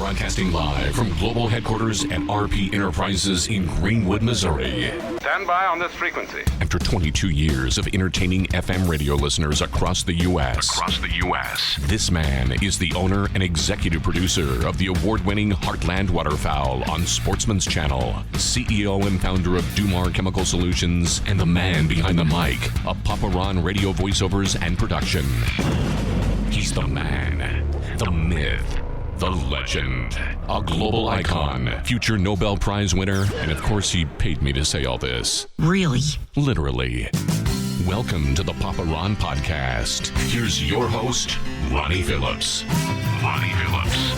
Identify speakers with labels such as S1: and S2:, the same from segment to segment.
S1: Broadcasting live from global headquarters at RP Enterprises in Greenwood, Missouri.
S2: Stand by on this frequency.
S1: After 22 years of entertaining FM radio listeners across the U.S., this man is the owner and executive producer of the award-winning Heartland Waterfowl on Sportsman's Channel, CEO and founder of Dumar Chemical Solutions, and the man behind the mic of Papa Ron Radio Voiceovers and Production. He's the man, the myth, the legend, a global icon, future Nobel Prize winner, and of course he paid me to say all this.
S3: Really?
S1: Literally. Welcome to the Papa Ron Podcast. Here's your host, Ronnie Phillips. Ronnie Phillips.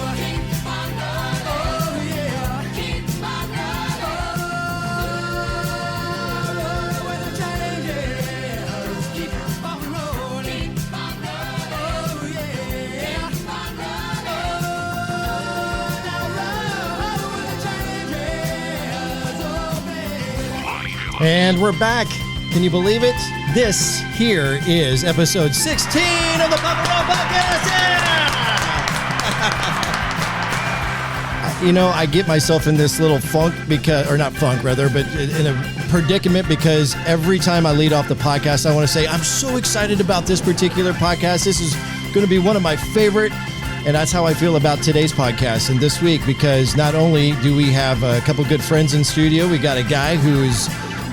S4: And we're back. Can you believe it? This here is episode 16 of the Papa Ron Podcast. Yeah! You know, I get myself in this little funk because, or not funk rather, but in a predicament because every time I lead off the podcast, I want to say, I'm so excited about this particular podcast. This is going to be one of my favorite. And that's how I feel about today's podcast and this week, because not only do we have a couple good friends in studio, we got a guy who's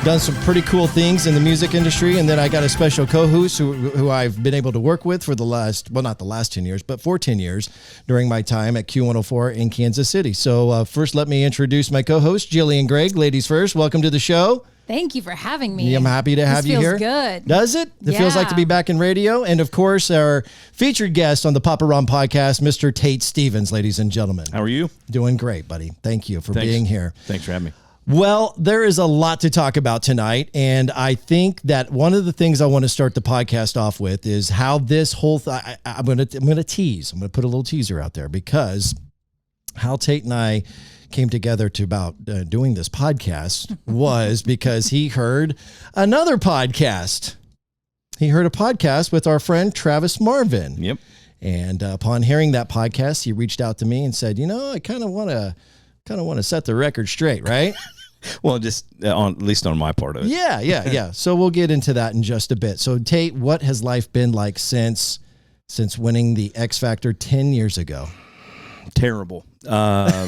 S4: done some pretty cool things in the music industry. And then I got a special co-host who I've been able to work with for the last, well, not the last 10 years, but for 10 years during my time at Q104 in Kansas City. So first, let me introduce my co-host, Jillian Gregg. Ladies first, welcome to the show.
S5: Thank you for having me.
S4: I'm happy to have you here.
S5: This feels good.
S4: Does it? It feels like to be back in radio. And of course, our featured guest on the Papa Ron Podcast, Mr. Tate Stevens, ladies and gentlemen.
S6: How are you?
S4: Doing great, buddy. Thank you for being here.
S6: Thanks for having me.
S4: Well, there is a lot to talk about tonight, and I think that one of the things I want to start the podcast off with is how this whole I'm going to tease. I'm going to put a little teaser out there, because how Tate and I came together to about doing this podcast was because he heard another podcast. He heard a podcast with our friend Travis Marvin.
S6: Yep.
S4: And upon hearing that podcast, he reached out to me and said, "You know, I kind of want to set the record straight, right?"
S6: Well, just at least on my part of it.
S4: Yeah. So we'll get into that in just a bit. So Tate, what has life been like since winning the X Factor 10 years ago?
S6: Terrible. No,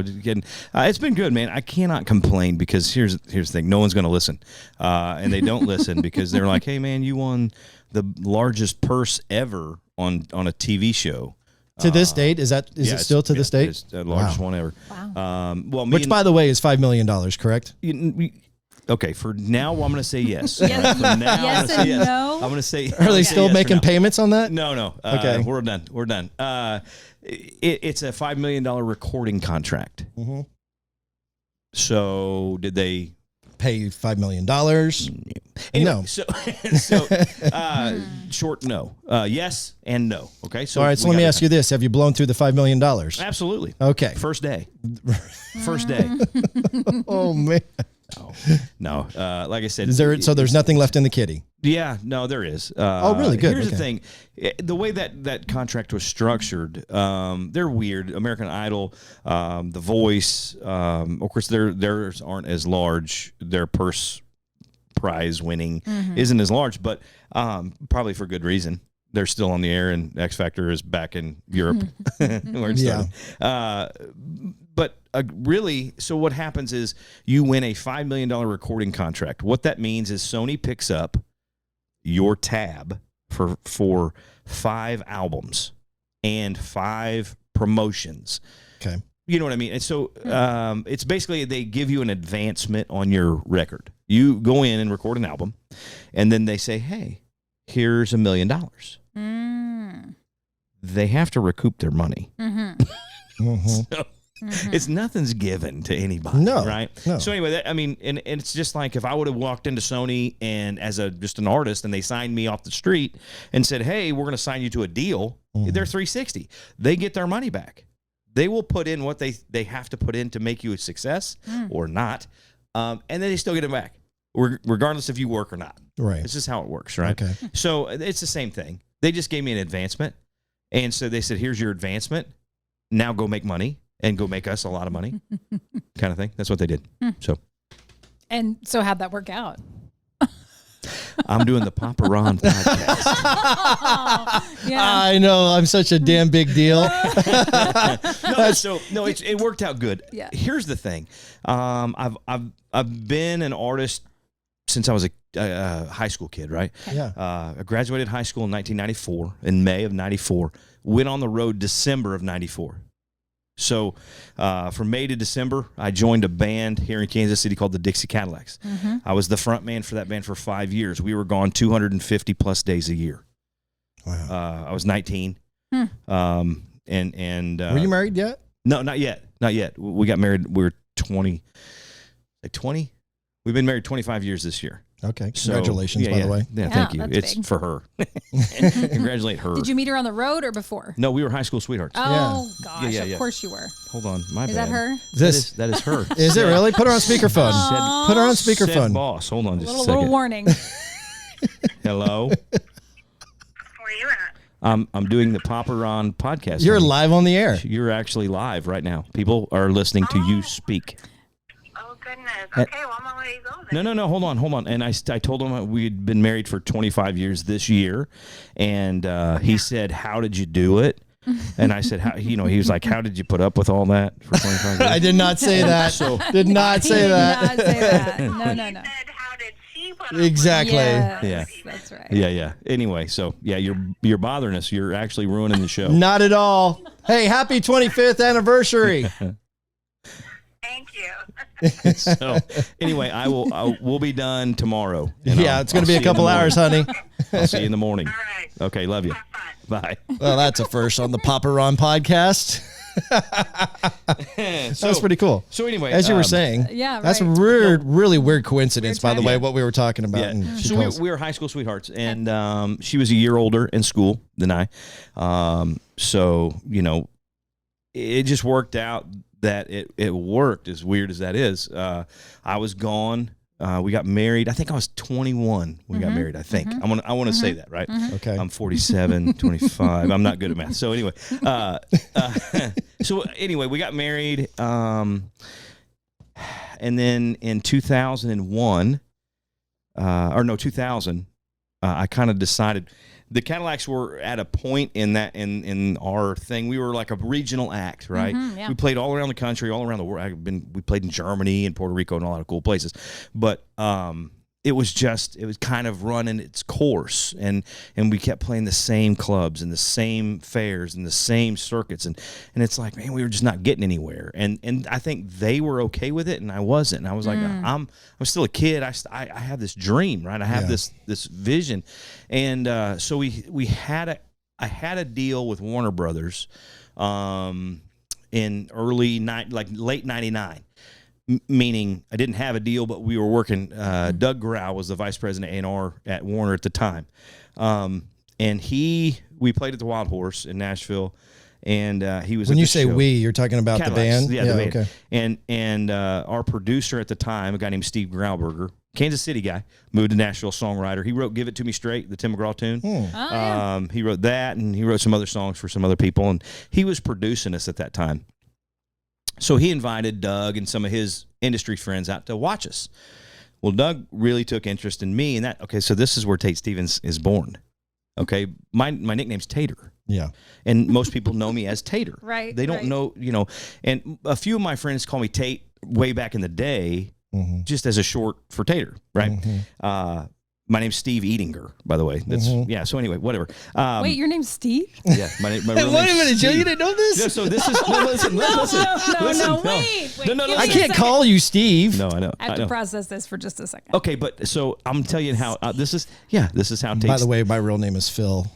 S6: just kidding. It's been good, man. I cannot complain, because here's the thing. No one's going to listen. And they don't listen because they're like, "Hey, man, you won the largest purse ever on a TV show."
S4: To this date, is it still to this date?
S6: It's the largest one ever.
S5: Wow.
S4: Which, by the way, is $5 million, correct?
S6: Okay, for now, I'm going to say yes.
S5: Yes.
S6: For now,
S5: Yes and no.
S6: I'm going to say.
S4: Are they still making payments on that?
S6: No.
S4: Okay,
S6: we're done. It's a $5 million recording contract.
S4: Mm-hmm.
S6: So did they
S4: pay $5 million?
S6: Anyway,
S4: no.
S6: So short no. Yes and no. Okay. So
S4: all right. So let me ask you this: have you blown through the $5 million?
S6: Absolutely.
S4: Okay.
S6: First day.
S4: Oh man.
S6: No. Like I said,
S4: so there's nothing left in the kitty.
S6: Yeah. No, there is.
S4: Really? Good.
S6: Here's the thing: the way that contract was structured, they're weird. American Idol, The Voice, of course, theirs aren't as large. Their purse prize winning isn't as large, but probably for good reason. They're still on the air, and X Factor is back in Europe where it's started. But really, so what happens is you win a $5 million recording contract. What that means is Sony picks up your tab for 5 albums and 5 promotions.
S4: Okay.
S6: You know what I mean? And so it's basically they give you an advancement on your record. You go in and record an album, and then they say, "Hey, here's $1 million." They have to recoup their money. So it's nothing's given to anybody, right?
S4: No.
S6: So anyway, and it's just like if I would have walked into Sony and as just an artist, and they signed me off the street and said, "Hey, we're going to sign you to a deal." They're 360. They get their money back. They will put in what they have to put in to make you a success or not, and then they still get it back, regardless if you work or not.
S4: Right.
S6: This is how it works, right?
S4: Okay.
S6: So it's the same thing. They just gave me an advancement, and so they said, "Here's your advancement. now go make money and go make us a lot of money kind of thing. That's what they did. So
S5: how'd that work out?
S6: I'm doing the Papa Ron podcast.
S5: Yeah.
S4: I know. I'm such a damn big deal.
S6: It worked out good.
S5: Yeah.
S6: Here's the thing. I've been an artist since I was a high school kid, right?
S4: Yeah.
S6: I graduated high school in 1994, in May of 94. Went on the road December of 94. So from May to December, I joined a band here in Kansas City called the Dixie Cadillacs.
S5: Mm-hmm.
S6: I was the front man for that band for 5 years. We were gone 250 plus days a year.
S4: Wow.
S6: I was 19. And
S4: Were you married yet?
S6: No, not yet. Not yet. We got married. We were 20. Like 20? We've been married 25 years this year.
S4: Okay.
S6: So,
S4: Congratulations, by the way.
S6: Yeah, thank you.
S5: that's
S6: It's
S5: big.
S6: for her. Congratulate her.
S5: Did you meet her on the road or before?
S6: No, we were high school sweethearts.
S5: Oh, gosh.
S6: Yeah.
S5: Of course you were.
S6: Hold on. My bad.
S5: Is that her?
S6: That is her.
S4: Is it really? Put her on speakerphone.
S5: Aw.
S4: Put her on
S6: Said
S4: speakerphone.
S6: boss. Hold on just a
S5: Little
S6: second.
S5: warning.
S6: Hello.
S3: Where you at?
S6: I'm doing the Papa Ron podcast.
S4: You're
S6: honey.
S4: live on the air.
S6: You're actually live right now. People are listening to you speak.
S3: Oh, goodness. Okay, well, I'm going to let you go then.
S6: No, hold on. And I told him we'd been married for 25 years this year. And he said, how did you do it? And I said, he was like, how did you put up with all that for 25 years?
S4: I did not say that. Did not
S5: He
S4: say
S5: did
S4: that.
S5: not say that. No.
S3: He said, how did she put up with
S4: Exactly.
S5: Yes,
S6: Yeah.
S5: that's right.
S6: Yeah. Anyway, so yeah, you're bothering us. You're actually ruining the show.
S4: Not at all. Hey, happy 25th anniversary.
S3: Thank you.
S6: So anyway, we'll be done tomorrow. And
S4: Yeah, it's going to be
S6: I'll
S4: a
S6: see you in
S4: couple
S6: the
S4: hours, honey.
S6: morning. I'll see you in the morning.
S3: All right.
S6: Okay, love you.
S3: Have fun.
S6: Bye.
S4: Well, that's a first on the Papa Ron podcast. That's pretty cool.
S6: So anyway,
S4: As you were saying,
S5: Yeah,
S4: that's a
S5: right.
S4: really weird coincidence, by the way,
S6: Yeah.
S4: what we were talking about.
S6: Yeah.
S4: And she
S6: So
S4: calls.
S6: we were high school sweethearts, and she was a year older in school than I. So it just worked out that it worked. As weird as that is, I was gone. We got married. I think I was 21 when we got married. I think I want to say that, right?
S4: Okay.
S6: I'm 47, 25. I'm not good at math. So anyway, we got married. And then in 2001, 2000, I kind of decided the Cadillacs were at a point in our thing. We were like a regional act, right?
S5: Yeah.
S6: We played all around the country, all around the world. We played in Germany and Puerto Rico and a lot of cool places. But it was kind of running its course, and we kept playing the same clubs and the same fairs and the same circuits, and it's like, man, we were just not getting anywhere. And I think they were okay with it, and I wasn't. And I was like, I'm still a kid. I have this dream, right? I have this vision, and so I had a deal with Warner Brothers in late '99. Meaning I didn't have a deal, but we were working. Doug Grau was the vice president of A&R at Warner at the time. And we played at the Wild Horse in Nashville, and he was
S4: When
S6: at
S4: you
S6: the
S4: say
S6: show.
S4: we, you're talking about
S6: Cadillacs,
S4: the band?
S6: Yeah, the band.
S4: Okay.
S6: And our producer at the time, a guy named Steve Grauberger, Kansas City guy, moved to Nashville, songwriter. He wrote "Give It to Me Straight," the Tim McGraw tune. He wrote that, and he wrote some other songs for some other people, and he was producing us at that time. So he invited Doug and some of his industry friends out to watch us. Well, Doug really took interest in me, and that. Okay, so this is where Tate Stevens is born. Okay, my nickname's Tater.
S4: Yeah.
S6: And most people know me as Tater.
S5: Right,
S6: They don't
S5: right.
S6: know, and a few of my friends call me Tate way back in the day, just as a short for Tater, right? My name's Steve Eatinger, by the way. That's yeah. So anyway, whatever.
S5: Wait, your name's Steve?
S6: Yeah, my real
S4: Wait a
S6: name's
S4: minute, Jill,
S6: Steve.
S4: you didn't know this?
S6: Yeah, so this is listen.
S5: No, wait.
S6: No,
S5: give me
S4: I
S5: a
S4: can't
S5: second.
S4: call you Steve.
S6: No, I know.
S5: I have
S6: I
S5: to
S6: know.
S5: process this for just a second.
S6: Okay, but so I'm telling you how this is how Tate.
S4: By the way, my real name is Phil.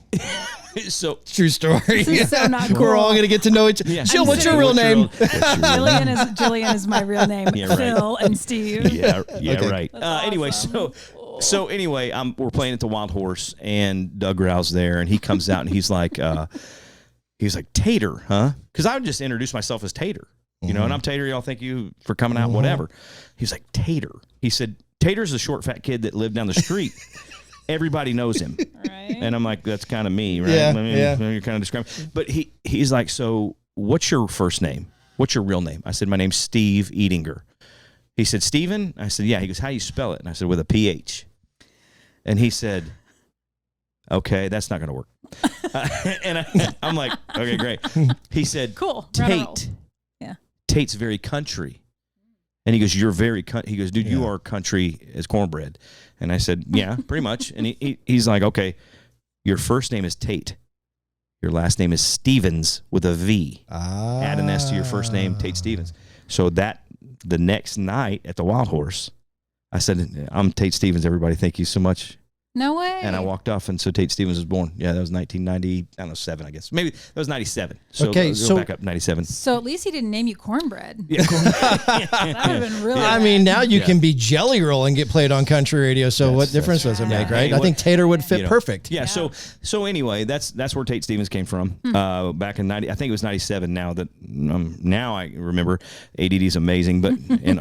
S6: so
S4: True story.
S5: This is so not cool.
S4: We're all going to get to know each other.
S6: Yeah.
S4: Jill,
S5: I'm
S4: what's your
S5: sitting-
S4: real name?
S5: Jillian is my real name.
S6: Yeah, right.
S5: Phil and Steve.
S6: yeah,
S4: Okay.
S6: right.
S5: That's
S6: Anyway,
S5: awesome.
S6: so anyway, we're playing at the Wild Horse, and Doug Grau's there, and he comes out, and he's like, Tater, huh? Because I would just introduce myself as Tater, and I'm Tater. Y'all thank you for coming out, whatever. He's like, Tater. He said, Tater's a short, fat kid that lived down the street. Everybody knows him.
S5: Right.
S6: And I'm like, that's kind of me, right?
S4: Yeah,
S6: I mean,
S4: yeah.
S6: You're kind of describing. But he's like, so what's your first name? What's your real name? I said, my name's Steve Edinger. He said, Steven? I said, yeah. He goes, how do you spell it? And I said, with a PH. And he said, okay, that's not going to work. And I'm like, okay, great. He said,
S5: Cool.
S6: Tate.
S5: Yeah.
S6: Tate's very country. And he goes, you're very he goes, dude, you are country as cornbread. And I said, yeah, pretty much. And he's like, okay, your first name is Tate. Your last name is Stevens with a V. Add an S to your first name, Tate Stevens. So that the next night at the Wild Horse, I said, I'm Tate Stevens, everybody. Thank you so much.
S5: No way.
S6: And I walked off, and so Tate Stevens was born. Yeah, that was 1997, I guess. Maybe that was 97. So
S4: okay,
S6: so back up 97.
S5: So at least he didn't name you cornbread.
S6: Yeah,
S5: That would have been really
S4: I
S5: bad.
S4: mean, now you can be Jelly Roll and get played on country radio. So what difference does it make, right?
S6: Hey,
S4: I think Tater would fit perfect.
S6: Yeah. So anyway, that's where Tate Stevens came from. Back in 90, I think it was 97. Now that now I remember, ADD is amazing, but and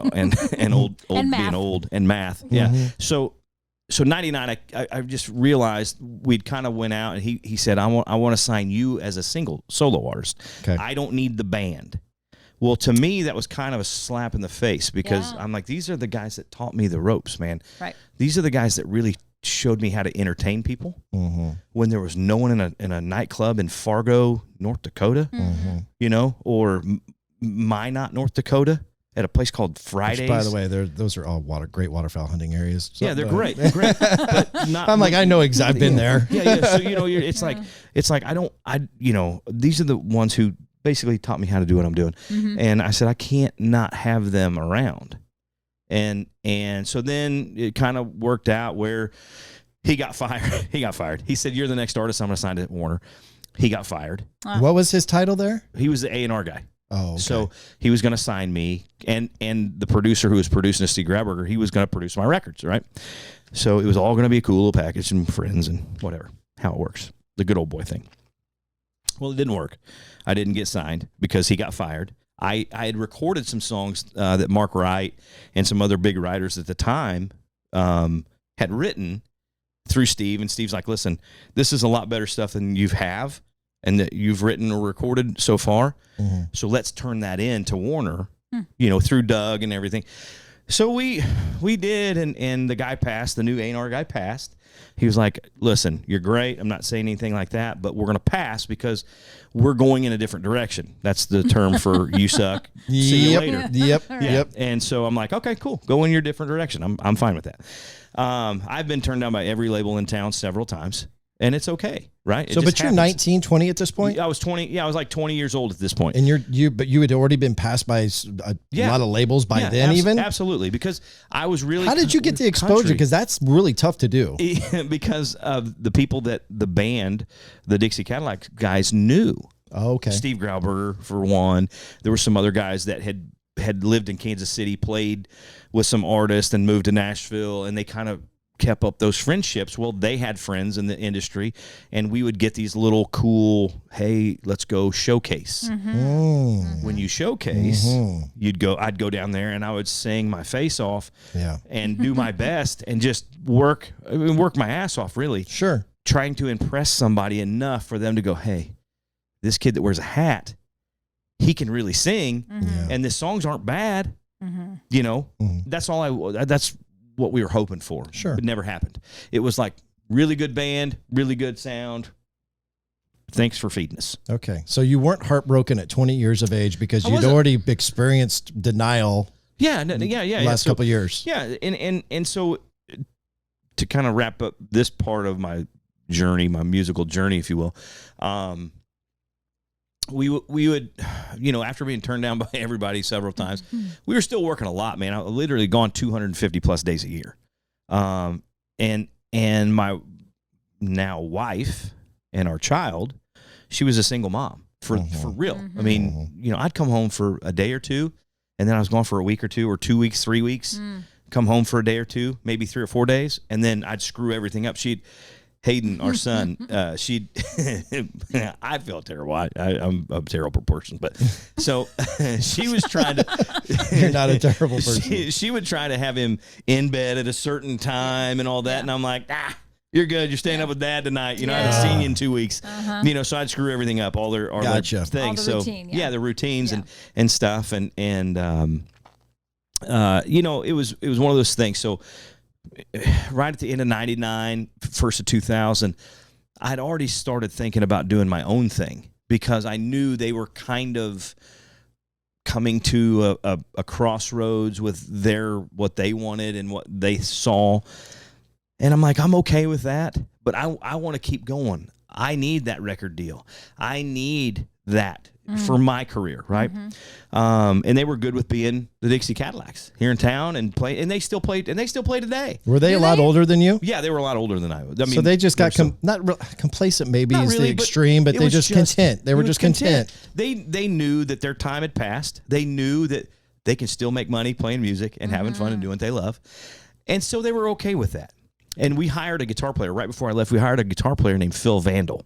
S6: old
S5: And
S6: being
S5: math.
S6: old and math. Yeah. So 99, I just realized we'd kind of went out, and he said, I want to sign you as a solo artist.
S4: Okay.
S6: I don't need the band. Well, to me, that was kind of a slap in the face because I'm like, these are the guys that taught me the ropes, man.
S5: Right.
S6: These are the guys that really showed me how to entertain people when there was no one in a nightclub in Fargo, North Dakota, or Minot, North Dakota. At a place called Fridays.
S4: Which, by the way, those are all great waterfowl hunting areas. So,
S6: yeah, they're great. They're great. But not,
S4: I'm like, I know exactly. I've been there.
S6: Yeah. So it's like these are the ones who basically taught me how to do what I'm doing, and I said I can't not have them around, and so then it kind of worked out where he got fired. He said, "You're the next artist. I'm going to sign to Warner." He got fired.
S4: What was his title there?
S6: He was the A&R guy.
S4: Oh, okay.
S6: So he was going to sign me, and the producer who was producing Steve Grabberger, he was going to produce my records, right? So it was all going to be a cool little package and friends and whatever, how it works, the good old boy thing. Well, it didn't work. I didn't get signed because he got fired. I had recorded some songs that Mark Wright and some other big writers at the time had written through Steve, and Steve's like, listen, this is a lot better stuff than you have and that you've written or recorded so far. So let's turn that in to Warner, through Doug and everything. So we did, and the guy passed, the new A&R guy passed. He was like, listen, you're great. I'm not saying anything like that, but we're going to pass because we're going in a different direction. That's the term for you suck. See you later.
S4: Yep.
S6: And so I'm like, okay, cool. Go in your different direction. I'm fine with that. I've been turned down by every label in town several times. And it's okay, right?
S4: So, but you're 19, 20 at this point?
S6: I was 20. Yeah, I was like 20 years old at this point.
S4: And you had already been passed by a lot of labels by then, even?
S6: Absolutely, because I was really.
S4: How did you get the exposure? Because that's really tough to do.
S6: Because of the people that the band, the Dixie Cadillac guys, knew.
S4: Oh, okay.
S6: Steve Grauberger, for one. There were some other guys that had lived in Kansas City, played with some artists, and moved to Nashville, and they kind of kept up those friendships. Well, they had friends in the industry, and we would get these little cool, hey, let's go showcase. When you showcase, I'd go down there and I would sing my face off and do my best and just work my ass off, really.
S4: Sure.
S6: Trying to impress somebody enough for them to go, hey, this kid that wears a hat, he can really sing, and the songs aren't bad. That's what we were hoping for.
S4: Sure.
S6: It never happened. It was like really good band, really good sound. Thanks for feeding us.
S4: Okay. So you weren't heartbroken at 20 years of age because you'd already experienced denial.
S6: Last
S4: couple years.
S6: Yeah. And so to kind of wrap up this part of my journey, my musical journey, if you will, we would, after being turned down by everybody several times, we were still working a lot, man. I literally gone 250 plus days a year. And my now wife and our child, she was a single mom for real. I mean, I'd come home for a day or two, and then I was gone for a week or two, or 2 weeks, 3 weeks, come home for a day or two, maybe 3 or 4 days, and then I'd screw everything up. Hayden, our son, I felt terrible. I'm a terrible person, but so she was trying to.
S4: You're not a terrible person.
S6: She would try to have him in bed at a certain time and all that, and I'm like, You're good. You're staying up with Dad tonight. I haven't seen you in 2 weeks. So I'd screw everything up, all their things.
S5: All the
S6: so
S5: routine,
S6: the routines and stuff, and it was one of those things. So right at the end of '99, first of 2000, I'd already started thinking about doing my own thing because I knew they were kind of coming to a crossroads with what they wanted and what they saw. And I'm like, I'm okay with that, but I want to keep going. I need that record deal. I need that for my career, right? And they were good with being the Dixie Cadillacs here in town and they still play today.
S4: Were they a lot older than you?
S6: Yeah, they were a lot older than I was. I mean,
S4: so they just got complacent, maybe is the extreme, but they just content. They were just content.
S6: They knew that their time had passed. They knew that they can still make money playing music and having fun and doing what they love. And so they were okay with that. And we hired a guitar player. Right before I left, we hired a guitar player named Phil Vandal.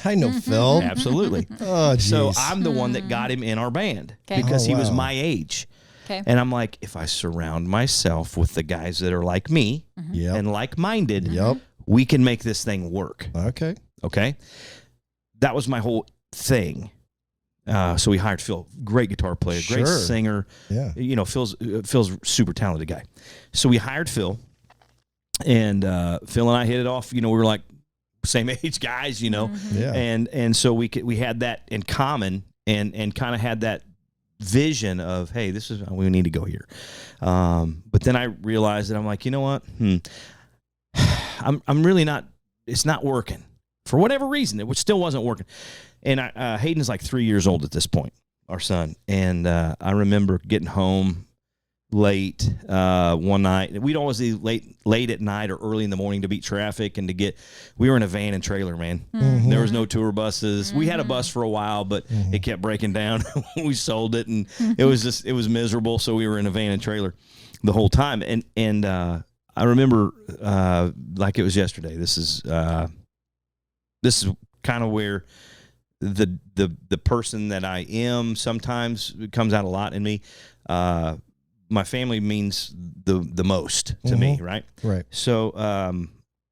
S4: I know Phil.
S6: Absolutely.
S4: Oh, geez.
S6: So I'm the one that got him in our band because he was my age.
S5: Okay.
S6: And I'm like, if I surround myself with the guys that are like me and like-minded, we can make this thing work. Okay. That was my whole thing. So we hired Phil, great guitar player, great singer. Yeah. Phil's a super talented guy. So we hired Phil. And Phil and I hit it off. We were like same age guys, and so we had that in common, and kind of had that vision of, hey, this is we need to go here. But then I realized that I'm like, you know what? I'm really not. It's not working for whatever reason. It still wasn't working. And Hayden's like 3 years old at this point, our son, and I remember getting home late one night. We'd always be late at night or early in the morning to beat traffic and we were in a van and trailer, man. There was no tour buses. We had a bus for a while, but it kept breaking down. We sold it, and it was miserable. So we were in a van and trailer the whole time. And I remember like it was yesterday. This is kind of where the person that I am sometimes comes out a lot in me. My family means the most to me, right?
S4: Right.
S6: So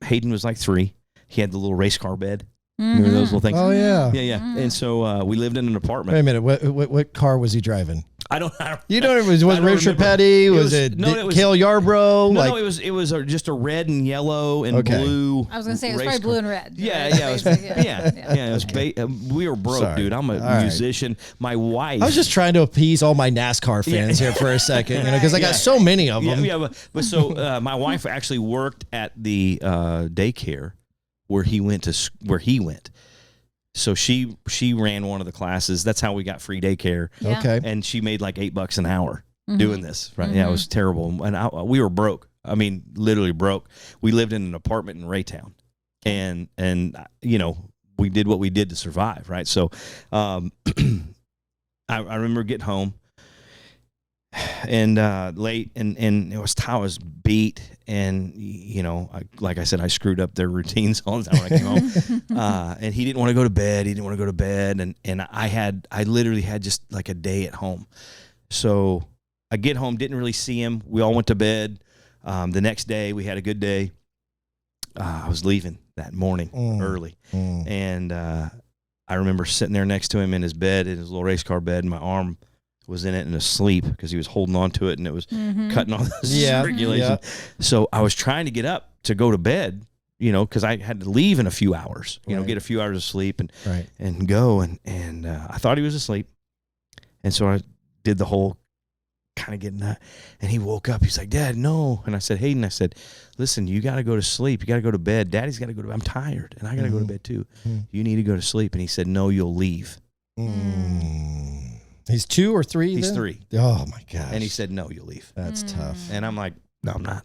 S6: Hayden was like 3. He had the little race car bed. Remember those little things?
S4: Oh, yeah.
S6: Yeah. And so we lived in an apartment.
S4: Wait a minute. What car was he driving?
S6: I don't.
S4: You know, was Richard Petty? Was it Cale Yarbrough?
S6: No, it was just a red and yellow and blue.
S5: I was gonna say it was probably blue and red.
S6: Yeah. It was we were broke, dude. I'm a musician. My wife.
S4: I was just trying to appease all my NASCAR fans here for a second, because I got so many of them.
S6: Yeah, but so my wife actually worked at the daycare where he went. So she ran one of the classes. That's how we got free daycare.
S5: Yeah.
S4: Okay.
S6: And she made like $8 an hour doing this. Right. Yeah, it was terrible. And we were broke. I mean, literally broke. We lived in an apartment in Raytown. And we did what we did to survive. Right. So I remember getting home and late, and I was beat, and like I said, I screwed up their routines all the time when I came home. And he didn't want to go to bed. And I literally had just like a day at home. So I get home, didn't really see him. We all went to bed. The next day we had a good day. I was leaving that morning early, and I remember sitting there next to him in his bed, in his little race car bed, and my arm was in it and asleep because he was holding on to it, and it was cutting off the circulation. Yeah. So I was trying to get up to go to bed, because I had to leave in a few hours, get a few hours of sleep and go. And I thought he was asleep. And so I did the whole kind of getting that. And he woke up. He's like, Dad, no. And I said, Hayden, listen, you got to go to sleep. You got to go to bed. Daddy's got to go to bed. I'm tired, and I got to go to bed too. You need to go to sleep. And he said, no, you'll leave.
S4: He's 2 or 3?
S6: He's
S4: then?
S6: 3.
S4: Oh my gosh!
S6: And he said, "No, you'll leave."
S4: That's tough.
S6: And I'm like, "No, I'm not.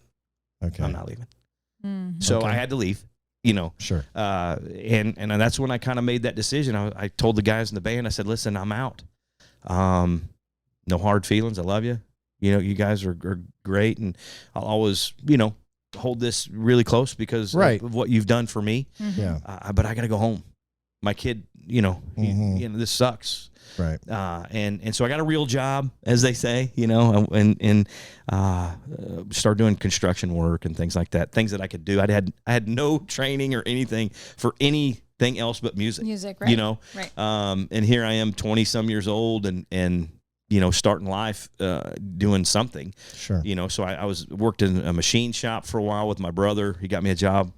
S4: Okay,
S6: I'm not leaving." So I had to leave.
S4: Sure.
S6: And that's when I kind of made that decision. I told the guys in the band, I said, "Listen, I'm out. No hard feelings. I love you. You guys are great, and I'll always, hold this really close because of what you've done for me.
S4: Yeah.
S6: But I got to go home. My kid, this sucks."
S4: Right.
S6: And so I got a real job, as they say, and started doing construction work and things like that, things that I could do. I had no training or anything for anything else but music.
S5: Right. Right.
S6: And here I am 20 some years old and starting life, doing something.
S4: Sure.
S6: So I worked in a machine shop for a while with my brother. He got me a job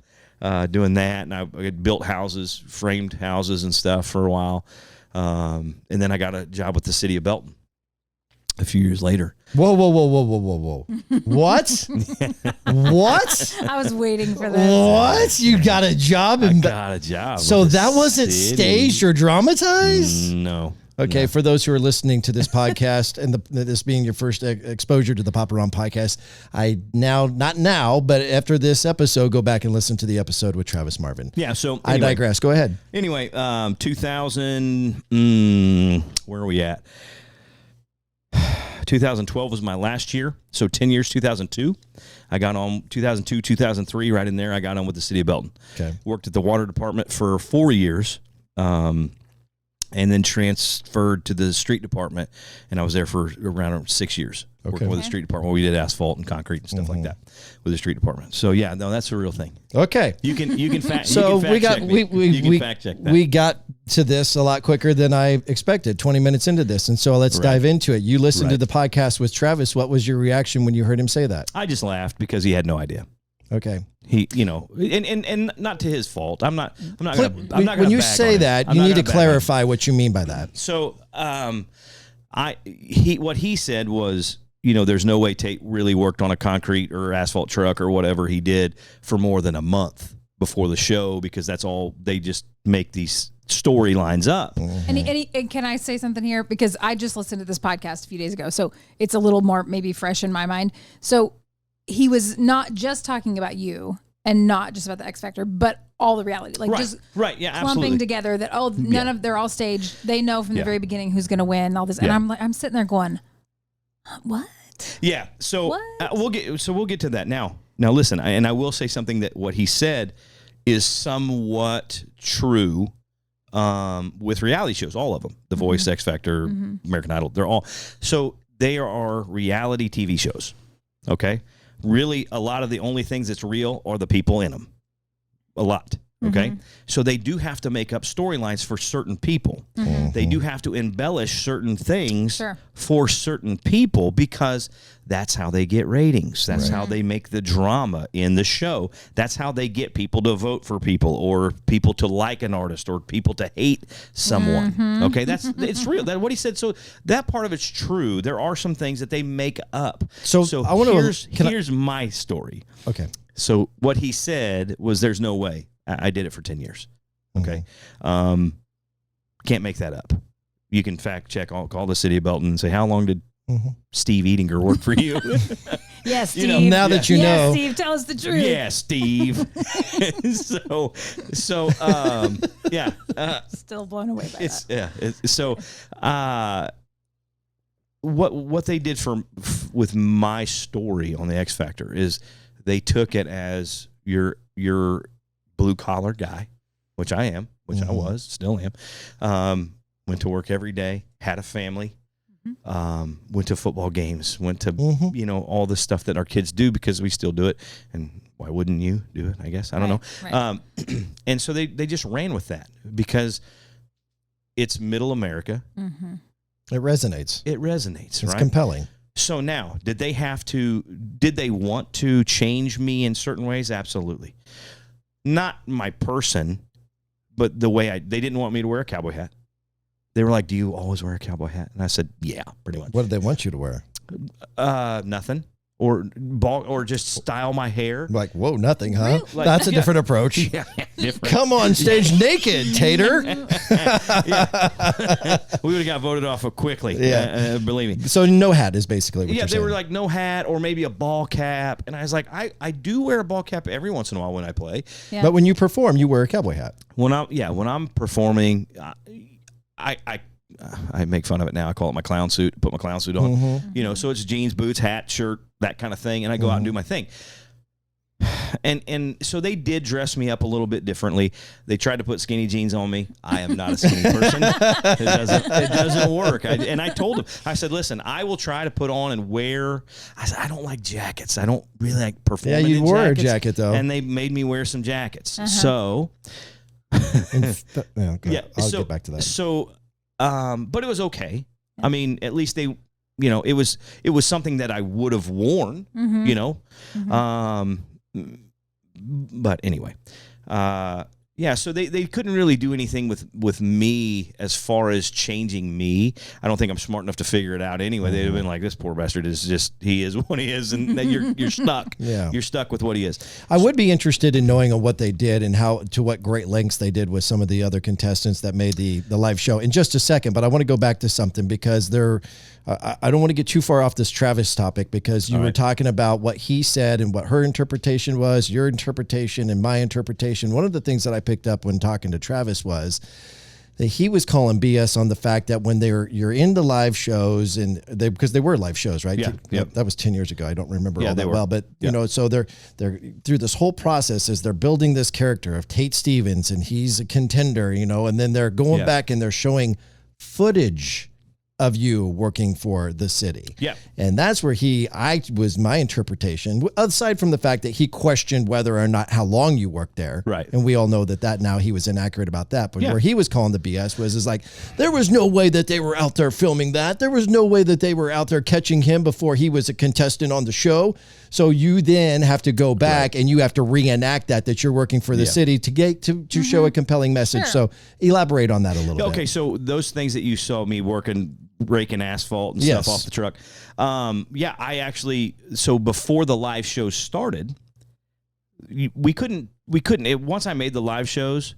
S6: doing that, and I had built houses, framed houses and stuff for a while. And then I got a job with the city of Belton a few years later.
S4: Whoa. What? What?
S5: I was waiting for this.
S4: What? You got a job?
S6: I got a job.
S4: So
S6: with the
S4: that wasn't
S6: city.
S4: staged or dramatized?
S6: No.
S4: Okay,
S6: No.
S4: for those who are listening to this podcast and this being your first exposure to the Pop Around podcast, not now, but after this episode, go back and listen to the episode with Travis Marvin.
S6: Yeah, so
S4: I digress. Go ahead.
S6: Anyway, 2000, where are we at? 2012 was my last year, so 10 years, 2002. I got on 2002, 2003, right in there, I got on with the city of Belton.
S4: Okay.
S6: Worked at the water department for 4 years. And then transferred to the street department, and I was there for around 6 years, working with the street department. We did asphalt and concrete and stuff like that with the street department. So yeah, no, that's a real thing.
S4: Okay.
S6: You can fact.
S4: So
S6: you can fact check me. You can fact check that.
S4: We got to this a lot quicker than I expected. 20 minutes into this, and so let's dive into it. You listened to the podcast with Travis. What was your reaction when you heard him say that?
S6: I just laughed because he had no idea.
S4: Okay.
S6: He, and not to his fault. I'm not gonna.
S4: When you say that, you need to clarify what you mean by that.
S6: So, what he said was, there's no way Tate really worked on a concrete or asphalt truck or whatever he did for more than a month before the show, because that's all they just make these storylines up.
S5: And can I say something here? Because I just listened to this podcast a few days ago, so it's a little more maybe fresh in my mind. So he was not just talking about you and not just about the X Factor, but all the reality, like just
S6: yeah,
S5: clumping
S6: absolutely.
S5: together that they're all staged. They know from the very beginning who's going to win all this, and I'm sitting there going, what?
S6: Yeah. So we'll get to that now. Now listen, I will say something that what he said is somewhat true with reality shows, all of them, The Voice, X Factor, American Idol. They are reality TV shows. Okay. Really, a lot of the only things that's real are the people in them. A lot. Okay. So they do have to make up storylines for certain people. They do have to embellish certain things for certain people, because that's how they get ratings. That's how they make the drama in the show. That's how they get people to vote for people, or people to like an artist, or people to hate someone. Okay. It's real. That's what he said. So that part of it's true. There are some things that they make up. So
S4: I want
S6: here's my story.
S4: Okay.
S6: So what he said was, there's no way. I did it for 10 years. Okay. Can't make that up. You can fact check, call the city of Belton and say, how long did Steve Edinger work for you?
S5: Yes, Steve.
S4: Now that you know.
S5: Steve, tell us the truth.
S6: Yeah, Steve.
S5: Still blown away by that.
S6: What they did with my story on the X Factor is they took it as your blue collar guy, which I am, which I was, still am. Went to work every day, had a family, went to football games, went to all the stuff that our kids do, because we still do it. And why wouldn't you do it? I guess I don't know.
S5: Right.
S6: And so they just ran with that, because it's middle America.
S4: It resonates.
S6: It's
S4: right? Compelling.
S6: So now, did they want to change me in certain ways? Absolutely. Not my person, but the way they didn't want me to wear a cowboy hat. They were like, do you always wear a cowboy hat? And I said, yeah, pretty much.
S4: What did they want you to wear?
S6: Nothing. Or just style my hair.
S4: Like, whoa, nothing, huh?
S6: Like,
S4: That's a different approach.
S6: Yeah, different.
S4: Come on stage naked, Tater.
S6: We would have got voted off quickly.
S4: Yeah.
S6: Believe me.
S4: So no hat is basically what you're saying.
S6: They were like, no hat, or maybe a ball cap. And I was like, I do wear a ball cap every once in a while when I play.
S5: Yeah.
S4: But when you perform, you wear a cowboy hat.
S6: When I'm performing, I make fun of it now. I call it my clown suit. Put my clown suit on. So it's jeans, boots, hat, shirt, that kind of thing, and I go out and do my thing. And so they did dress me up a little bit differently. They tried to put skinny jeans on me. I am not a skinny person. It doesn't work. And I told them, I said, listen, I will try to put on and wear. I said, I don't like jackets. I don't really like performing.
S4: Yeah, you wore
S6: jackets.
S4: a jacket though,
S6: and they made me wear some jackets. So,
S4: I'll get back to that.
S6: So, but it was okay. I mean, at least they, it was something that I would have worn. But anyway, so they couldn't really do anything with me as far as changing me. I don't think I'm smart enough to figure it out anyway. They'd have been like, this poor bastard he is what he is, and then you're stuck.
S4: Yeah.
S6: You're stuck with what he is.
S4: I would be interested in knowing what they did and to what great lengths they did with some of the other contestants that made the live show in just a second. But I want to go back to something because I don't want to get too far off this Travis topic because you were talking about what he said and what her interpretation was, your interpretation and my interpretation. One of the things that I picked up when talking to Travis was that he was calling BS on the fact that when you're in the live shows because they were live shows, right?
S6: Yeah.
S4: That was 10 years ago. I don't remember all that
S6: were.
S4: well, but so they're through this whole process as they're building this character of Tate Stevens and he's a contender, and then they're going back and they're showing footage of you working for the city.
S6: Yeah.
S4: And that's where my interpretation, aside from the fact that he questioned whether or not how long you worked there.
S6: Right.
S4: And we all know that now he was inaccurate about that. But where he was calling the BS is like, there was no way that they were out there filming that. There was no way that they were out there catching him before he was a contestant on the show. So you then have to go back and you have to reenact that you're working for the city to get to show a compelling message.
S5: Sure.
S4: So elaborate on that a little bit.
S6: Okay, so those things that you saw me raking asphalt and stuff off the truck. I actually, so before the live show started, we couldn't, once I made the live shows,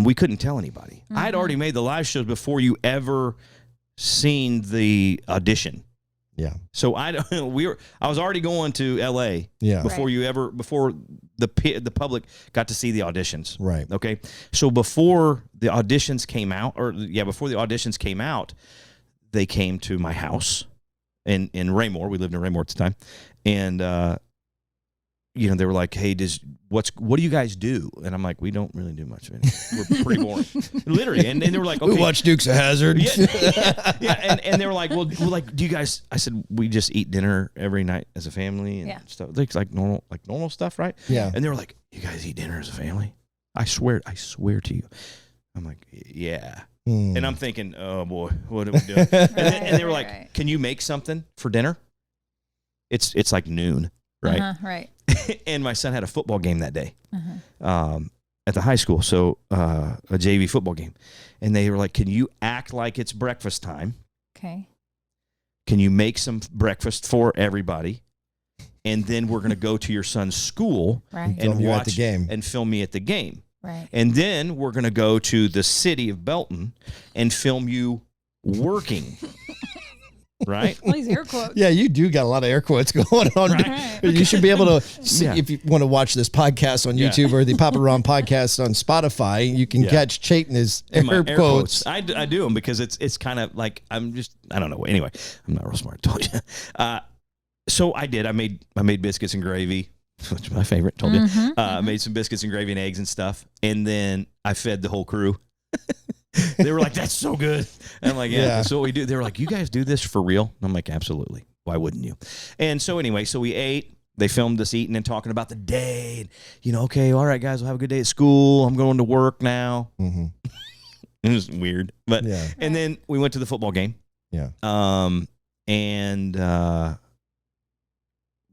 S6: we couldn't tell anybody. I had already made the live shows before you ever seen the audition.
S4: Yeah.
S6: So I was already going to LA before before the public got to see the auditions.
S4: Right.
S6: Okay. So before the auditions came out, they came to my house in Raymore. We lived in Raymore at the time. And they were like, "Hey, what do you guys do?" And I'm like, "We don't really do much of anything. We're pretty boring." Literally. And they were like, "Okay."
S4: We watch Dukes of Hazzard.
S6: Yeah. And they were like, well, do you guys, I said, "We just eat dinner every night as a family and stuff." Like normal stuff, right?
S4: Yeah.
S6: And they were like, "You guys eat dinner as a family?" I swear to you. I'm like, "Yeah." And I'm thinking, "Oh boy, what are we doing?" And they were like, "Can you make something for dinner?" It's like noon, right?
S5: Right.
S6: And my son had a football game that day at the high school, so a JV football game. And they were like, "Can you act like it's breakfast time?
S5: Okay.
S6: Can you make some breakfast for everybody? And then we're going to go to your son's school and watch
S4: the game
S6: and film me at the game.
S5: Right.
S6: And then we're going to go to the city of Belton and film you working." Right?
S5: All these air quotes.
S4: Yeah, you do got a lot of air quotes going on.
S5: Right.
S4: You should be able to see if you want to watch this podcast on YouTube or the Papa Ron podcast on Spotify. You can catch Chayton's air quotes.
S6: I do them because it's kind of like I don't know. Anyway, I'm not real smart. I told you. So I did. I made biscuits and gravy, which is my favorite. Told you. Made some biscuits and gravy and eggs and stuff, and then I fed the whole crew. They were like, "That's so good." And I'm like, yeah, that's what we do. They were like, "You guys do this for real?" And I'm like, "Absolutely. Why wouldn't you?" And so anyway, so we ate. They filmed us eating and talking about the day. And, okay, all right, guys, we'll have a good day at school. I'm going to work now. Mm-hmm. It was weird. But and then we went to the football game.
S4: Yeah.
S6: And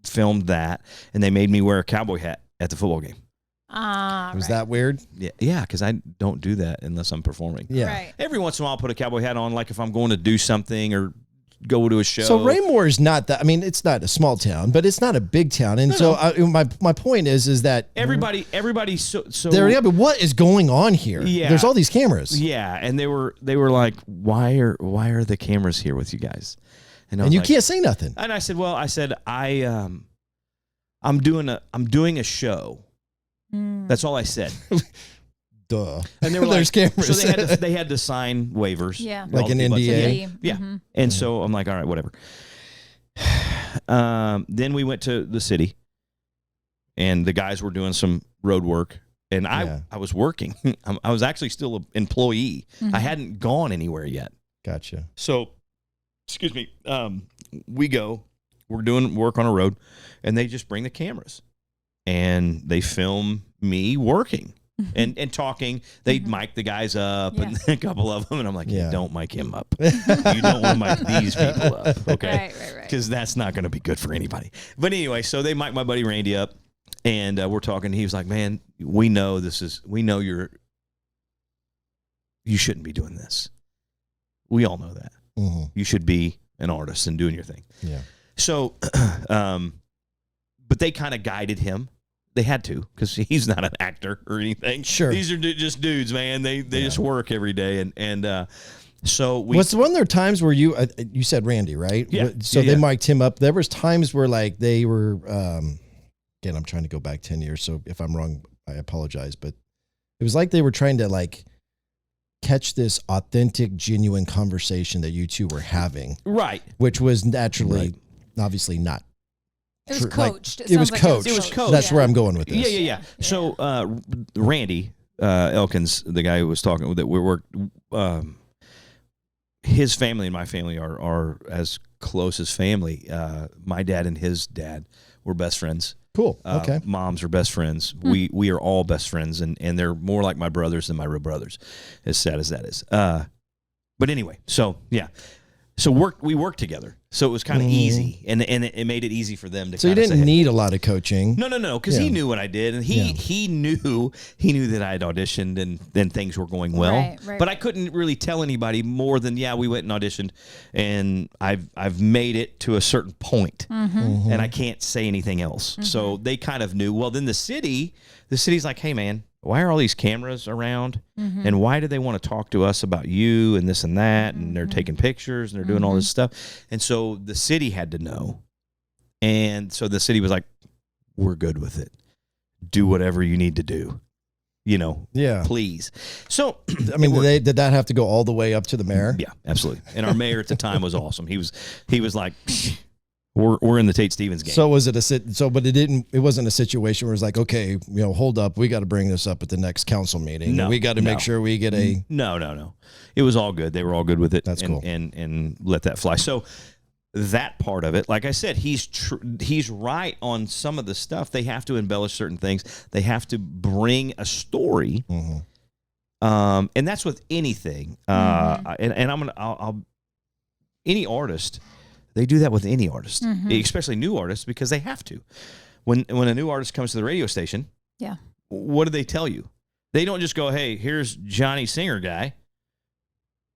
S6: filmed that. And they made me wear a cowboy hat at the football game.
S4: Was that weird?
S6: Yeah, because I don't do that unless I'm performing.
S4: Yeah.
S5: Right.
S6: Every once in a while, I'll put a cowboy hat on, like if I'm going to do something or go to a show.
S4: So Raymore is not that. I mean, it's not a small town, but it's not a big town. And my point is that
S6: everybody. So
S4: there. Yeah, but what is going on here?
S6: Yeah,
S4: there's all these cameras.
S6: Yeah, and they were like, why are the cameras here with you guys?
S4: And you can't say nothing.
S6: And I said, I'm doing a show. That's all I said.
S4: Duh.
S6: And they were
S4: there's
S6: like,
S4: cameras.
S6: So they had to sign waivers.
S5: Yeah.
S4: Like an NDA.
S6: Yeah. Mm-hmm. And so I'm like, all right, whatever. Then we went to the city. and the guys were doing some road work, and I was working. I was actually still an employee. I hadn't gone anywhere yet.
S4: Gotcha.
S6: So, excuse me, we're doing work on a road, and they just bring the cameras, and they film me working. And talking, they'd mic the guys up, and a couple of them, and I'm like, don't mic him up. You don't want to mic these people up, okay? Right. Because that's not going to be good for anybody. But anyway, so they mic my buddy Randy up, and we're talking. He was like, man, we know you shouldn't be doing this. We all know that. Mm-hmm. You should be an artist and doing your thing. Yeah. So, but they kind of guided him. They had to, because he's not an actor or anything. Sure. These are just dudes, man. They just work every day. And so we...
S4: Was one of there times where you said Randy, right?
S6: Yeah.
S4: So they mic'd him up. There was times where like they were, again, I'm trying to go back 10 years. So if I'm wrong, I apologize. But it was like they were trying to like catch this authentic, genuine conversation that you two were having.
S6: Right.
S4: Which was naturally, obviously not.
S5: It was coached.
S4: It was coached. That's where I'm going with this.
S6: Yeah. So Randy Elkins, the guy who was talking that we worked, his family and my family are as close as family. My dad and his dad were best friends.
S4: Cool. Okay.
S6: Moms are best friends. We are all best friends, and they're more like my brothers than my real brothers, as sad as that is. But anyway, so yeah. So we worked together, so it was kind of easy, and it made it easy for them to.
S4: So you didn't need a lot of coaching.
S6: No, because he knew what I did, and he knew that I had auditioned, and then things were going well. Right, but I couldn't really tell anybody more than we went and auditioned, and I've made it to a certain point, and I can't say anything else. So they kind of knew. Well, then the city's like, hey man, why are all these cameras around? And why do they want to talk to us about you and this and that? And they're taking pictures and they're doing all this stuff. And so the city had to know. And so the city was like, we're good with it. Do whatever you need to do. Please. So,
S4: I mean, did that have to go all the way up to the mayor?
S6: Yeah, absolutely. And our mayor at the time was awesome. He was like, We're in the Tate Stevens game.
S4: So was it but it wasn't a situation where it's like, okay, hold up, we got to bring this up at the next council meeting. We got to make sure we get a.
S6: No. It was all good. They were all good with it.
S4: That's cool.
S6: And let that fly. So that part of it, like I said, he's right on some of the stuff. They have to embellish certain things. They have to bring a story. And that's with anything. And I'll any artist. They do that with any artist, especially new artists, because they have to. When a new artist comes to the radio station, what do they tell you? They don't just go, hey, here's Johnny Singer guy,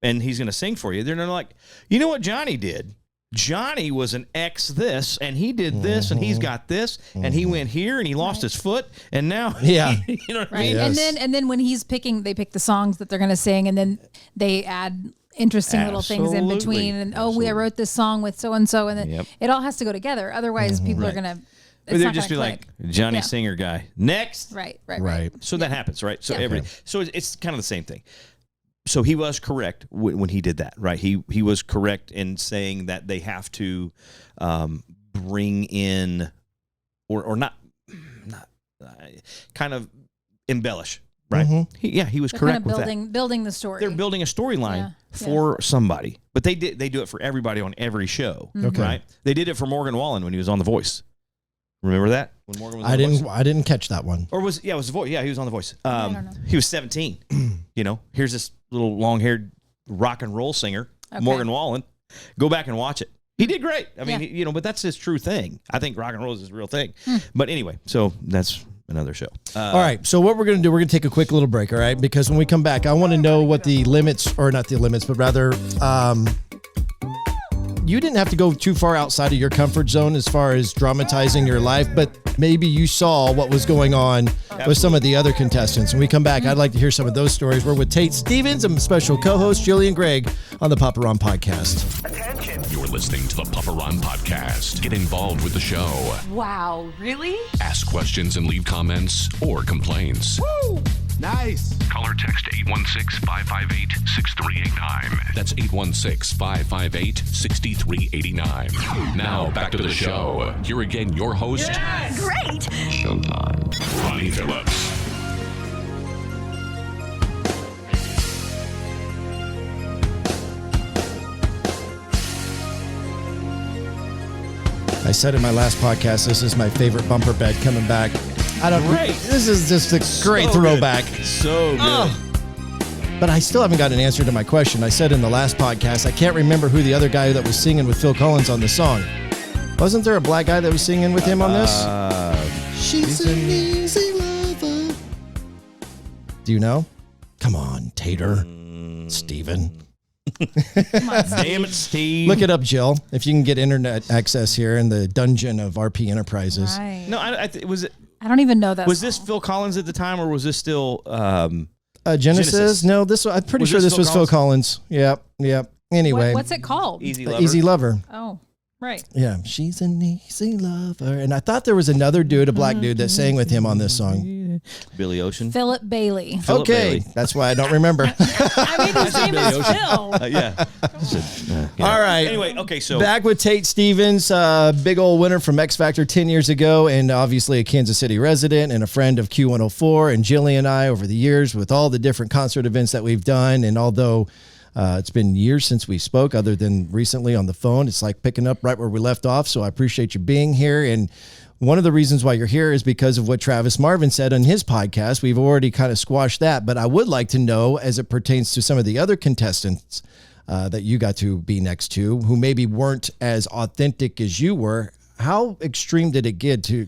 S6: and he's going to sing for you. They're not like, you know what Johnny did? Johnny was an ex this, and he did this, and he's got this, and he went here, and he lost his foot, and now, you know what I mean?
S5: Yes. And then when he's picking, they pick the songs that they're going to sing, and then they add interesting little things in between, and I wrote this song with so and so, and then it all has to go together. Otherwise, people are gonna.
S6: They'll just be like Johnny Singer guy next.
S5: Right.
S6: So that happens, right? So so it's kind of the same thing. So he was correct when he did that, right? He was correct in saying that they have to bring in or not kind of embellish. Right. He was correct with that.
S5: Building the story.
S6: They're building a storyline for somebody, but they do it for everybody on every show.
S4: Okay.
S6: Right. They did it for Morgan Wallen when he was on The Voice. Remember that when Morgan was on The Voice?
S4: I didn't catch that one.
S6: Or was it was The Voice? Yeah, he was on The Voice.
S5: I don't know.
S6: He was 17. Here's this little long-haired rock and roll singer, Morgan Wallen. Go back and watch it. He did great. I mean, but that's his true thing. I think rock and roll is his real thing. But anyway, so that's another show.
S4: All right. So what we're going to do, we're going to take a quick little break. All right. Because when we come back, I want to know what the limits, or not the limits, but rather, you didn't have to go too far outside of your comfort zone as far as dramatizing your life, but maybe you saw what was going on with some of the other contestants. When we come back, I'd like to hear some of those stories. We're with Tate Stevens and special co-host Jillian Gregg on the Papa Ron Podcast.
S2: Attention.
S1: You're listening to the Papa Ron Podcast. Get involved with the show.
S3: Wow, really?
S1: Ask questions and leave comments or complaints.
S3: Woo!
S7: Nice.
S1: Call or text 816-558-6389. That's 816-558-6389. Now back to the show. Here again, your host.
S3: Yeah, great.
S1: Showtime. Ronnie Phillips.
S4: I said in my last podcast, this is my favorite bumper bed coming back. This is just a great throwback.
S6: Good. So good.
S4: But I still haven't got an answer to my question. I said in the last podcast, I can't remember who the other guy that was singing with Phil Collins on the song. Wasn't there a black guy that was singing with him on this? She's an easy lover. Do you know? Come on, Tater. Steven.
S6: Damn it, Steve.
S4: Look it up, Jill, if you can get internet access here in the dungeon of RP Enterprises.
S5: Right.
S6: No, I
S5: don't even know that.
S6: Was this Phil Collins at the time, or was this still
S4: Genesis? No, I'm pretty sure this was Phil Collins. Yep. Anyway.
S5: What's it called?
S4: Easy Lover.
S5: Oh, right.
S4: Yeah, she's an easy lover. And I thought there was another dude, a black dude, that sang with him on this song.
S6: Billy Ocean.
S5: Philip Bailey.
S6: Bailey.
S4: That's why I don't remember.
S5: I mean, his name is Phil.
S6: Yeah.
S4: All right.
S6: Anyway, okay, so.
S4: Back with Tate Stevens, big old winner from X Factor 10 years ago, and obviously a Kansas City resident and a friend of Q104 and Jillian and I over the years with all the different concert events that we've done. And although it's been years since we spoke, other than recently on the phone, it's like picking up right where we left off. So I appreciate you being here. And one of the reasons why you're here is because of what Travis Marvin said on his podcast. We've already kind of squashed that, but I would like to know, as it pertains to some of the other contestants that you got to be next to, who maybe weren't as authentic as you were, how extreme did it get to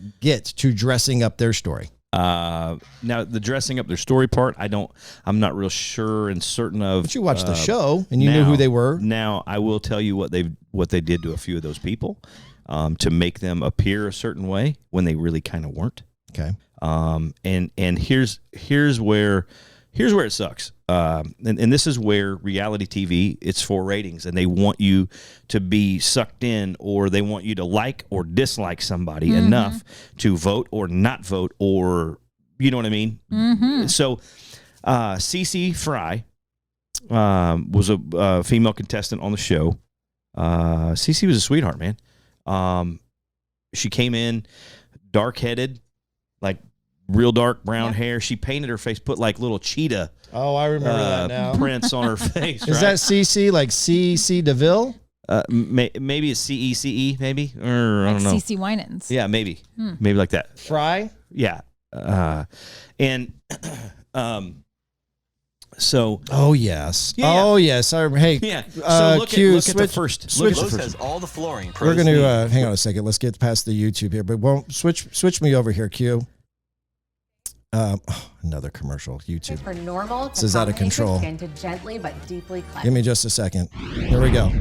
S4: dressing up their story?
S6: Now the dressing up their story part, I'm not real sure and certain of.
S4: But you watched the show and you knew who they were.
S6: Now I will tell you what they did to a few of those people, to make them appear a certain way when they really kind of weren't.
S4: Okay.
S6: And here's where it sucks. And this is where reality TV, it's for ratings, and they want you to be sucked in, or they want you to like or dislike somebody enough to vote or not vote, or you know what I mean? Mm-hmm. So CC Fry was a female contestant on the show. CC was a sweetheart, man. She came in dark-headed, like real dark brown hair. She painted her face, put like little cheetah.
S4: Oh, I remember that now.
S6: Prints on her face.
S4: Is that CC, like C.C. DeVille?
S6: Maybe it's CECE, maybe, or I don't know.
S5: CC Winans.
S6: Yeah, maybe, maybe like that.
S4: Fry.
S6: Yeah, so.
S4: Oh yes.
S6: Yeah.
S4: Oh yes. Hey.
S6: Yeah. So look at the first.
S7: Switch has all the flooring.
S4: We're going to hang on a second. Let's get past the YouTube here, but won't switch me over here, Q. Another commercial. YouTube.
S8: For normal,
S4: this is out of control.
S8: Skin to gently but deeply cleanse.
S4: Give me just a second. Here we go.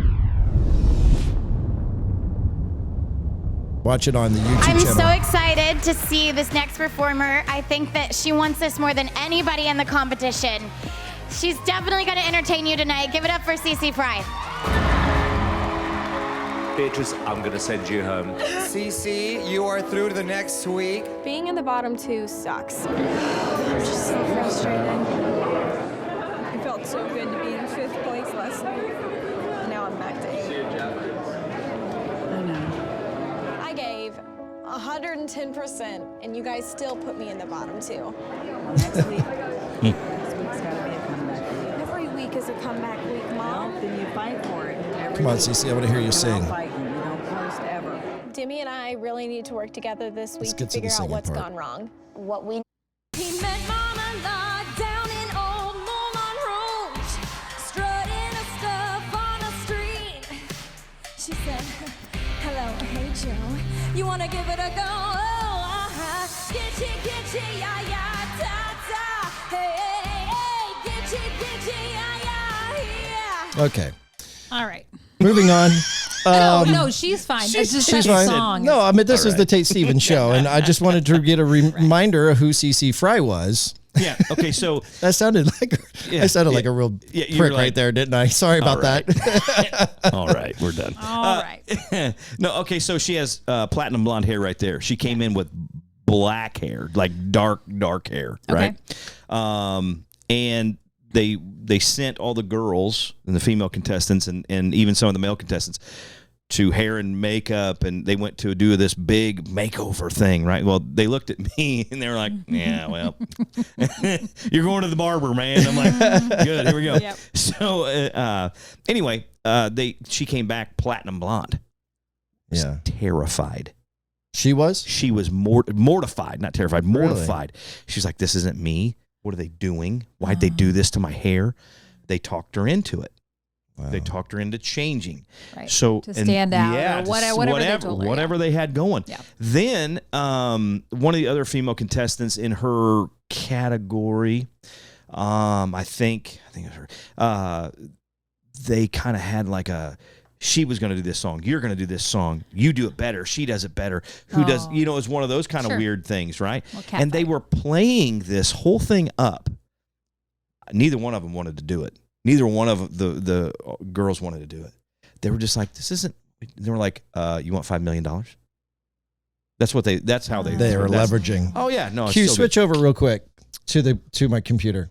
S4: Watch it on the YouTube channel.
S9: I'm so excited to see this next performer. I think that she wants this more than anybody in the competition. She's definitely going to entertain you tonight. Give it up for CC Fry.
S7: Beatrice, I'm going to send you home.
S10: CC, you are through to the next week.
S11: Being in the bottom two sucks. It's just so frustrating. It felt so good to be in 5th place last night. Now I'm back to 8th. I know. I gave 110%, and you guys still put me in the bottom two.
S12: Next week. Next week's got to be a comeback week.
S11: Every week is a comeback week, Mom.
S12: Well, then you fight for it.
S4: Come on, CC, I want to hear you sing.
S12: You don't post ever.
S11: Demi and I really need to work together this week
S4: to
S11: to figure out what's
S4: part.
S11: gone wrong.
S8: What we
S13: He met Mama Lord down in old Moulin Rouge, strutting her stuff on the street. She said, hello, hey Joe, you wanna give it a go? Oh, Gitchy, ya, ya, ta, ta. Hey, gitchy, ya, ya,
S4: Okay.
S5: All right.
S4: Moving on.
S5: No, she's fine. It's just
S4: She's
S5: that
S4: fine.
S5: song.
S4: No, I mean, this is the Tate Stevens show, and I just wanted to get a reminder of who CC Fry was.
S6: Yeah. Okay. So
S4: that sounded like like a real prick right there, didn't I? Sorry about that.
S6: All right, we're done.
S5: All right.
S6: No. Okay. So she has platinum blonde hair right there. She came in with black hair, like dark hair, right? And they sent all the girls and the female contestants and even some of the male contestants to hair and makeup, and they went to do this big makeover thing, right? Well, they looked at me and they were like, yeah, well, you're going to the barber, man. I'm like, good, here we go. Yep. So anyway, she came back platinum blonde.
S4: Yeah.
S6: Terrified.
S4: She was?
S6: She was mortified, not terrified, mortified.
S4: Really?
S6: She's like, this isn't me. What are they doing? Why'd they do this to my hair? They talked her into it. Wow. They talked her into changing.
S5: Right.
S6: So
S5: to stand out.
S6: Yeah,
S5: or
S6: whatever they had going.
S5: Yeah.
S6: Then one of the other female contestants in her category, I think it was her. They kind of had like she was going to do this song. You're going to do this song. You do it better. She does it better. Who does, it's one of those kind of weird things, right? And they were playing this whole thing up. Neither one of them wanted to do it. Neither one of the girls wanted to do it. They were just like, this isn't, they were like, you want $5 million? That's how they
S4: were leveraging.
S6: Oh yeah. No,
S4: Q, switch over real quick to my computer.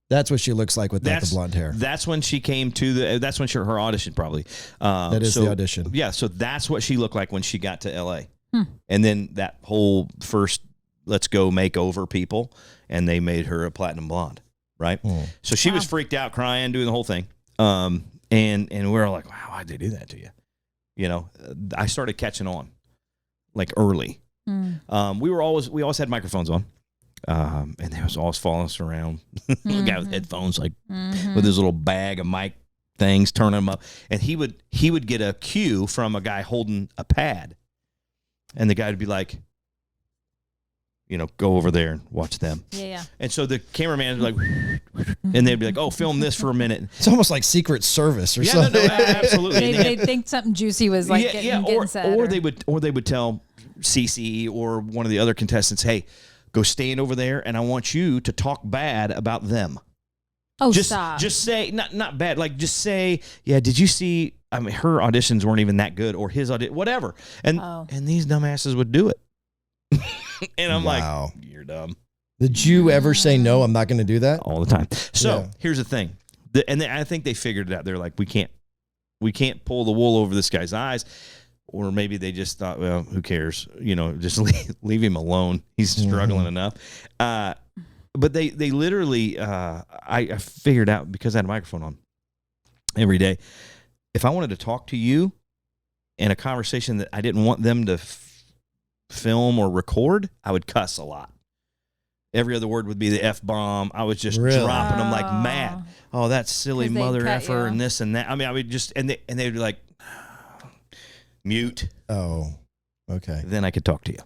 S4: That's what she looks like without the blonde hair.
S6: That's when she came to that's when her audition probably.
S4: That is the audition.
S6: Yeah, so that's what she looked like when she got to L.A. And then that whole first let's go makeover people, and they made her a platinum blonde, right? So she was freaked out, crying, doing the whole thing. And we were like, wow, why'd they do that to you? You know, I started catching on like early. We always had microphones on. And they was always following us around. The guy with headphones, like with his little bag of mic things, turning them up. And he would get a cue from a guy holding a pad, and the guy would be like, go over there and watch them.
S5: Yeah.
S6: And so the cameraman would be like, and they'd be like, oh, film this for a minute.
S4: It's almost like Secret Service or something.
S6: No, absolutely.
S5: They'd think something juicy was like getting said.
S6: Or they would tell Cece or one of the other contestants, hey, go stand over there, and I want you to talk bad about them.
S5: Oh, stop.
S6: Just say, not bad, like just say, yeah, did you see, I mean, her auditions weren't even that good, or his audition, whatever. And these dumbasses would do it. And I'm like, you're dumb.
S4: Did you ever say, no, I'm not going to do that?
S6: All the time. So here's the thing. I think they figured it out. They're like, we can't pull the wool over this guy's eyes. Or maybe they just thought, well, who cares? Just leave him alone. He's struggling enough. But they literally, I figured out, because I had a microphone on every day, if I wanted to talk to you in a conversation that I didn't want them to film or record, I would cuss a lot. Every other word would be the F-bomb. I was just dropping them like mad. Oh, that silly mother effer and this and that. I mean, I would just, and they'd be like, mute.
S4: Oh, okay.
S6: Then I could talk to you.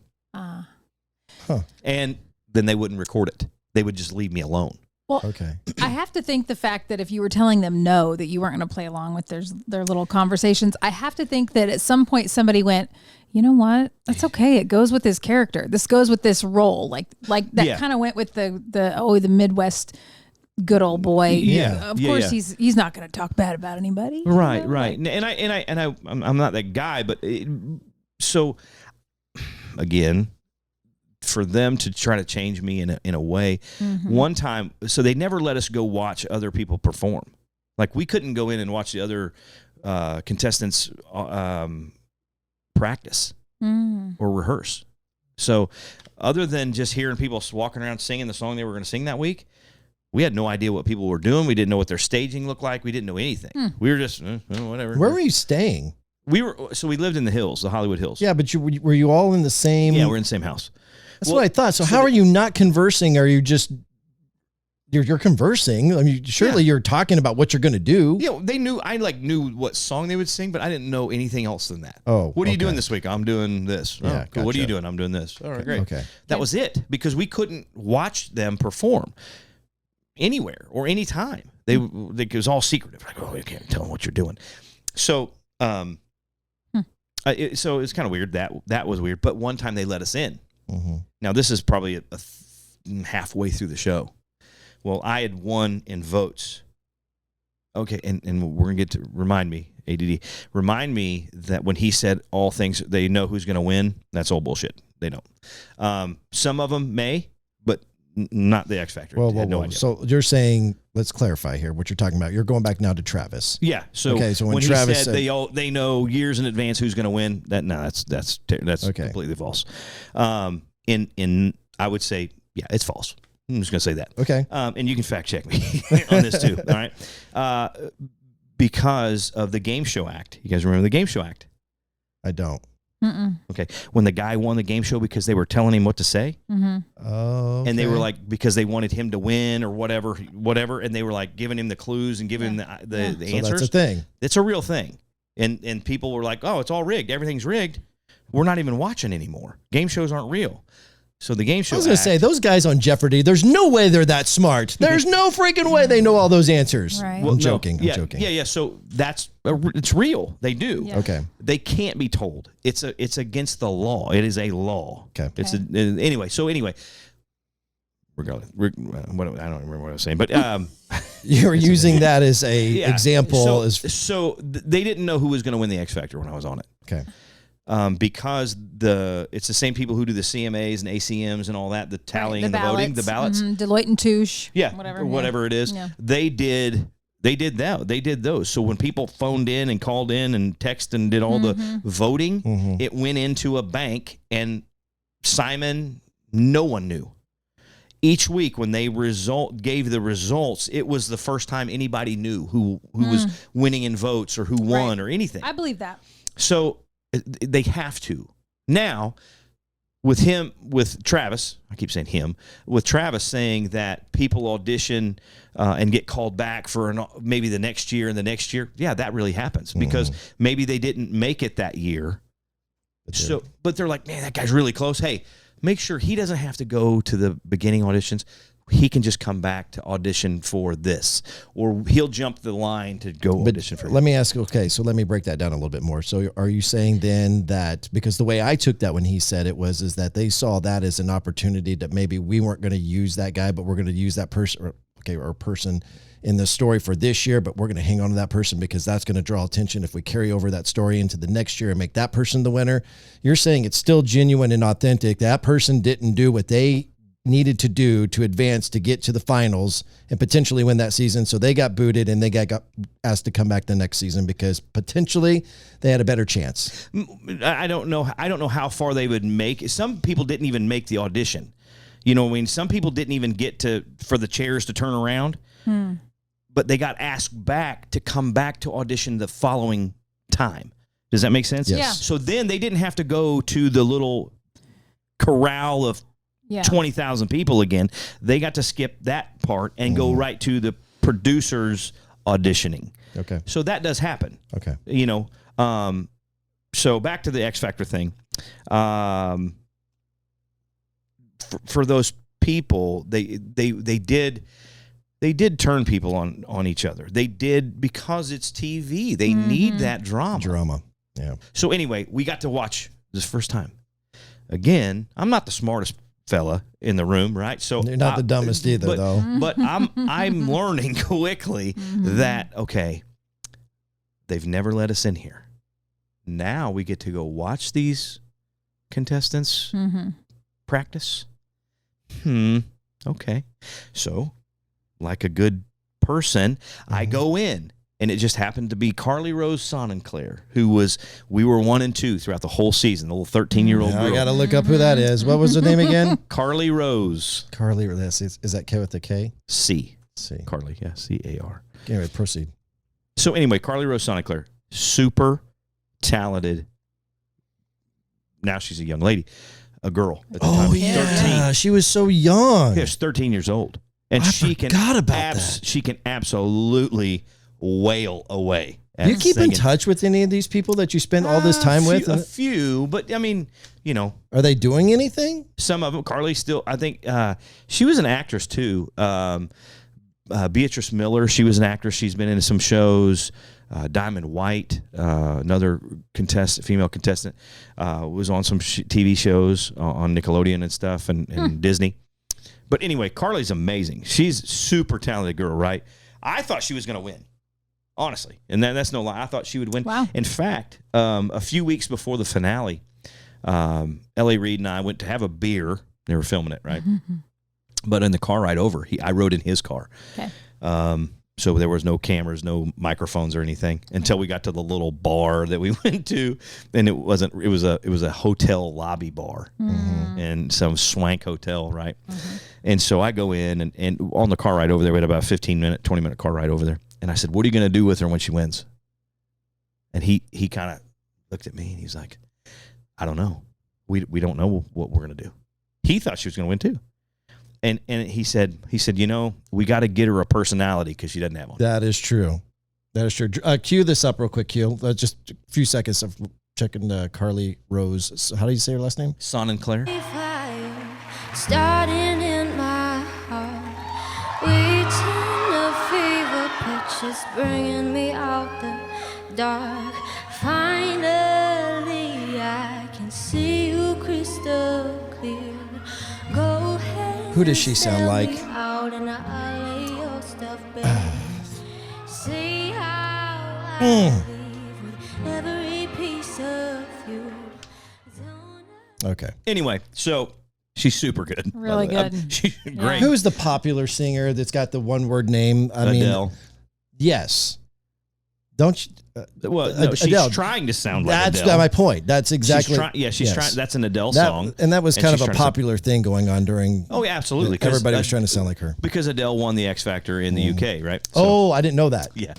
S6: And then they wouldn't record it. They would just leave me alone.
S5: Well, okay. I have to think the fact that if you were telling them no, that you weren't going to play along with their little conversations, I have to think that at some point somebody went, you know what? That's okay. It goes with his character. This goes with this role. Like that kind of went with the Midwest good old boy.
S6: Yeah.
S5: Of course he's not going to talk bad about anybody.
S6: Right, right. And I'm not that guy, but so again, for them to try to change me in a way, one time, so they never let us go watch other people perform. Like we couldn't go in and watch the other contestants practice or rehearse. So other than just hearing people walking around singing the song they were going to sing that week, we had no idea what people were doing. We didn't know what their staging looked like. We didn't know anything. We were just whatever.
S4: Where were you staying?
S6: We lived in the hills, the Hollywood Hills.
S4: Yeah, but were you all in the same?
S6: Yeah, we're in the same house.
S4: That's what I thought. So how are you not conversing? Are you just you're conversing? I mean, surely you're talking about what you're going to do.
S6: Yeah, they knew. I knew what song they would sing, but I didn't know anything else than that.
S4: Oh,
S6: what are you doing this week? I'm doing this.
S4: Yeah,
S6: cool. What are you doing? I'm doing this. All right, great.
S4: Okay,
S6: that was it, because we couldn't watch them perform anywhere or anytime. It was all secretive. Like, oh, you can't tell them what you're doing. So, so it's kind of weird. That was weird. But one time they let us in. Now this is probably halfway through the show. Well, I had won in votes. Okay, and we're gonna get to remind me, ADD. Remind me that when he said all things, they know who's gonna win. That's all bullshit. They don't. Some of them may, but not the X Factor.
S4: Whoa,
S6: Had no idea.
S4: So you're saying, let's clarify here what you're talking about. You're going back now to Travis.
S6: Yeah. So, when Travis he said they know years in advance who's going to win, that's completely false. In I would say, yeah, it's false. I'm just going to say that.
S4: Okay.
S6: And you can fact check me on this too. All right. Because of the Game Show Act. You guys remember the Game Show Act?
S4: I don't.
S6: Okay. When the guy won the game show because they were telling him what to say.
S4: Oh.
S6: And they were like, because they wanted him to win or whatever, and they were like giving him the clues and giving him the answers.
S4: So that's a thing.
S6: It's a real thing. And people were like, oh, it's all rigged. Everything's rigged. We're not even watching anymore. Game shows aren't real. So the Game Show
S4: I was going to say, those guys on Jeopardy, there's no way they're that smart. There's no freaking way they know all those answers.
S5: Right.
S6: Well,
S4: I'm joking.
S6: Yeah. So it's real. They do.
S5: Yeah.
S4: Okay.
S6: They can't be told. It's against the law. It is a law.
S4: Okay.
S6: Anyway. Regardless, I don't remember what I was saying, but
S4: you're using that as a example.
S6: So they didn't know who was going to win the X Factor when I was on it.
S4: Okay.
S6: Because it's the same people who do the CMAs and ACMs and all that, the tallying and the voting, the ballots.
S5: Deloitte and Touche.
S6: Yeah, whatever it is.
S5: Yeah.
S6: They did that. They did those. So when people phoned in and called in and texted and did all the voting, it went into a bank, and Simon, no one knew. Each week when they gave the results, it was the first time anybody knew who was winning in votes or who won or anything.
S5: I believe that.
S6: So they have to. Now, with Travis, I keep saying him, with Travis saying that people audition and get called back for maybe the next year and the next year, yeah, that really happens because maybe they didn't make it that year. But they're like, man, that guy's really close. Hey, make sure he doesn't have to go to the beginning auditions. He can just come back to audition for this, or he'll jump the line to go audition for.
S4: Let me ask. Okay, so let me break that down a little bit more. So, are you saying then that because the way I took that when he said it is that they saw that as an opportunity that maybe we weren't going to use that guy, but we're going to use that person, or person in the story for this year, but we're going to hang on to that person because that's going to draw attention if we carry over that story into the next year and make that person the winner. You're saying it's still genuine and authentic. That person didn't do what they needed to do to advance to get to the finals and potentially win that season. So they got booted and they got asked to come back the next season because potentially they had a better chance.
S6: I don't know how far they would make. Some people didn't even make the audition. You know what I mean? Some people didn't even get for the chairs to turn around, but they got asked back to come back to audition the following time. Does that make sense?
S4: Yes.
S5: Yeah.
S6: So then they didn't have to go to the little corral of 20,000 people again. They got to skip that part and go right to the producers auditioning.
S4: Okay.
S6: So that does happen.
S4: Okay.
S6: You know, so back to the X Factor thing. For those people, they did turn people on each other. They did because it's TV. They need that drama.
S4: Yeah.
S6: So anyway, we got to watch this first time. Again, I'm not the smartest fella in the room, right? So
S4: you're not the dumbest either, though.
S6: But I'm learning quickly that they've never let us in here. Now we get to go watch these contestants practice. Okay. So, like a good person, I go in. And it just happened to be Carly Rose Sonnenklair, we were 1 and 2 throughout the whole season, the little 13-year-old girl.
S4: I got to look up who that is. What was her name again?
S6: Carly Rose.
S4: Carly, is that K with the K?
S6: C.
S4: C.
S6: Carly, yeah, C-A-R.
S4: Anyway, proceed.
S6: So anyway, Carly Rose Sonnenklair, super talented. Now she's a young lady, a girl at the time.
S4: Yeah,
S6: 13.
S4: she was so young.
S6: Yeah, she's 13 years old. And she
S4: forgot about that.
S6: She can absolutely wail away.
S4: Do you keep in touch with any of these people that you spend all this time with?
S6: A few, but I mean, you know.
S4: Are they doing anything?
S6: Some of them. Carly still, I think, she was an actress too. Beatrice Miller, she was an actress. She's been in some shows. Diamond White, another female contestant, was on some TV shows on Nickelodeon and stuff and Disney. But anyway, Carly's amazing. She's a super talented girl, right? I thought she was going to win. Honestly, and that's no lie. I thought she would win.
S5: Wow.
S6: In fact, a few weeks before the finale, L.A. Reid and I went to have a beer. They were filming it, right? But in the car ride over, I rode in his car.
S5: Okay.
S6: So there was no cameras, no microphones or anything until we got to the little bar that we went to, and it was a hotel lobby bar, and some swank hotel, right? And so I go in and on the car ride over there, we had about a 20-minute car ride over there, and I said, "What are you going to do with her when she wins?" And he kind of looked at me and he's like, "I don't know. We don't know what we're going to do." He thought she was going to win too. And he said, we got to get her a personality because she doesn't have one.
S4: That is true. Cue this up real quick, Q. Just a few seconds of checking Carly Rose. How do you say her last name?
S6: Son and Claire.
S13: Starting in my heart, reaching a fever pitch, is bringing me out the dark. Finally, I can see you crystal clear. Go ahead.
S4: Who does she sound like? Okay.
S6: Anyway, so she's super good.
S5: Really good.
S6: She's great.
S4: Who's the popular singer that's got the one-word name?
S6: Adele.
S4: Yes. Don't you?
S6: She's
S4: Adele.
S6: Trying to sound like
S4: That's
S6: Adele.
S4: my point. That's exactly.
S6: She's trying. That's an Adele song,
S4: and that was kind of a popular thing going on during.
S6: Oh, yeah, absolutely.
S4: Everybody was trying to sound like her
S6: because Adele won the X Factor in the UK, right?
S4: So, I didn't know that.
S6: Yeah.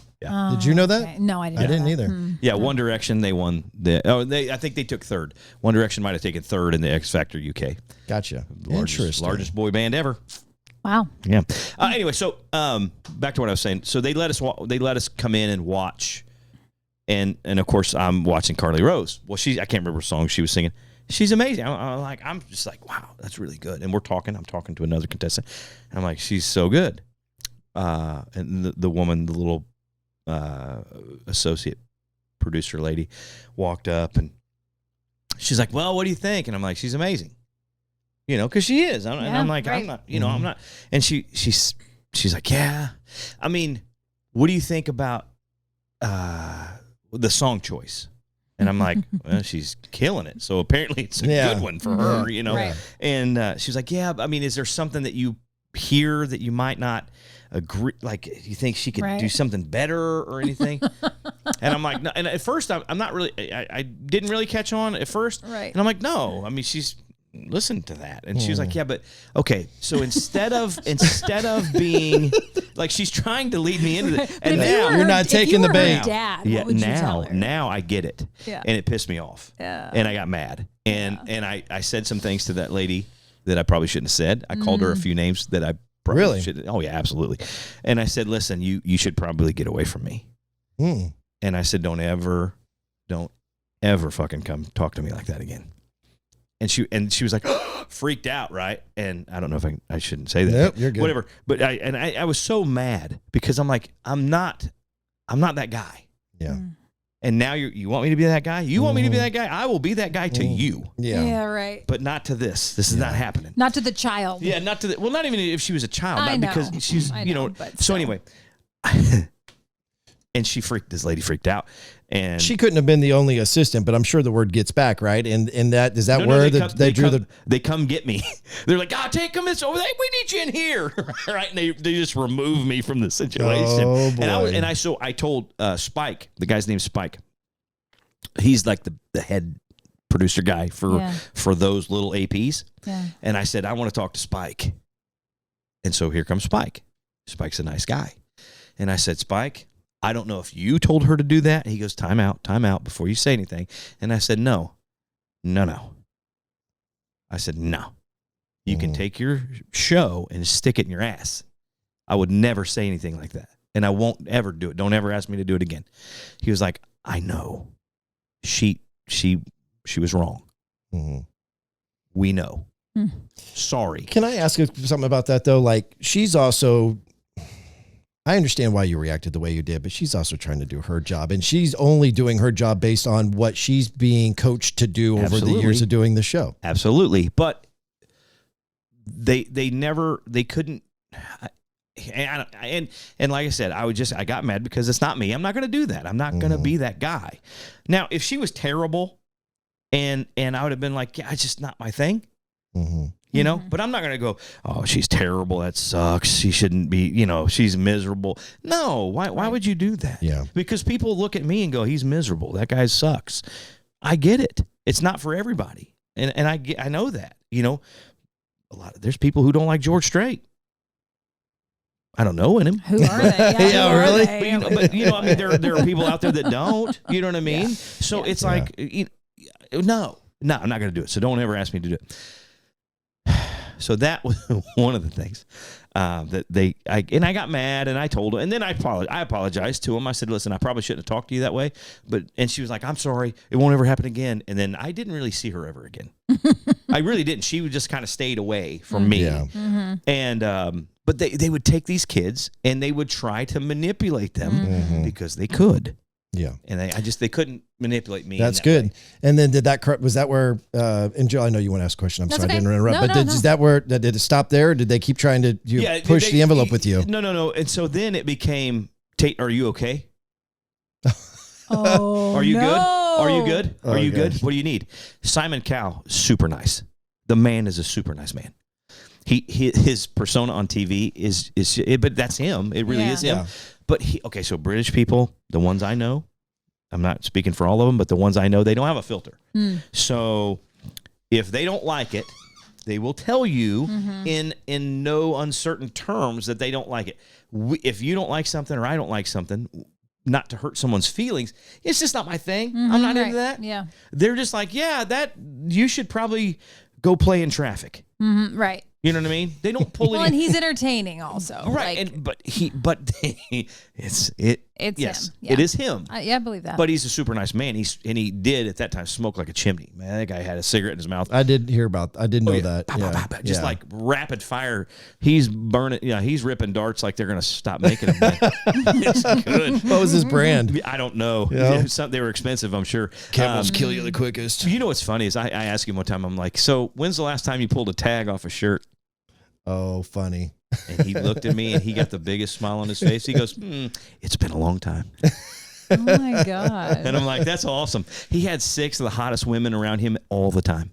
S4: Did you know that?
S5: Okay. No, I didn't.
S4: I didn't either.
S6: Yeah, One Direction, they won I think they took third. One Direction might have taken third in the X Factor UK.
S4: Gotcha. Interesting.
S6: Largest boy band ever.
S5: Wow.
S6: Yeah. Anyway, so back to what I was saying. So they let us come in and watch. And of course, I'm watching Carly Rose. Well, I can't remember what song she was singing. She's amazing. I'm just like, wow, that's really good. And I'm talking to another contestant. And I'm like, she's so good. And the woman, the little associate producer lady, walked up and she's like, "Well, what do you think?" And I'm like, "She's amazing." Because she is. And I'm like, right. I'm not. I'm not. And she's like, "Yeah. I mean, what do you think about the song choice?" And I'm like, "Well, she's killing it. So apparently it's a good one for her, Right. And she's like, "Yeah, I mean, is there something that you hear that you might not agree? Like, you think she could do something better or anything?" And I'm like, no. And at first, I'm not really. I didn't really catch on at first.
S5: Right.
S6: And I'm like, no. I mean, she's listened to that, and she was like, "Yeah, but okay." So instead of being like, she's trying to lead me into it, and now
S4: you're not taking the bait.
S5: Dad, what would you tell her?
S6: Now I get it, and it pissed me off, and I got mad, and I said some things to that lady that I probably shouldn't have said. I called her a few names that I probably shouldn't. Oh yeah, absolutely. And I said, "Listen, you should probably get away from me." And I said, don't ever fucking come talk to me like that again." And she was like, freaked out, right? And I don't know if I shouldn't say that.
S4: Yep, you're good.
S6: Whatever. But I was so mad because I'm like, I'm not that guy.
S4: Yeah.
S6: And now you want me to be that guy? You want me to be that guy? I will be that guy to you.
S4: Yeah.
S5: Yeah, right.
S6: But not to this. This is not happening.
S5: Not to the child.
S6: Yeah, not to the. Well, not even if she was a child.
S5: I know.
S6: Because she's,
S5: I know, but
S6: So
S5: still.
S6: anyway. And this lady freaked out. And
S4: she couldn't have been the only assistant, but I'm sure the word gets back, right? And that is that where they drew the.
S6: They come get me. They're like, take them over there. We need you in here, right? And they just remove me from the situation.
S4: Oh boy!
S6: And I told Spike, the guy's name's Spike. He's like the head producer guy for those little APs.
S5: Yeah.
S6: And I said, I want to talk to Spike. And so here comes Spike. Spike's a nice guy. And I said, Spike, I don't know if you told her to do that. He goes, time out before you say anything. And I said, no. I said, no. You can take your show and stick it in your ass. I would never say anything like that. And I won't ever do it. Don't ever ask me to do it again. He was like, I know. She was wrong. We know. Sorry.
S4: Can I ask you something about that though? Like, she's also, I understand why you reacted the way you did, but she's also trying to do her job, and she's only doing her job based on what she's being coached to do over the years of doing the show.
S6: Absolutely. But they couldn't. And like I said, I got mad because it's not me. I'm not going to do that. I'm not going to be that guy. Now, if she was terrible and I would have been like, yeah, it's just not my thing. You know, but I'm not going to go, oh, she's terrible. That sucks. She shouldn't be, she's miserable. No, why would you do that?
S4: Yeah.
S6: Because people look at me and go, he's miserable. That guy sucks. I get it. It's not for everybody. And I know that, there's people who don't like George Strait. I don't know him.
S5: Who are they?
S4: Yeah, really?
S6: There are people out there that don't, you know what I mean? Yeah. So it's like, no, I'm not going to do it. So don't ever ask me to do it. So that was one of the things that I got mad and I told her, and then I apologized to him. I said, listen, I probably shouldn't have talked to you that way. And she was like, I'm sorry. It won't ever happen again. And then I didn't really see her ever again. I really didn't. She just kind of stayed away from me.
S4: Yeah.
S6: And, but they would take these kids and they would try to manipulate them because they could.
S4: Yeah.
S6: And they couldn't manipulate me.
S4: That's good. Way. And then was that where, and Jill, I know you want to ask a question. I'm sorry,
S5: okay.
S4: I didn't interrupt.
S5: No,
S4: Is that where, did it stop there? Or did they keep trying to push the envelope with you?
S6: No. And so then it became, Tate, are you okay?
S5: Oh,
S6: Are you good? Are you good?
S4: Oh,
S6: Are you good?
S4: gosh.
S6: What do you need? Simon Cowell, super nice. The man is a super nice man. His persona on TV is but that's him. It really is him.
S4: Yeah.
S6: But so British people, the ones I know, I'm not speaking for all of them, but the ones I know, they don't have a filter. So if they don't like it, they will tell you in no uncertain terms that they don't like it. If you don't like something or I don't like something, not to hurt someone's feelings, it's just not my thing. I'm not into that.
S5: Yeah.
S6: They're just like, that you should probably go play in traffic.
S5: Right.
S6: You know what I mean? They don't pull it.
S5: Well, and he's entertaining also.
S6: Right. It's yes,
S5: him. Yeah.
S6: it is him.
S5: I believe that.
S6: But he's a super nice man. He did at that time smoke like a chimney. Man, that guy had a cigarette in his mouth.
S4: I did know that.
S6: Bah, bah, bah, bah. Just like rapid fire. He's burning. He's ripping darts like they're going to stop making them. It's good.
S4: What was his brand?
S6: I don't know.
S4: Yeah.
S6: They were expensive, I'm sure.
S4: Camels kill you the quickest.
S6: You know what's funny is I asked him one time, I'm like, so when's the last time you pulled a tag off a shirt?
S4: Oh, funny.
S6: And he looked at me and he got the biggest smile on his face. He goes, it's been a long time.
S5: Oh my God.
S6: And I'm like, that's awesome. He had 6 of the hottest women around him all the time.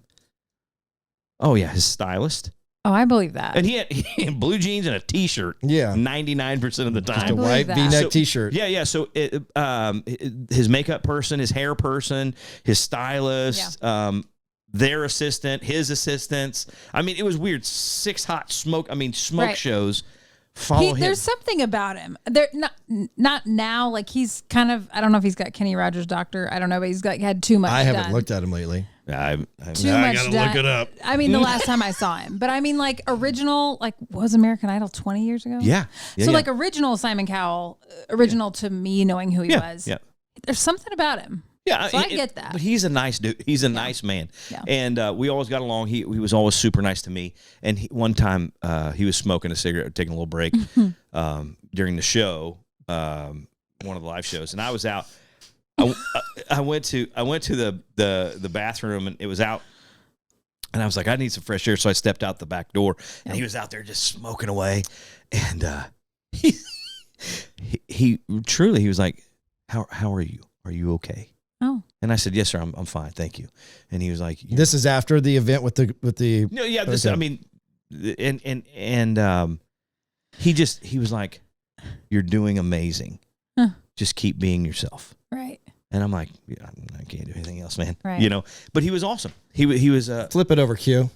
S6: Oh yeah, his stylist.
S5: Oh, I believe that.
S6: And he had blue jeans and a t-shirt.
S4: Yeah.
S6: 99% of the time.
S4: Just a white V-neck t-shirt.
S6: Yeah. So his makeup person, his hair person, his stylist, their assistant, his assistants. I mean, it was weird. 6 hot smoke shows follow him.
S5: There's something about him. They're not now. Like he's kind of, I don't know if he's got Kenny Rogers' doctor. I don't know, but he's had too much.
S4: I haven't looked at him lately.
S6: I
S4: gotta look it up.
S5: I mean, the last time I saw him, but I mean, like original, was American Idol 20 years ago?
S6: Yeah.
S5: So like original Simon Cowell, original to me knowing who he was.
S6: Yeah.
S5: There's something about him.
S6: Yeah,
S5: so I get that.
S6: But he's a nice dude. He's a nice man.
S5: Yeah.
S6: And we always got along. He was always super nice to me. And one time he was smoking a cigarette, taking a little break during the show, one of the live shows. And I was out. I went to the bathroom and it was out. And I was like, I need some fresh air. So I stepped out the back door and he was out there just smoking away. And he truly, he was like, how are you? Are you okay?
S5: Oh.
S6: And I said, yes, sir, I'm fine. Thank you. And he was like,
S4: this is after the event with the.
S6: No, yeah. This, okay. I mean, and he was like, you're doing amazing.
S5: Huh.
S6: Just keep being yourself.
S5: Right.
S6: And I'm like, I can't do anything else, man.
S5: Right.
S6: But he was awesome. He was.
S4: Flip it over, Q.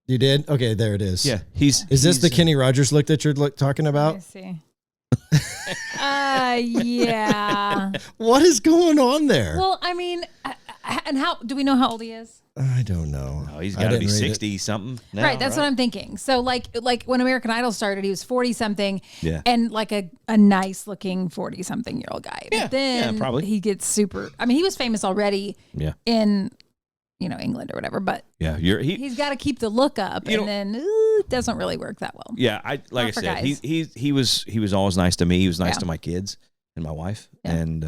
S4: You did? Okay, there it is.
S6: Yeah.
S4: Is this the Kenny Rogers look that you're talking about?
S5: I see. Yeah.
S4: What is going on there?
S5: Well, I mean, and how do we know how old he is?
S4: I don't know.
S6: Oh, he's got to be 60 something now,
S5: right, that's what I'm thinking. So like when American Idol started, he was 40 something, and like a nice looking 40 something year old guy.
S6: Yeah,
S5: but then
S6: probably.
S5: he gets super. I mean, he was famous already.
S6: Yeah.
S5: In England or whatever, but
S6: yeah,
S5: he's got to keep the look up, and then it doesn't really work that well.
S6: Yeah, I said, he was always nice to me. He was nice to my kids and my wife, and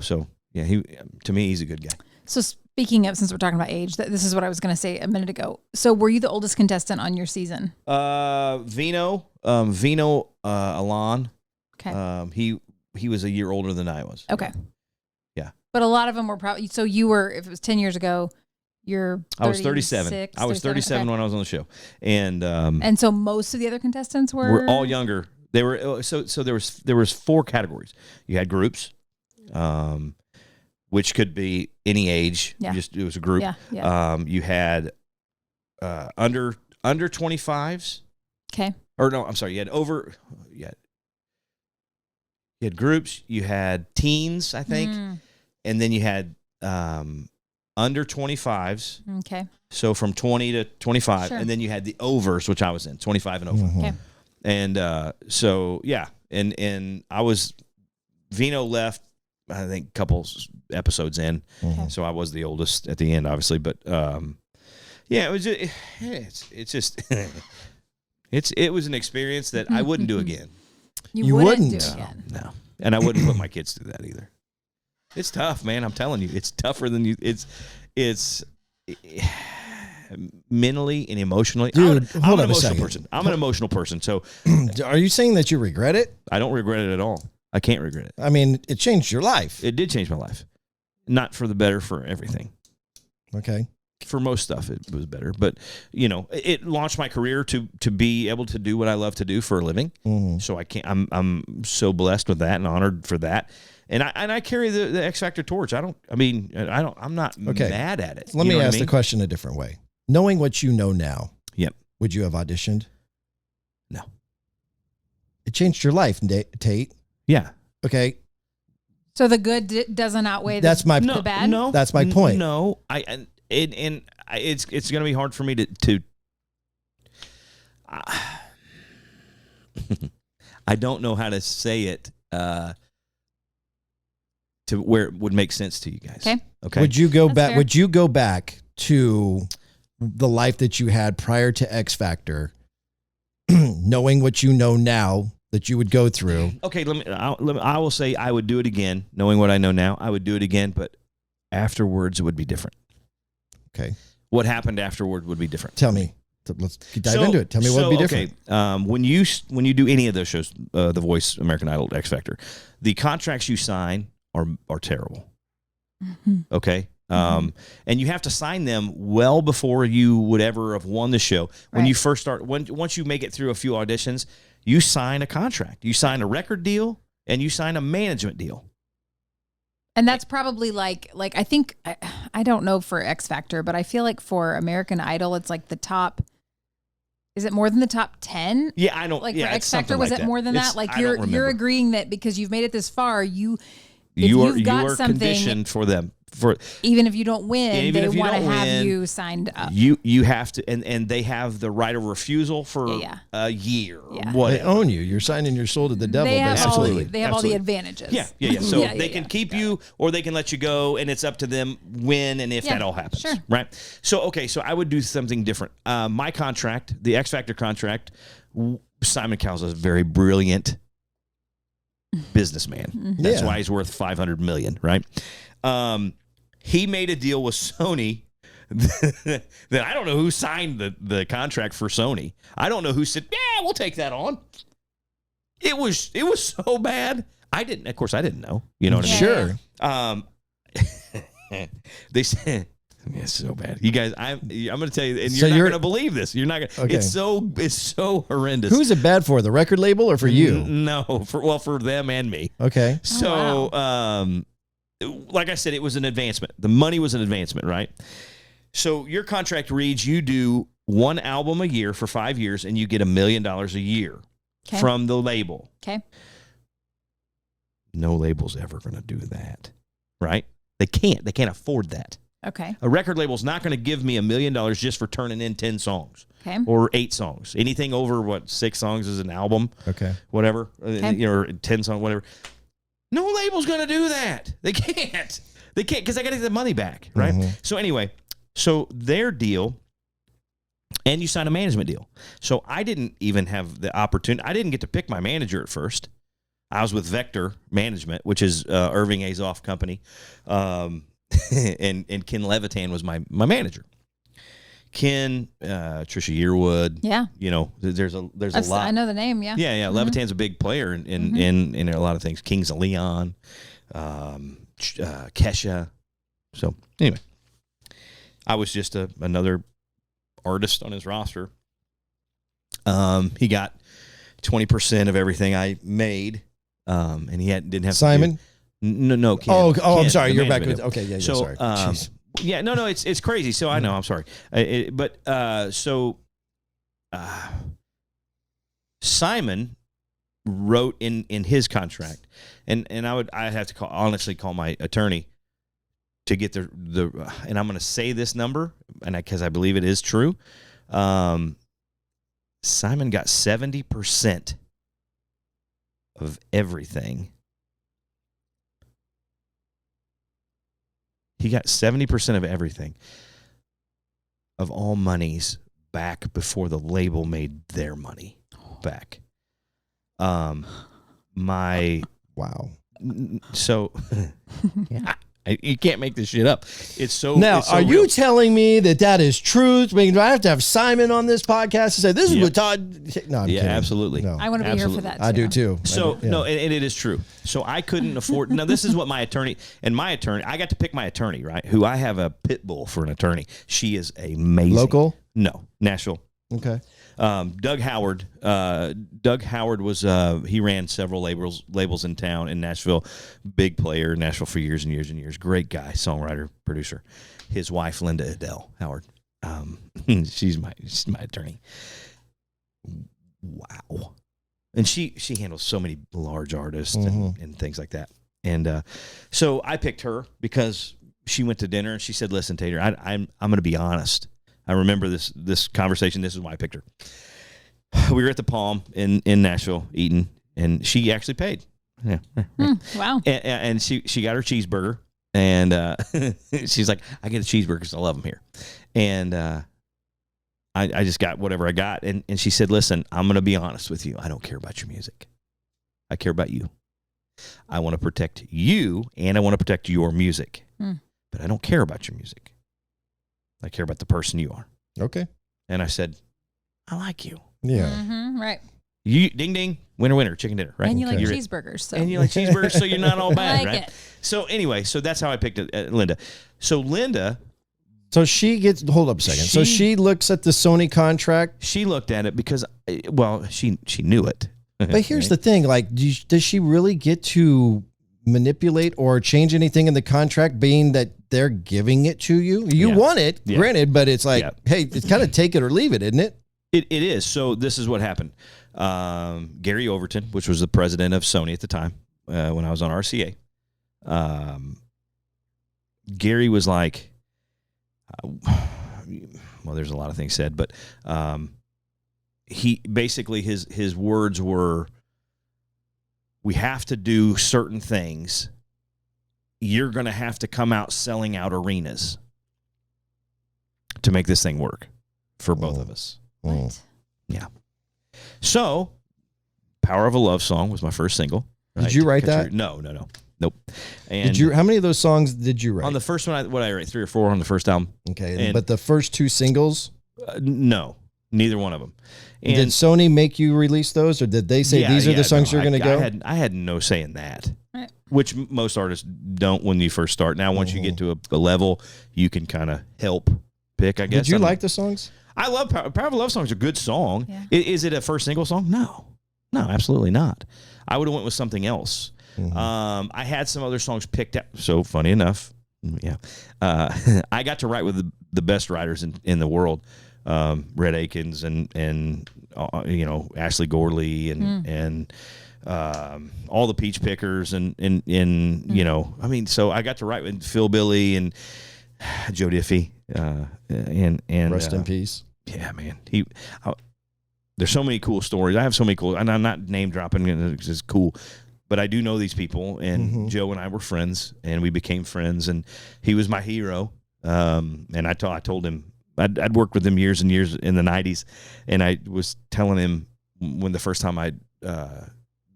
S6: so yeah, to me he's a good guy.
S5: So speaking of, since we're talking about age, this is what I was going to say a minute ago. So were you the oldest contestant on your season?
S6: Vino Alon.
S5: Okay.
S6: He was a year older than I was.
S5: Okay.
S6: Yeah.
S5: But a lot of them were probably, so you were, if it was 10 years ago, You're
S6: I was 37. I was 37
S5: okay.
S6: when I was on the show, and
S5: so most of the other contestants
S6: were all younger. They were so there was 4 categories. You had groups, which could be any age.
S5: Yeah.
S6: It was a group.
S5: Yeah.
S6: You had under 25s.
S5: Okay.
S6: Or no, I'm sorry. You had groups. You had teens, I think, and then you had under 25s.
S5: Okay.
S6: So from 20 to 25,
S5: Sure.
S6: and then you had the overs, which I was in, 25 and over.
S5: Okay.
S6: And so yeah, and I was Vino left, I think, a couple episodes in, so I was the oldest at the end, obviously. But yeah, it was it's just it was an experience that I wouldn't do again.
S5: You wouldn't do it again.
S6: No, and I wouldn't put my kids through that either. It's tough, man. I'm telling you, it's tougher than you. It's mentally and emotionally.
S4: Dude,
S6: I'm
S4: hold
S6: an
S4: on a
S6: emotional
S4: second.
S6: person. I'm an emotional person. So,
S4: are you saying that you regret it?
S6: I don't regret it at all. I can't regret it.
S4: I mean, it changed your life.
S6: It did change my life, not for the better for everything.
S4: Okay.
S6: For most stuff, it was better, but it launched my career to be able to do what I love to do for a living. So I'm so blessed with that and honored for that. And I carry the X Factor torch. I'm not mad at it.
S4: Let me ask the question a different way. Knowing what you know now,
S6: yep.
S4: Would you have auditioned?
S6: No.
S4: It changed your life, Tate.
S6: Yeah.
S4: Okay.
S5: So the good doesn't outweigh
S4: the
S5: bad?
S6: No.
S4: That's my point.
S6: No. It's going to be hard for me to I don't know how to say it to where it would make sense to you guys. Okay.
S4: Would you go
S5: That's
S4: back?
S5: fair.
S4: Would you go back to the life that you had prior to X Factor, knowing what you know now that you would go through?
S6: Okay. I will say I would do it again, knowing what I know now. I would do it again, but afterwards it would be different.
S4: Okay.
S6: What happened afterward would be different.
S4: Tell me. Let's dive into it. Tell me what would be different.
S6: Okay. When you do any of those shows, The Voice, American Idol, X Factor, the contracts you sign are terrible. Okay. And you have to sign them well before you would ever have won the show. When you first start, once you make it through a few auditions, you sign a contract. You sign a record deal and you sign a management deal.
S5: And that's probably like I think, I don't know for X Factor, but I feel like for American Idol, it's like the top. Is it more than the top 10?
S6: Yeah, I don't.
S5: Like
S6: yeah,
S5: for X Factor, was it more than that? Like you're agreeing that because you've made it this far, you are
S6: conditioned for them.
S5: Even if you don't win, they want to have you signed up.
S6: You have to, and they have the right of refusal for a year.
S5: Yeah.
S4: They own you. You're signing your soul to the devil.
S5: They have
S4: basically.
S5: they have all the advantages.
S6: Yeah. So they can keep you, or they can let you go, and it's up to them when and if that all happens.
S5: Sure.
S6: Right. So so I would do something different. My contract, the X Factor contract, Simon Cowell's a very brilliant businessman. That's why he's worth $500 million. Right. He made a deal with Sony that I don't know who signed the contract for Sony. I don't know who said, "Yeah, we'll take that on." It was so bad. I didn't know. You know what I mean? They said it's so bad. You guys, I'm going to tell you, and you're not going to believe this. You're not going to. Okay. It's so horrendous.
S4: Who's it bad for? The record label or for you?
S6: No, for them and me.
S4: Okay.
S6: So, like I said, it was an advancement. The money was an advancement, right? So your contract reads you do one album a year for 5 years and you get $1 million a year from the label.
S5: Okay.
S6: No label's ever going to do that, right? They can't afford that.
S5: Okay.
S6: A record label's not going to give me $1 million just for turning in 10 songs.
S5: Okay.
S6: Or 8 songs. Anything over 6 songs is an album.
S4: Okay.
S6: Whatever. Or 10 songs, whatever. No label's going to do that. They can't because they got to get the money back, right?
S4: Mm-hmm.
S6: So anyway, their deal, and you sign a management deal. So I didn't even have the opportunity. I didn't get to pick my manager at first. I was with Vector Management, which is Irving Azoff company, and Ken Levitan was my manager. Ken, Trisha Yearwood.
S5: Yeah.
S6: There's a lot.
S5: I know the name, yeah.
S6: Yeah. Mm-hmm. Levitan's a big player in a lot of things. Kings of Leon, Kesha. So anyway, I was just another artist on his roster. He got 20% of everything I made, and he didn't have
S4: Simon.
S6: No. Ken,
S4: Ken, I'm sorry.
S6: the
S4: You're
S6: man
S4: back
S6: of
S4: with.
S6: it.
S4: Okay, yeah.
S6: So,
S4: Sorry. Jeez.
S6: yeah, no, it's crazy. So I know, I'm sorry, Simon wrote in his contract, and I'd have to honestly call my attorney to get the and I'm going to say this number, and because I believe it is true. Simon got 70% of everything. He got 70% of everything, of all monies, back before the label made their money back. Wow. So, yeah, you can't make this shit up. It's so.
S4: Now,
S6: it's so
S4: are
S6: real.
S4: you telling me that is truth? I mean, do I have to have Simon on this podcast to say this is what Todd? No, I'm kidding.
S6: Absolutely.
S4: No.
S5: I want to be here for that.
S4: I do too.
S6: So no, and it is true. So I couldn't afford. Now this is what my attorney, I got to pick my attorney, right? Who I have a pit bull for an attorney. She is amazing.
S4: Local?
S6: No, Nashville.
S4: Okay.
S6: Doug Howard. Doug Howard was he ran several labels in town in Nashville. Big player in Nashville for years and years and years. Great guy, songwriter, producer. His wife Linda Adele Howard. She's my attorney. Wow. And she handles so many large artists and things like that. And so I picked her because she went to dinner and she said, "Listen, Tater, I'm going to be honest. I remember this conversation. This is why I picked her. We were at the Palm in Nashville eating, and she actually paid. Yeah.
S5: Wow.
S6: And she got her cheeseburger, and she's like, "I get a cheeseburger because I love them here." And I just got whatever I got, and she said, "Listen, I'm going to be honest with you. I don't care about your music. I care about you. I want to protect you, and I want to protect your music. But I don't care about your music. I care about the person you are."
S4: Okay.
S6: And I said, "I like you."
S4: Yeah.
S5: Mm-hmm, right.
S6: You ding ding, winner, chicken dinner, right?
S5: And you like cheeseburgers. So.
S6: And you like cheeseburgers, so you're not all bad,
S5: I like
S6: right?
S5: it.
S6: So anyway, so that's how I picked Linda. So Linda.
S4: So she gets. Hold up a second. So she looks at the Sony contract.
S6: She looked at it because, well, she knew it.
S4: But here's the thing: like, does she really get to manipulate or change anything in the contract, being that they're giving it to you? You want it, granted, but it's like, hey, it's kind of take it or leave it, isn't it?
S6: It is. So this is what happened. Gary Overton, which was the president of Sony at the time, when I was on RCA, Gary was like, well, there's a lot of things said, but he basically his words were, "We have to do certain things. You're going to have to come out selling out arenas to make this thing work for both of us."
S5: What?
S6: Yeah. So, "Power of a Love Song" was my first single. Right?
S4: Did you write that?
S6: No. Nope. And
S4: did you? How many of those songs did you write?
S6: On the first one, what I write, 3 or 4 on the first album.
S4: Okay, but the first 2 singles?
S6: No, neither one of them. And
S4: did Sony make you release those, or did they say these are the songs you're going to go?
S6: I had no say in that, which most artists don't when you first start. Now, once you get to a level, you can kind of help pick, I guess.
S4: Did you like the songs?
S6: I love Power of a Love Song is a good song. Yeah. Is it a first single song? No, absolutely not. I would have went with something else. I had some other songs picked out. So funny enough, I got to write with the best writers in the world, Red Akins and Ashley Gorley and all the Peach Pickers and so I got to write with Phil Billy and Joe Diffie and
S4: rest in peace.
S6: Yeah, man. There's so many cool stories. I have so many cool, and I'm not name dropping. It's cool. But I do know these people, and Joe and I were friends, and we became friends, and he was my hero. And I told him, I'd worked with him years and years in the 90s, and I was telling him when the first time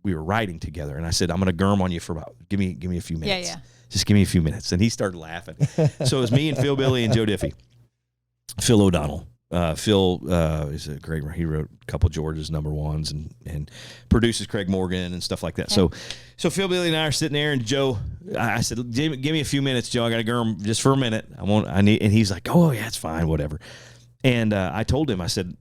S6: we were writing together, and I said, "I'm going to germ on you for about, give me a few minutes.
S5: Yeah.
S6: Just give me a few minutes." And he started laughing. So it was me and Phil Billy and Joe Diffie. Phil O'Donnell. Phil is a great. He wrote a couple of George's #1s and produces Craig Morgan and stuff like that. Okay. So Phil, Billy, and I are sitting there, and Joe. I said, "Give me a few minutes, Joe. I got to go just for a minute. I need." And he's like, "Oh yeah, it's fine, whatever." And I told him, I said,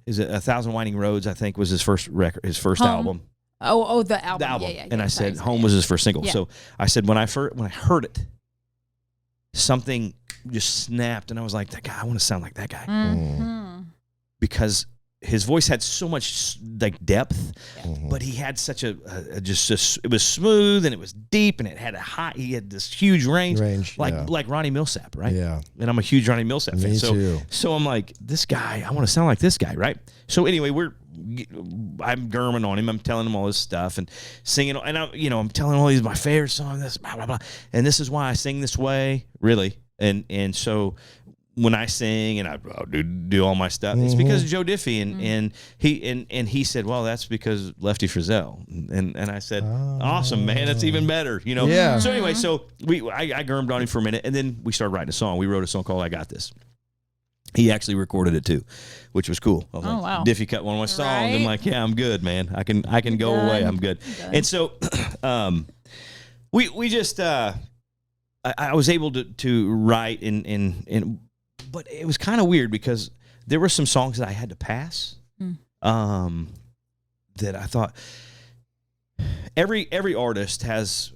S6: is it 1,000 Winding Roads? I think was his first record, his first album.
S5: Oh, the album.
S6: The album.
S5: Yeah,
S6: and I said, Home was his first single.
S5: Yeah.
S6: So I said, when I heard it, something just snapped, and I was like, that guy, I want to sound like that guy.
S5: Mm-hmm.
S6: Because his voice had so much like depth, but he had such it was smooth and it was deep and it had he had this huge range like Ronnie Millsap, right?
S4: Yeah.
S6: And I'm a huge Ronnie Millsap fan.
S4: Too.
S6: So I'm like, this guy, I want to sound like this guy, right? So anyway, I'm germing on him. I'm telling him all this stuff and singing, and I'm telling all these my favorite songs, this blah blah blah, and this is why I sing this way, really. And so when I sing and I do all my stuff, it's because of Joe Diffie, and he said, well, that's because Lefty Frizzell, and I said, awesome, man, that's even better,
S4: Yeah.
S6: So anyway, I germed on him for a minute, and then we started writing a song. We wrote a song called "I Got This." He actually recorded it too, which was cool. I was like,
S5: wow.
S6: Diffie cut one of my songs. Right? I'm like, yeah, I'm good, man. I can go away. I'm good. And so, we just, I was able to write and but it was kind of weird because there were some songs that I had to pass. That I thought every artist has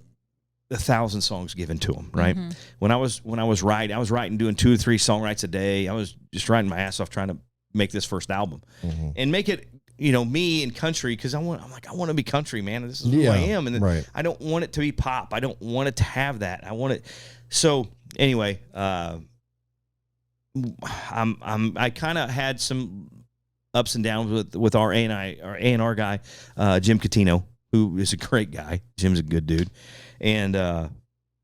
S6: 1,000 songs given to them, right? Mm-hmm. When I was writing, doing 2 or 3 songwrites a day. I was just writing my ass off trying to make this first album and make it, me and country, because I want to be country, man. This is who I am, and I don't want it to be pop. I don't want it to have that. I want it. So anyway, I kind of had some ups and downs with our A&R guy, Jim Catino, who is a great guy. Jim's a good dude. And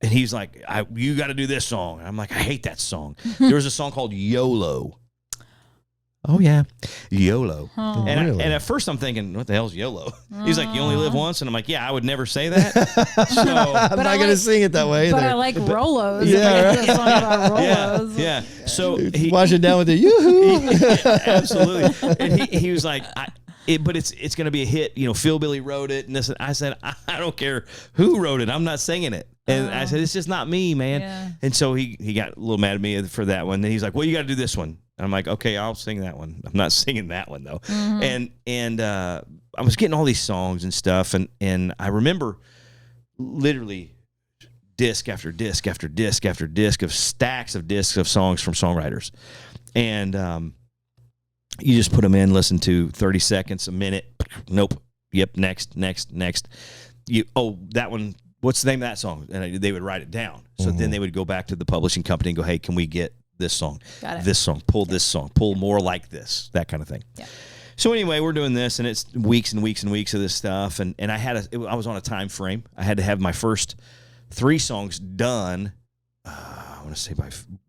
S6: he's like, you got to do this song. And I'm like, I hate that song. There was a song called YOLO. Oh, yeah. YOLO.
S4: Oh,
S6: and
S4: really?
S6: And at first I'm thinking, what the hell's YOLO? He's like, you only live once? And I'm like, yeah, I would never say that. So
S4: I'm not going to sing it that way either.
S5: But I like Rolos.
S4: Yeah,
S5: right. Song about Rolos.
S6: Yeah. So
S4: wash it down with the yoo-hoo.
S6: Absolutely. And he was like, but it's going to be a hit. Phil Billy wrote it. And I said, I don't care who wrote it. I'm not singing it. And I said, it's just not me, man. Yeah. And so he got a little mad at me for that one. Then he's like, well, you got to do this one. And I'm like, okay, I'll sing that one. I'm not singing that one, though. Mm-hmm. And I was getting all these songs and stuff. And I remember literally disc after disc after disc after disc of stacks of discs of songs from songwriters. And you just put them in, listen to 30 seconds, a minute. Nope. Yep. Next. That one. What's the name of that song? And they would write it down. So then they would go back to the publishing company and go, hey, can we get this song?
S5: Got it.
S6: This song. Pull this song. Pull more like this. That kind of thing. Yeah. So anyway, we're doing this, and it's weeks and weeks and weeks of this stuff. And I was on a time frame. I had to have my first 3 songs done. I want to say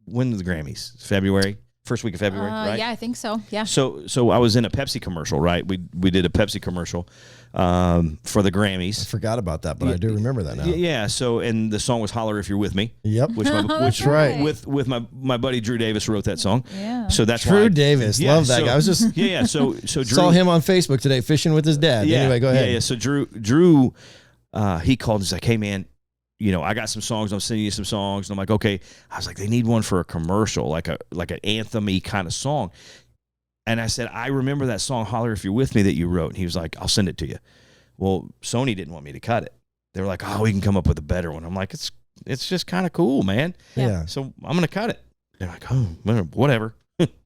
S6: when are the Grammys? February? First week of February, right?
S5: Yeah, I think so. Yeah.
S6: So I was in a Pepsi commercial, right? We did a Pepsi commercial for the Grammys.
S4: I forgot about that, but I do remember that now.
S6: Yeah. So, and the song was "Holler If You're With Me."
S4: Yep.
S6: Which
S4: right.
S6: With my buddy Drew Davis wrote that song.
S5: Yeah.
S6: So that's
S4: Drew Davis. Love that guy. I was just
S6: So Drew
S4: saw him on Facebook today fishing with his dad.
S6: Yeah,
S4: anyway, go ahead.
S6: Yeah. So Drew, he called and he's like, hey man, I got some songs. I'm sending you some songs. And I'm like, okay. I was like, they need one for a commercial, like an anthem-y kind of song. And I said, I remember that song, Holler If You're With Me, that you wrote. And he was like, I'll send it to you. Well, Sony didn't want me to cut it. They were like, oh, we can come up with a better one. I'm like, it's just kind of cool, man.
S4: Yeah.
S6: So I'm going to cut it. They're like, oh, whatever.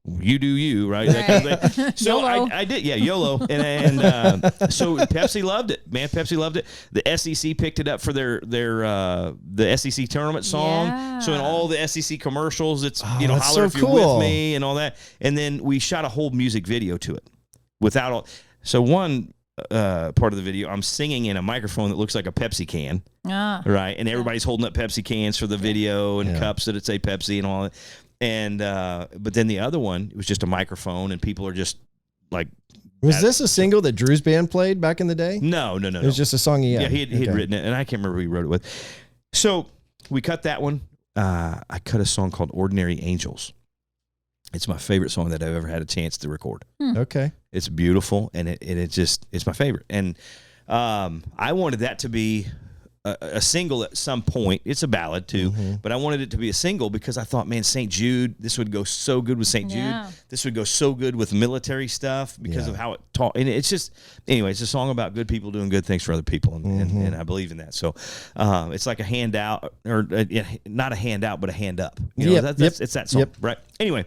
S6: You do you, right? That kind of thing. So I did, YOLO, and so Pepsi loved it, man. Pepsi loved it. The SEC picked it up for their the SEC tournament song. Yeah. So in all the SEC commercials, it's holler if you're with me and all that. And then we shot a whole music video to it without all. So one part of the video, I'm singing in a microphone that looks like a Pepsi can, right? And everybody's holding up Pepsi cans for the video and cups that say Pepsi and all that. And but then the other one, it was just a microphone, and people are just like.
S4: Was this a single that Drew's band played back in the day?
S6: No.
S4: It was just a song he had.
S6: Yeah, he had written it, and I can't remember who he wrote it with. So we cut that one. I cut a song called Ordinary Angels. It's my favorite song that I've ever had a chance to record.
S4: Okay.
S6: It's beautiful, and it's my favorite. And I wanted that to be a single at some point. It's a ballad too, but I wanted it to be a single because I thought, man, St. Jude, this would go so good with St. Jude. This would go so good with military stuff because of how it taught. And it's just, anyway, it's a song about good people doing good things for other people, and I believe in that. So it's like a handout, or not a handout, but a hand up. You know, it's that song, right? Anyway,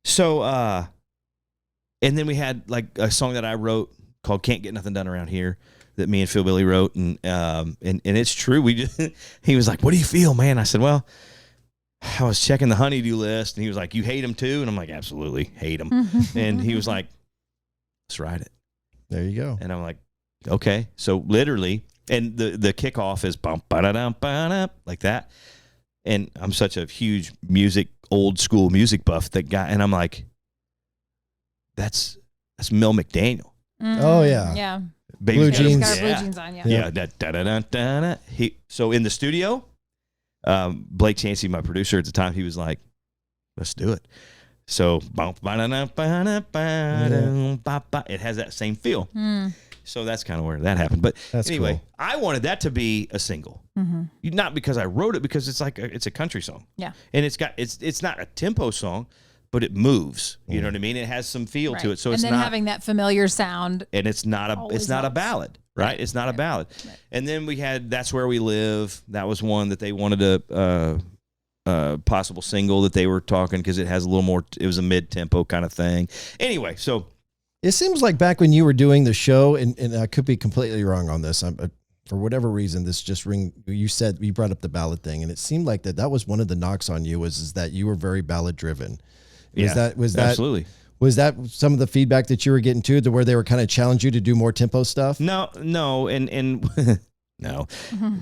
S6: so and then we had like a song that I wrote called "Can't Get Nothing Done Around Here," that me and Phil Billy wrote, and it's true. He was like, "What do you feel, man?" I said, "Well, I was checking the honeydew list," and he was like, "You hate him too?" And I'm like, "Absolutely, hate him." And he was like, "Let's write it."
S4: There you go.
S6: And I'm like, "Okay." So literally, and the kickoff is bump ba-da-dum, ba-da, like that. And I'm such a huge old school music buff, that guy, and I'm like, "That's Mel McDaniel."
S4: Oh yeah,
S5: yeah.
S4: Blue jeans.
S5: Got blue jeans on,
S6: So in the studio, Blake Chansey, my producer at the time, he was like, "Let's do it." So it has that same feel. So that's kind of where that happened. But anyway,
S4: cool.
S6: I wanted that to be a single, not because I wrote it, because it's like it's a country song.
S5: Yeah,
S6: and it's not a tempo song, but it moves. You know what I mean? It has some feel to it. So it's
S5: then
S6: not
S5: having that familiar sound.
S6: And it's not a ballad, right? It's not a ballad. Right. And then we had "That's Where We Live." That was one that they wanted a possible single that they were talking, because it has a little more. It was a mid-tempo kind of thing. Anyway, so
S4: it seems like back when you were doing the show, and I could be completely wrong on this. For whatever reason, this just you brought up the ballad thing, and it seemed like that was one of the knocks on you is that you were very ballad driven. Was that
S6: absolutely?
S4: Was that some of the feedback that you were getting to where they were kind of challenge you to do more tempo stuff?
S6: No, and no,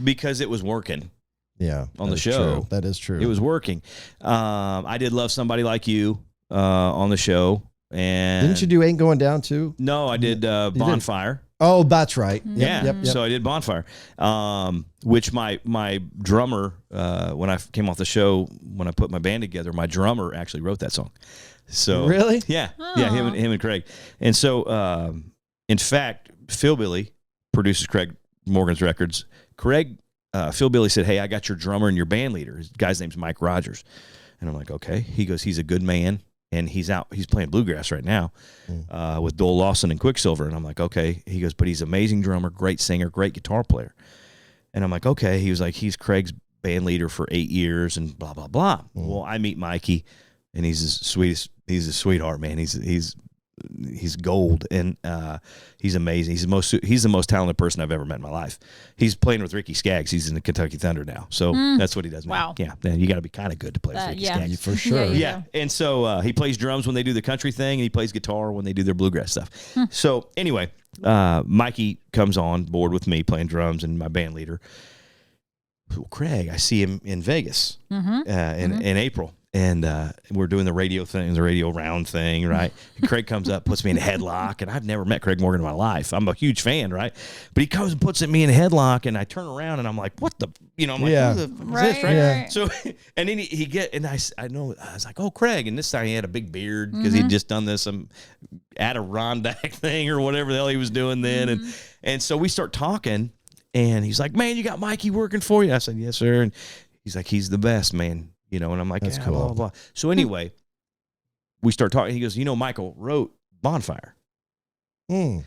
S6: because it was working.
S4: Yeah,
S6: on the show.
S4: True. That is true.
S6: It was working. I did "Love Somebody Like You" on the show, and
S4: didn't you do "Ain't Going Down" too?
S6: No, I did "Bonfire."
S4: Oh, that's right.
S6: Yep. So I did "Bonfire," which my drummer, when I came off the show, when I put my band together, my drummer actually wrote that song. So
S4: really,
S6: yeah, him and Craig. And so, in fact, Phil Billy produces Craig Morgan's records. Phil Billy said, "Hey, I got your drummer and your band leader. His guy's name's Mike Rogers." And I'm like, "Okay." He goes, "He's a good man, and he's playing bluegrass right now with Dole Lawson and Quicksilver." And I'm like, "Okay." He goes, "But he's an amazing drummer, great singer, great guitar player." And I'm like, "Okay." He was like, "He's Craig's band leader for 8 years and blah, blah, blah." Well, I meet Mikey, and he's a sweetheart, man. He's gold, and he's amazing. He's the most talented person I've ever met in my life. He's playing with Ricky Skaggs. He's in the Kentucky Thunder now, so that's what he does now.
S5: Wow.
S6: Yeah, you got to be kind of good to play with Ricky Skaggs
S4: for sure.
S6: Yeah. And so he plays drums when they do the country thing, and he plays guitar when they do their bluegrass stuff. So anyway, Mikey comes on board with me playing drums and my band leader. Well, Craig, I see him in Vegas in April. And we're doing the radio thing, the radio round thing, right? And Craig comes up, puts me in a headlock, and I've never met Craig Morgan in my life. I'm a huge fan, right? But he comes and puts me in a headlock, and I turn around, and I'm like, "What the?" I'm like, "Who the fuck is this?" Right?
S4: Yeah.
S6: So, and then I know, I was like, "Oh, Craig," and this time he had a big beard because he'd just done this Adirondack thing or whatever the hell he was doing then, and so we start talking, and he's like, "Man, you got Mikey working for you?" I said, "Yes, sir." And he's like, "He's the best, man." And I'm like,
S4: "That's
S6: yeah,
S4: cool."
S6: blah, blah, blah. So anyway, we start talking. He goes, Michael wrote "Bonfire." And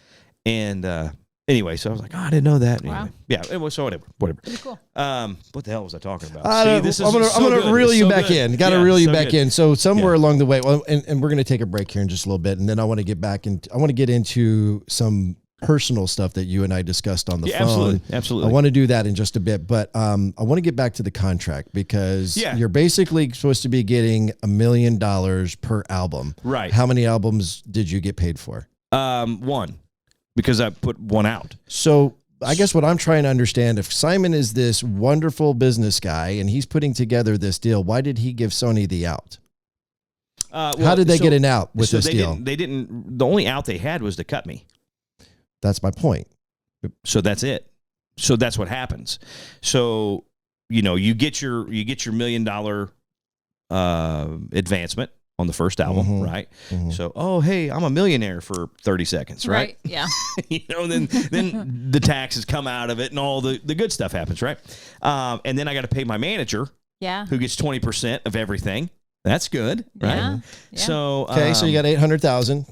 S6: anyway, so I was like, I didn't know that.
S5: Wow.
S6: Anyway, yeah, it was, so whatever.
S5: Pretty cool.
S6: What the hell was I talking about?
S4: I'm gonna reel you back in. Got to reel you back in. So somewhere along the way, and we're gonna take a break here in just a little bit, and then I want to get back and I want to get into some personal stuff that you and I discussed on the phone.
S6: Absolutely.
S4: I want to do that in just a bit, but I want to get back to the contract because you're basically supposed to be getting $1 million per album.
S6: Right.
S4: How many albums did you get paid for?
S6: One, because I put one out.
S4: So I guess what I'm trying to understand, if Simon is this wonderful business guy and he's putting together this deal, why did he give Sony the out? How did they get an out with this deal?
S6: They didn't. The only out they had was to cut me.
S4: That's my point.
S6: So that's it. So that's what happens. So you get your $1 million advancement on the first album, right? So, hey, I'm a millionaire for 30 seconds, right?
S5: Yeah.
S6: Then the taxes come out of it and all the good stuff happens, right? And then I got to pay my manager,
S5: who
S6: gets 20% of everything. That's good, right?
S5: Yeah.
S6: So
S4: so you got 800,000.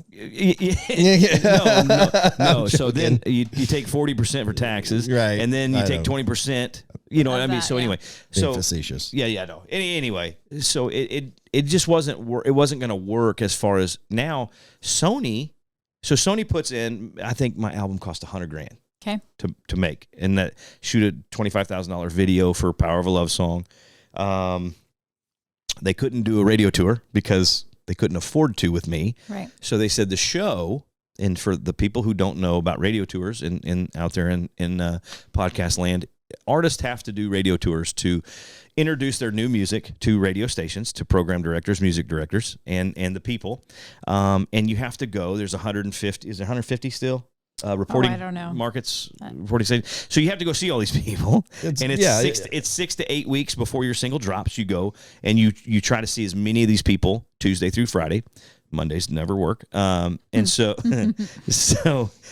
S6: No. So then you take 40% for taxes,
S4: right?
S6: And then you take 20%. You know what I mean? So anyway,
S4: being facetious.
S6: Yeah, no. Anyway, so it just wasn't going to work as far as now Sony. So Sony puts in, I think my album cost $100,000.
S5: Okay.
S6: To make, and that shoot a $25,000 video for Power of a Love Song. They couldn't do a radio tour because they couldn't afford to with me.
S5: Right.
S6: So they said the show, and for the people who don't know about radio tours in out there in podcast land, artists have to do radio tours to introduce their new music to radio stations, to program directors, music directors, and the people. And you have to go. There's 150. Is there 150 still? Reporting
S5: I don't know.
S6: markets, reporting stations. So you have to go see all these people, and it's 6 to 8 weeks before your single drops. You go and you try to see as many of these people Tuesday through Friday. Mondays never work, and so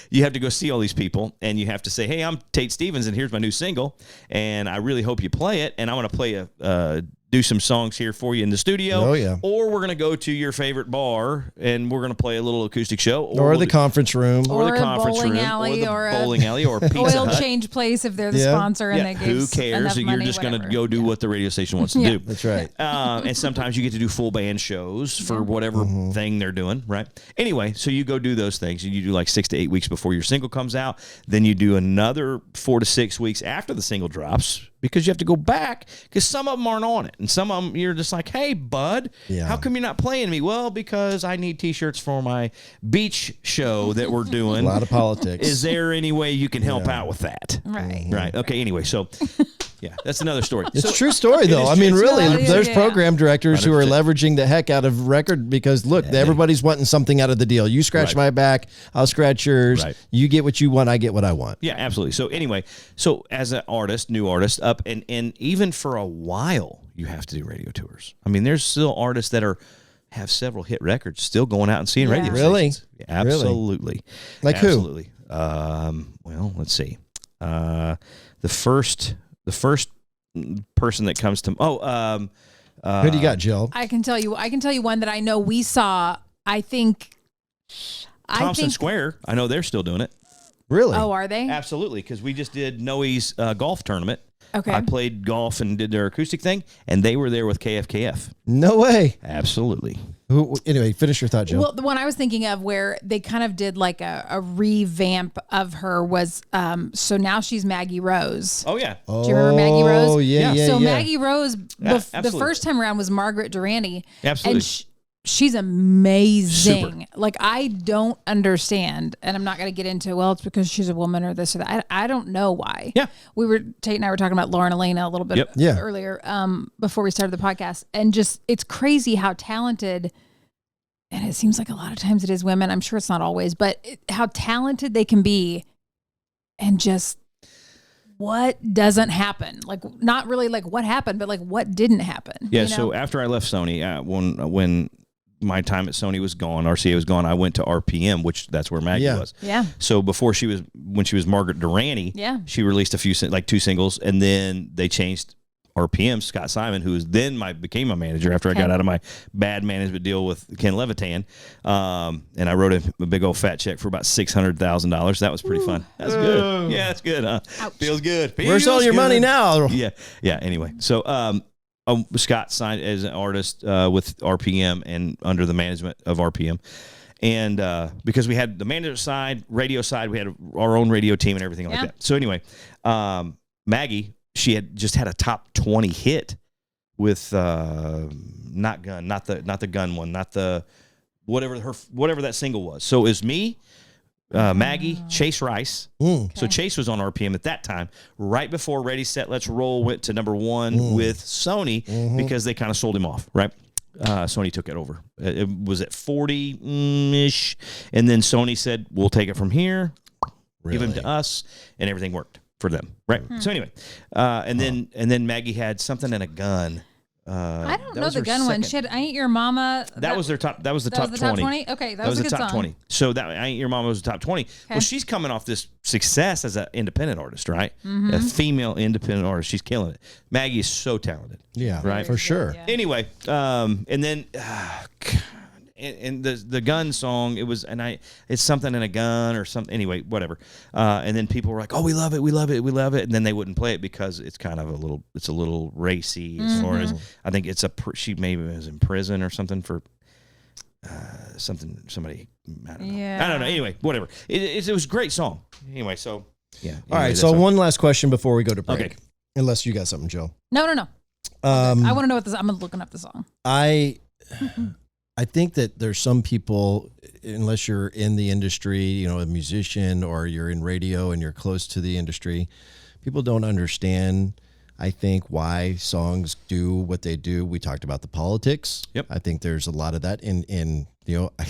S6: you have to go see all these people, and you have to say, "Hey, I'm Tate Stevens, and here's my new single, and I really hope you play it, and I want to play do some songs here for you in the studio.
S4: Oh, yeah.
S6: Or we're going to go to your favorite bar and we're going to play a little acoustic show.
S4: Or the conference room.
S6: Or the conference
S5: bowling
S6: room.
S5: alley,
S6: or the bowling alley or Pizza
S5: oil
S6: Hut.
S5: change place if they're the sponsor and they give
S6: who cares? You're just going to go do what the radio station wants to do.
S4: That's right.
S6: And sometimes you get to do full band shows for whatever thing they're doing, right? Anyway, so you go do those things and you do like 6 to 8 weeks before your single comes out. Then you do another 4 to 6 weeks after the single drops, because you have to go back because some of them aren't on it. And some of them you're just like, hey, bud, how come you're not playing me? Well, because I need T-shirts for my beach show that we're doing.
S4: A lot of politics.
S6: Is there any way you can help out with that?
S5: Right.
S6: Right. Okay. Anyway, so yeah, that's another story.
S4: It's a true story, though. I mean, really, there's program directors who are leveraging the heck out of record because, look, everybody's wanting something out of the deal. You scratch my back, I'll scratch yours.
S6: Right.
S4: You get what you want, I get what I want.
S6: Yeah, absolutely. So anyway, so as an artist, new artist, up and even for a while, you have to do radio tours. I mean, there's still artists that have several hit records still going out and seeing radio stations. Yeah, absolutely.
S4: Like
S6: absolutely. Well, let's see. The first person that comes to
S4: who do you got, Jill?
S5: I can tell you one that I know we saw.
S6: Thompson Square. I know they're still doing it.
S4: Really?
S5: Oh, are they?
S6: Absolutely, because we just did Noe's golf tournament.
S5: Okay.
S6: I played golf and did their acoustic thing, and they were there with KFKF.
S4: No way.
S6: Absolutely.
S4: Anyway, finish your thought, Jill.
S5: Well, the one I was thinking of where they kind of did like a revamp of her was, so now she's Maggie Rose.
S6: Oh, yeah.
S5: Do you remember Maggie Rose?
S4: Oh, yeah.
S5: So Maggie Rose, the
S6: absolutely.
S5: first time around was Margaret Durante.
S6: Absolutely.
S5: And she's amazing.
S6: Super.
S5: Like, I don't understand, and I'm not going to get into, well, it's because she's a woman or this or that. I don't know why.
S6: Yeah.
S5: Tate and I were talking about Lauren Elena a little bit earlier before we started the podcast, and just, it's crazy how talented, and it seems like a lot of times it is women. I'm sure it's not always, but how talented they can be, and just what doesn't happen. Like, not really like what happened, but like what didn't happen.
S6: Yeah,
S5: you know?
S6: so after I left Sony, when my time at Sony was gone, RCA was gone, I went to RPM, which that's where Maggie was.
S5: Yeah.
S6: So when she was Margaret Durante, she released two singles, and then they changed RPM, Scott Simon, who became my manager after I got out of my bad management deal with Ken Levitan. And I wrote him a big old fat check for about $600,000. That was pretty fun. That's good. Yeah, that's good, huh?
S5: Ouch.
S6: Feels good.
S4: Where's all your money now?
S6: Yeah. Anyway, so Scott signed as an artist with RPM and under the management of RPM. And because we had the management side, radio side, we had our own radio team and everything like that. So anyway, Maggie, she had just had a top 20 hit with not the gun one, not the whatever that single was. So it was me, Maggie, Chase Rice. So Chase was on RPM at that time, right before Ready, Set, Let's Roll went to number one with Sony because they kind of sold him off, right? Sony took it over. It was at 40-ish, and then Sony said, we'll take it from here, give him to us, and everything worked. for them, right? So anyway, and then Maggie had something in a gun.
S5: I don't know the gun one. She had "I Ain't Your Mama."
S6: That was their top. That was the top 20.
S5: Top 20. Okay, that was a
S6: the
S5: good
S6: top
S5: song.
S6: 20. So that "I Ain't Your Mama" was the top 20. Well, she's coming off this success as an independent artist, right? A female independent artist. She's killing it. Maggie is so talented.
S4: Yeah,
S6: right,
S4: for sure.
S5: Yeah.
S6: Anyway, and then. And the gun song, it's something in a gun or something. Anyway, whatever. And then people were like, "Oh, we love it, we love it, we love it." And then they wouldn't play it because it's kind of a little racy as far as I think she maybe was in prison or something for somebody. I don't know.
S5: Yeah.
S6: I don't know. Anyway, whatever. It was a great song. Anyway, so yeah. Anyway,
S4: All right. So one last question before we go to break.
S6: Okay.
S4: Unless you got something, Joe.
S5: No. I want to know what this. I'm looking up the song.
S4: I think that there's some people, unless you're in the industry, a musician, or you're in radio and you're close to the industry, people don't understand, I think, why songs do what they do. We talked about the politics.
S6: Yep.
S4: I think there's a lot of that I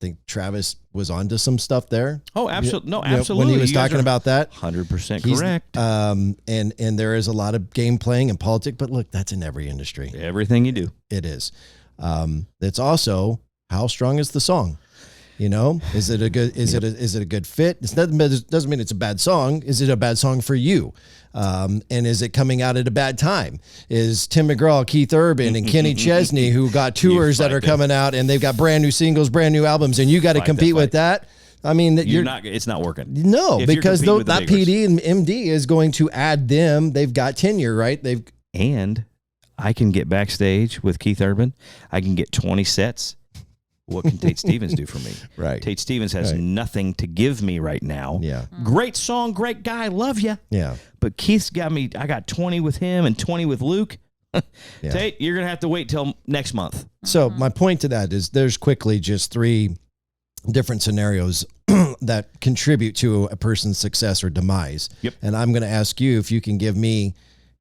S4: think Travis was onto some stuff there.
S6: Oh, absolutely. No, absolutely.
S4: When he was talking about that.
S6: 100% correct.
S4: And there is a lot of game playing and politics, but look, that's in every industry.
S6: Everything you do.
S4: It is. It's also how strong is the song? Is it a good is it a good fit? It doesn't mean it's a bad song. Is it a bad song for you? And is it coming out at a bad time? Is Tim McGraw, Keith Urban, and Kenny Chesney, who got tours that are coming out and they've got brand new singles, brand new albums, and you got to compete with that? I mean,
S6: it's not working.
S4: No, because that PD and MD is going to add them. They've got tenure, right?
S6: And I can get backstage with Keith Urban. I can get 20 sets. What can Tate Stevens do for me?
S4: Right.
S6: Tate Stevens has nothing to give me right now.
S4: Yeah.
S6: Great song, great guy, love you.
S4: Yeah.
S6: But Keith's got me. I got 20 with him and 20 with Luke.
S4: Yeah.
S6: Tate, you're gonna have to wait till next month.
S4: So my point to that is, there's quickly just 3 different scenarios that contribute to a person's success or demise.
S6: Yep.
S4: And I'm going to ask you if you can give me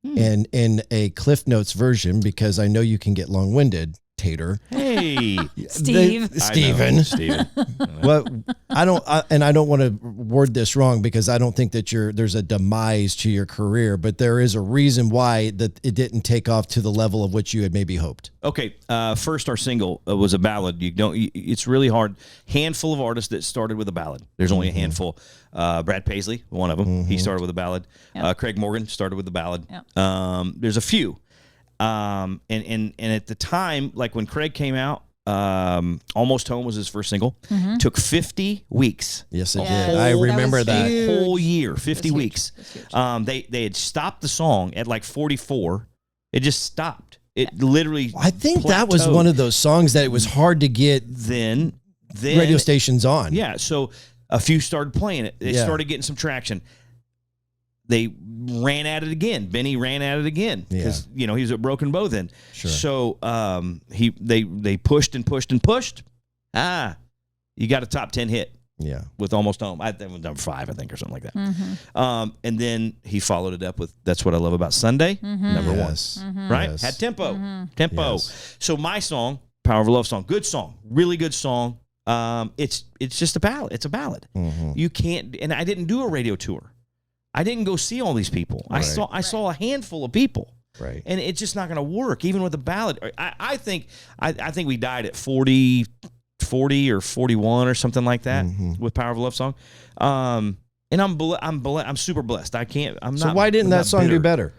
S4: in a Cliff Notes version, because I know you can get long-winded, Tater.
S6: Hey,
S4: Steven. Well, I don't want to word this wrong, because I don't think that there's a demise to your career, but there is a reason why that it didn't take off to the level of which you had maybe hoped.
S6: Okay. First, our single was a ballad. It's really hard. Handful of artists that started with a ballad. There's only a handful. Brad Paisley, one of them. He started with a ballad.
S5: Yep.
S6: Craig Morgan started with a ballad.
S5: Yep.
S6: There's a few. And at the time, like when Craig came out, Almost Home was his first single. Took 50 weeks.
S4: Yes, it did. I remember that.
S6: A whole year, 50 weeks. They had stopped the song at like 44. It just stopped. It literally
S4: I think that was one of those songs that it was hard to get
S6: then
S4: radio stations on.
S6: Yeah, so a few started playing it. They started getting some traction. They ran at it again. Benny ran at it again because he was at Broken Bow then.
S4: Sure.
S6: So they pushed and pushed and pushed. You got a top 10 hit.
S4: Yeah,
S6: with Almost Home. I think it was number 5, I think, or something like that. And then he followed it up with That's What I Love About Sunday, number 1. Right?
S4: Yes.
S6: Had tempo. Yes. So my song, Power of a Love song, good song, really good song. It's just a ballad. It's a ballad. You can't. And I didn't do a radio tour. I didn't go see all these people.
S4: Right.
S6: I saw a handful of people.
S4: Right.
S6: And it's just not going to work, even with a ballad. I think we died at 40 or 41 or something like that with Power of a Love song. And I'm super blessed.
S4: So why didn't that song do better?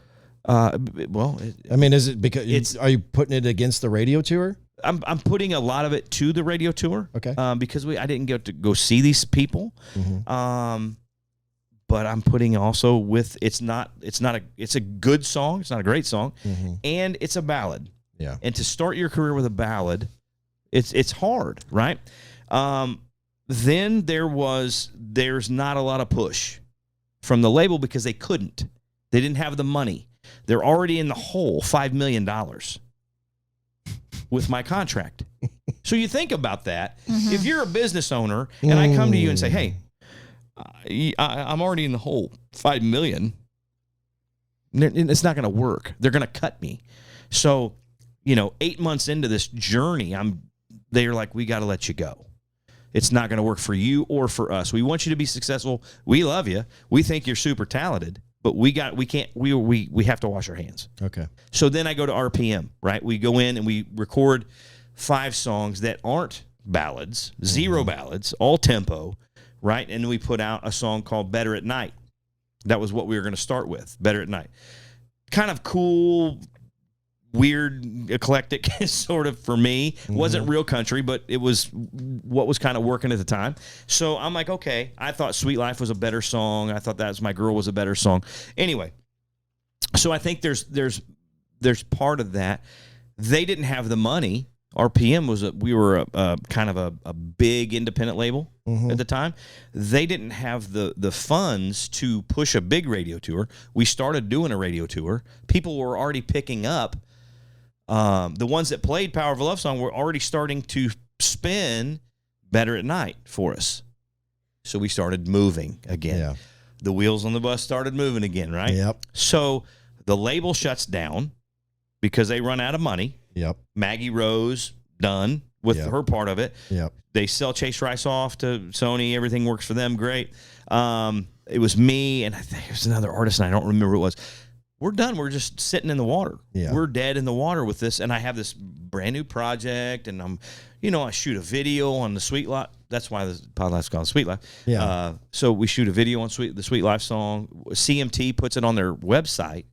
S6: Well,
S4: is it because are you putting it against the radio tour?
S6: I'm putting a lot of it to the radio tour.
S4: Okay.
S6: Because I didn't get to go see these people. But I'm putting also with it's a good song. It's not a great song, and it's a ballad.
S4: Yeah.
S6: And to start your career with a ballad, it's hard, right? Then there's not a lot of push from the label because they couldn't. They didn't have the money. They're already in the hole, $5 million with my contract. So you think about that. If you're a business owner and I come to you and say, hey, I'm already in the hole, $5 million. It's not going to work. They're going to cut me. So, 8 months into this journey, they're like, we got to let you go. It's not going to work for you or for us. We want you to be successful. We love you. We think you're super talented, but we have to wash our hands.
S4: Okay.
S6: So then I go to RPM, right? We go in and we record 5 songs that aren't ballads, 0 ballads, all tempo, right? And we put out a song called Better at Night. That was what we were going to start with, Better at Night. Kind of cool, weird, eclectic sort of for me. Wasn't real country, but it was what was kind of working at the time. So I'm like, okay, I thought Sweet Life was a better song. I thought That's My Girl was a better song. Anyway, so I think there's part of that. They didn't have the money. RPM we were a kind of a big independent label at the time. They didn't have the funds to push a big radio tour. We started doing a radio tour. People were already picking up. The ones that played Power of a Love Song were already starting to spin Better at Night for us. So we started moving again.
S4: Yeah.
S6: The wheels on the bus started moving again, right?
S4: Yep.
S6: So the label shuts down because they run out of money.
S4: Yep.
S6: Maggie Rose, done with her part of it.
S4: Yep.
S6: They sell Chase Rice off to Sony. Everything works for them. Great. It was me, and I think it was another artist, and I don't remember who it was. We're done. We're just sitting in the water.
S4: Yeah.
S6: We're dead in the water with this, and I have this brand new project, and I shoot a video on the Sweet Life. That's why the podcast's called Sweet Life.
S4: Yeah.
S6: So we shoot a video on the Sweet Life song. CMT puts it on their website,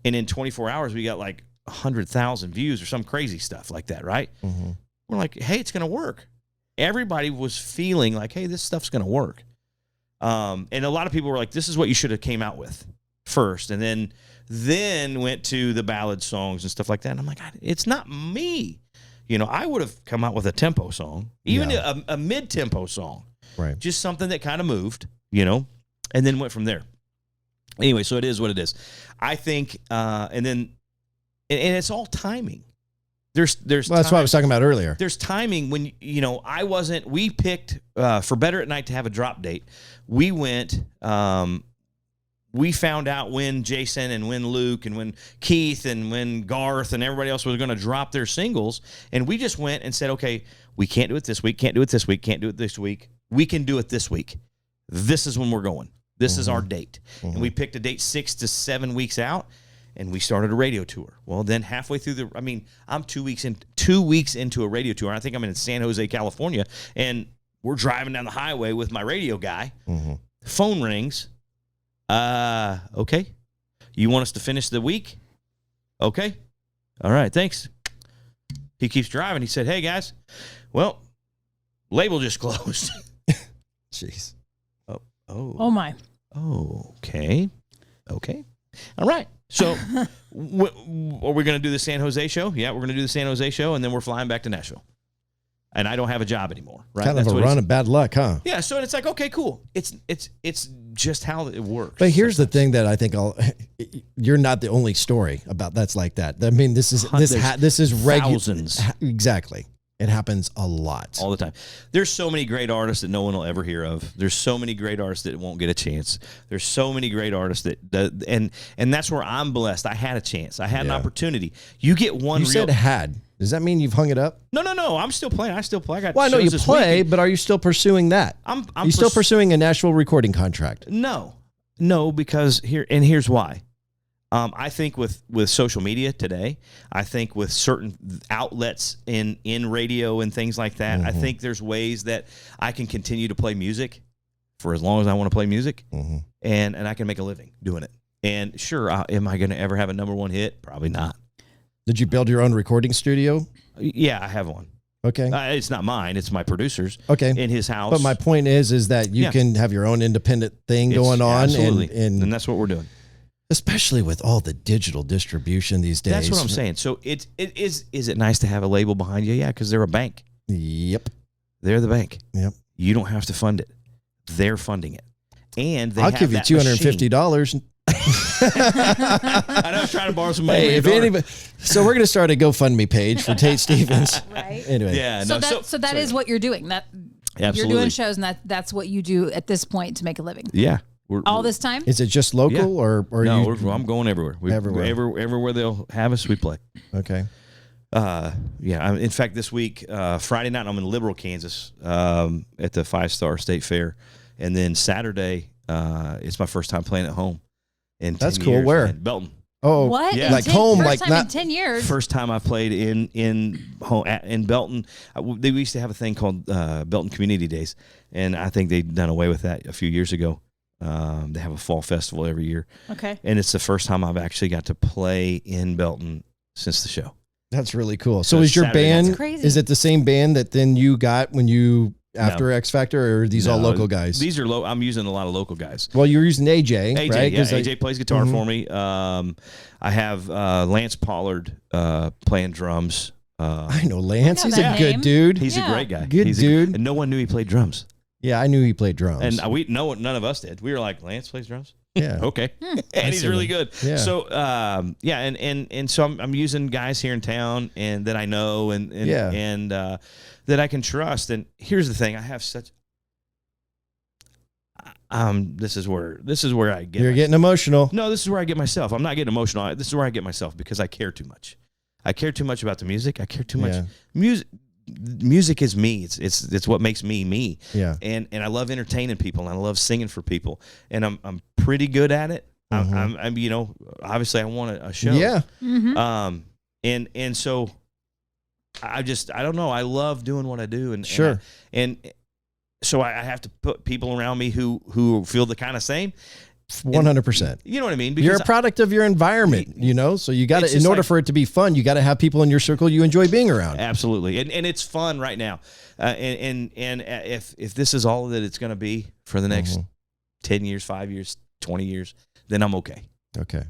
S6: and in 24 hours, we got like 100,000 views or some crazy stuff like that, right? We're like, hey, it's going to work. Everybody was feeling like, hey, this stuff's going to work. And a lot of people were like, this is what you should have came out with first, and then went to the ballad songs and stuff like that. And I'm like, it's not me. I would have come out with a tempo song, even a mid-tempo song,
S4: right?
S6: Just something that kind of moved, and then went from there. Anyway, so it is what it is. I think, and it's all timing. There's
S4: that's what I was talking about earlier.
S6: There's timing when, we picked for Better at Night to have a drop date. We went, we found out when Jason and when Luke and when Keith and when Garth and everybody else was going to drop their singles. And we just went and said, okay, we can't do it this week, can't do it this week, can't do it this week. We can do it this week. This is when we're going. This is our date. And we picked a date 6 to 7 weeks out. And we started a radio tour. Well, then halfway through I'm 2 weeks into a radio tour. I think I'm in San Jose, California, and we're driving down the highway with my radio guy. Phone rings. Okay. You want us to finish the week? Okay. All right, thanks. He keeps driving. He said, hey, guys, well, label just closed.
S4: Jeez.
S5: Oh, my.
S6: Okay. All right. So, are we going to do the San Jose show? Yeah, we're going to do the San Jose show, and then we're flying back to Nashville. And I don't have a job anymore, right?
S4: Kind of a run of bad luck, huh?
S6: Yeah, so it's like, okay, cool. It's just how it works.
S4: But here's the thing that I think you're not the only story about that's like that. I mean, this is regular.
S6: Thousands.
S4: Exactly. It happens a lot.
S6: All the time. There's so many great artists that no one will ever hear of. There's so many great artists that won't get a chance. There's so many great artists and that's where I'm blessed. I had a chance. I had an opportunity. You get one.
S4: You said had. Does that mean you've hung it up?
S6: No. I'm still playing. I still play. I got.
S4: Well, I know you play, but are you still pursuing that? You still pursuing a Nashville recording contract?
S6: No, because here's why. I think with social media today, I think with certain outlets in radio and things like that, I think there's ways that I can continue to play music for as long as I want to play music, and I can make a living doing it. And sure, am I going to ever have a number one hit? Probably not.
S4: Did you build your own recording studio?
S6: Yeah, I have one.
S4: Okay.
S6: It's not mine. It's my producer's.
S4: Okay.
S6: In his house.
S4: But my point is that you can have your own independent thing going on.
S6: Absolutely. And that's what we're doing.
S4: Especially with all the digital distribution these days.
S6: That's what I'm saying. So is it nice to have a label behind you? Yeah, because they're a bank.
S4: Yep.
S6: They're the bank.
S4: Yep.
S6: You don't have to fund it. They're funding it. And
S4: I'll give you $250.
S6: I know, I was trying to borrow some money.
S4: Hey, if anybody, so we're going to start a GoFundMe page for Tate Stevens.
S5: Right.
S4: Anyway.
S6: Yeah.
S5: So that is what you're doing. That
S6: absolutely.
S5: You're doing shows, and that's what you do at this point to make a living.
S6: Yeah.
S5: All this time?
S4: Is it just local or
S6: no? I'm going everywhere.
S4: Everywhere
S6: they'll have us, we play.
S4: Okay.
S6: Yeah. In fact, this week, Friday night, I'm in Liberal, Kansas, at the 5-Star State Fair, and then Saturday, it's my first time playing at home.
S4: That's cool. Where?
S6: Man. Belton.
S4: Oh,
S5: what?
S6: Yeah.
S4: Like home,
S5: first
S4: like
S5: time
S4: not
S5: in 10 years.
S6: First time I played in Belton. We used to have a thing called Belton Community Days, and I think they'd done away with that a few years ago. They have a fall festival every year.
S5: Okay.
S6: And it's the first time I've actually got to play in Belton since the show.
S4: That's really cool. So is your
S6: Saturday night.
S4: band,
S5: That's crazy.
S4: is it the same band that then you got when you, after
S6: No.
S4: X Factor, or are these all
S6: No,
S4: local guys?
S6: These are I'm using a lot of local guys.
S4: Well, you're using AJ,
S6: AJ,
S4: right?
S6: yeah,
S4: 'Cause
S6: AJ plays guitar for me. I have Lance Pollard playing drums.
S4: I know Lance.
S5: I know
S4: He's a
S5: that
S4: good
S5: name.
S4: dude.
S6: He's
S5: Yeah.
S6: a great guy.
S4: Good
S6: He's
S4: dude.
S6: and no one knew he played drums.
S4: Yeah, I knew he played drums.
S6: And none of us did. We were like, Lance plays drums?
S4: yeah.
S6: Okay. And he's really good.
S4: Yeah.
S6: So, and so I'm using guys here in town and that I know and that I can trust. And here's the thing. I have such... this is where I get...
S4: You're getting emotional.
S6: No, this is where I get myself. I'm not getting emotional. This is where I get myself because I care too much. I care too much about the music. I care too much.
S4: Yeah.
S6: Music is me. It's what makes me me.
S4: Yeah.
S6: And I love entertaining people and I love singing for people. And I'm pretty good at it. I'm obviously I want a show.
S4: Yeah.
S5: Mm-hmm.
S6: And so I don't know. I love doing what I do. And
S4: Sure.
S6: And so I have to put people around me who feel the kind of same.
S4: 100%.
S6: You know what I mean?
S4: You're a product of your environment, so you got to, in order for it to be fun, you got to have people in your circle you enjoy being around.
S6: Absolutely. And it's fun right now. And if this is all that it's going to be for the next 10 years, 5 years, 20 years, then I'm okay.
S4: Okay.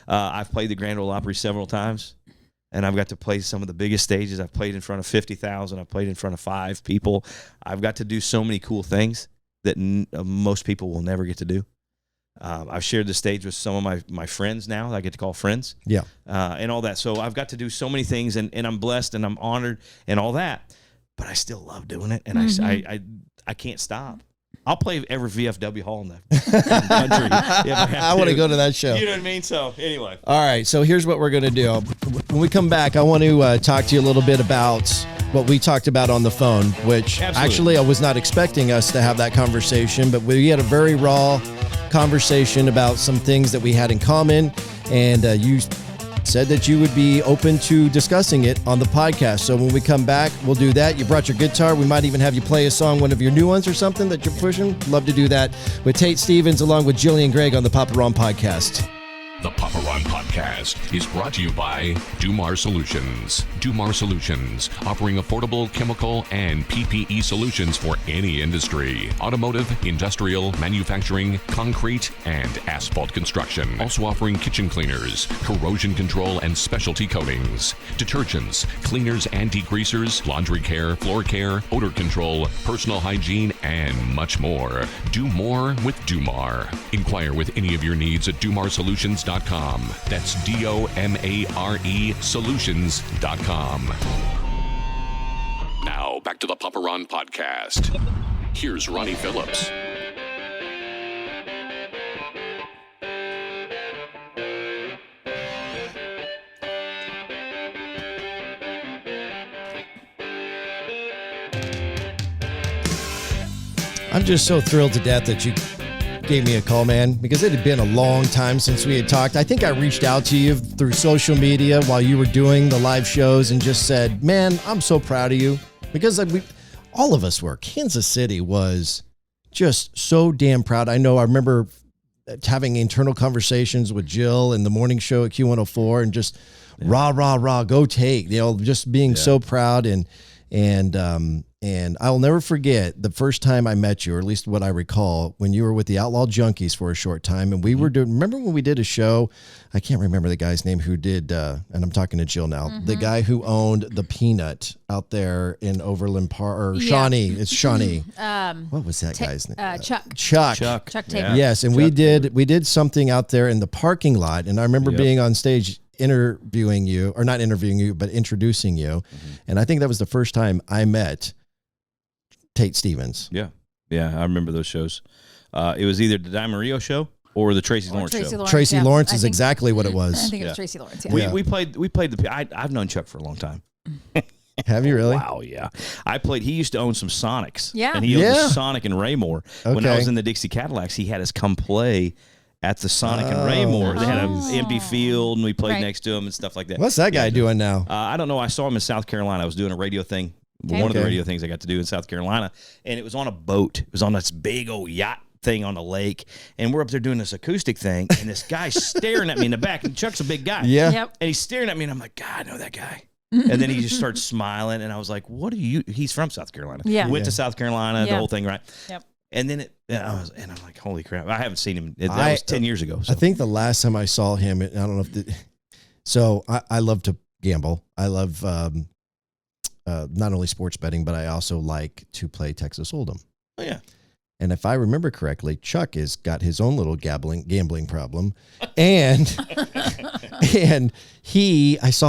S6: I've played the Grand Ole Opry several times, and I've got to play some of the biggest stages. I've played in front of 50,000. I've played in front of 5 people. I've got to do so many cool things that most people will never get to do. I've shared the stage with some of my friends now that I get to call friends.
S4: Yeah.
S6: And all that. So I've got to do so many things, and I'm blessed and I'm honored and all that. But I still love doing it, and I can't stop. I'll play every VFW hall in the country.
S4: I want to go to that show.
S6: You know what I mean? So anyway.
S4: All right. So here's what we're going to do. When we come back, I want to talk to you a little bit about what we talked about on the phone, which actually I was not expecting us to have that conversation, but we had a very raw conversation about some things that we had in common, and you said that you would be open to discussing it on the podcast. So when we come back, we'll do that. You brought your guitar. We might even have you play a song, one of your new ones or something that you're pushing. Love to do that with Tate Stevens along with Jillian Gregg on the Papa Ron Podcast.
S1: The Papa Ron Podcast is brought to you by Dumar Solutions. Dumar Solutions, offering affordable chemical and PPE solutions for any industry. Automotive, industrial, manufacturing, concrete, and asphalt construction. Also offering kitchen cleaners, corrosion control, and specialty coatings. Detergents, cleaners and degreasers, laundry care, floor care, odor control, personal hygiene, and much more. Do more with Dumar. Inquire with any of your needs at DumarSolutions.com. That's DOMARE Solutions.com. Now back to the Papa Ron Podcast. Here's Ronnie Phillips.
S4: I'm just so thrilled to death that you gave me a call, man, because it had been a long time since we had talked. I think I reached out to you through social media while you were doing the live shows and just said, man, I'm so proud of you, because all of us were. Kansas City was just so damn proud. I remember having internal conversations with Jill in the morning show at Q104 and just rah, go take, just being so proud. And I'll never forget the first time I met you, or at least what I recall, when you were with the Outlaw Junkies for a short time. And we were doing, remember when we did a show? I can't remember the guy's name who did, and I'm talking to Jill now, the guy who owned the Peanut out there in Overland Park, or Shawnee. It's Shawnee. What was that guy's name? Chuck
S5: Taylor.
S4: Yes. And we did something out there in the parking lot. And I remember being on stage interviewing you, or not interviewing you, but introducing you. And I think that was the first time I met Tate Stevens.
S6: Yeah, I remember those shows. It was either the Di Mario show or the Tracy Lawrence show.
S4: Tracy Lawrence is exactly what it was.
S5: I think it was Tracy Lawrence. Yeah.
S6: We played the. I've known Chuck for a long time.
S4: Have you really?
S6: Wow, yeah. He used to own some Sonics.
S5: Yeah.
S6: And he owned a Sonic and Raymore. When I was in the Dixie Cadillacs, he had us come play at the Sonic and Raymore. They had an empty field, and we played next to him and stuff like that.
S4: What's that guy doing now?
S6: I don't know. I saw him in South Carolina. I was doing a radio thing. One of the radio things I got to do in South Carolina. And it was on a boat. It was on this big old yacht thing on the lake. And we're up there doing this acoustic thing. And this guy's staring at me in the back. And Chuck's a big guy.
S4: Yeah.
S5: Yep.
S6: And he's staring at me, and I'm like, God, I know that guy. And then he just starts smiling. And I was like, what are you? He's from South Carolina.
S5: Yeah.
S6: Went to South Carolina, the whole thing, right?
S5: Yep.
S6: And then I'm like, holy crap! I haven't seen him. That was 10 years ago. So.
S4: I think the last time I saw him, I don't know if. So I love to gamble. I love not only sports betting, but I also like to play Texas Hold'em.
S6: Oh yeah.
S4: And if I remember correctly, Chuck has got his own little gambling problem, and I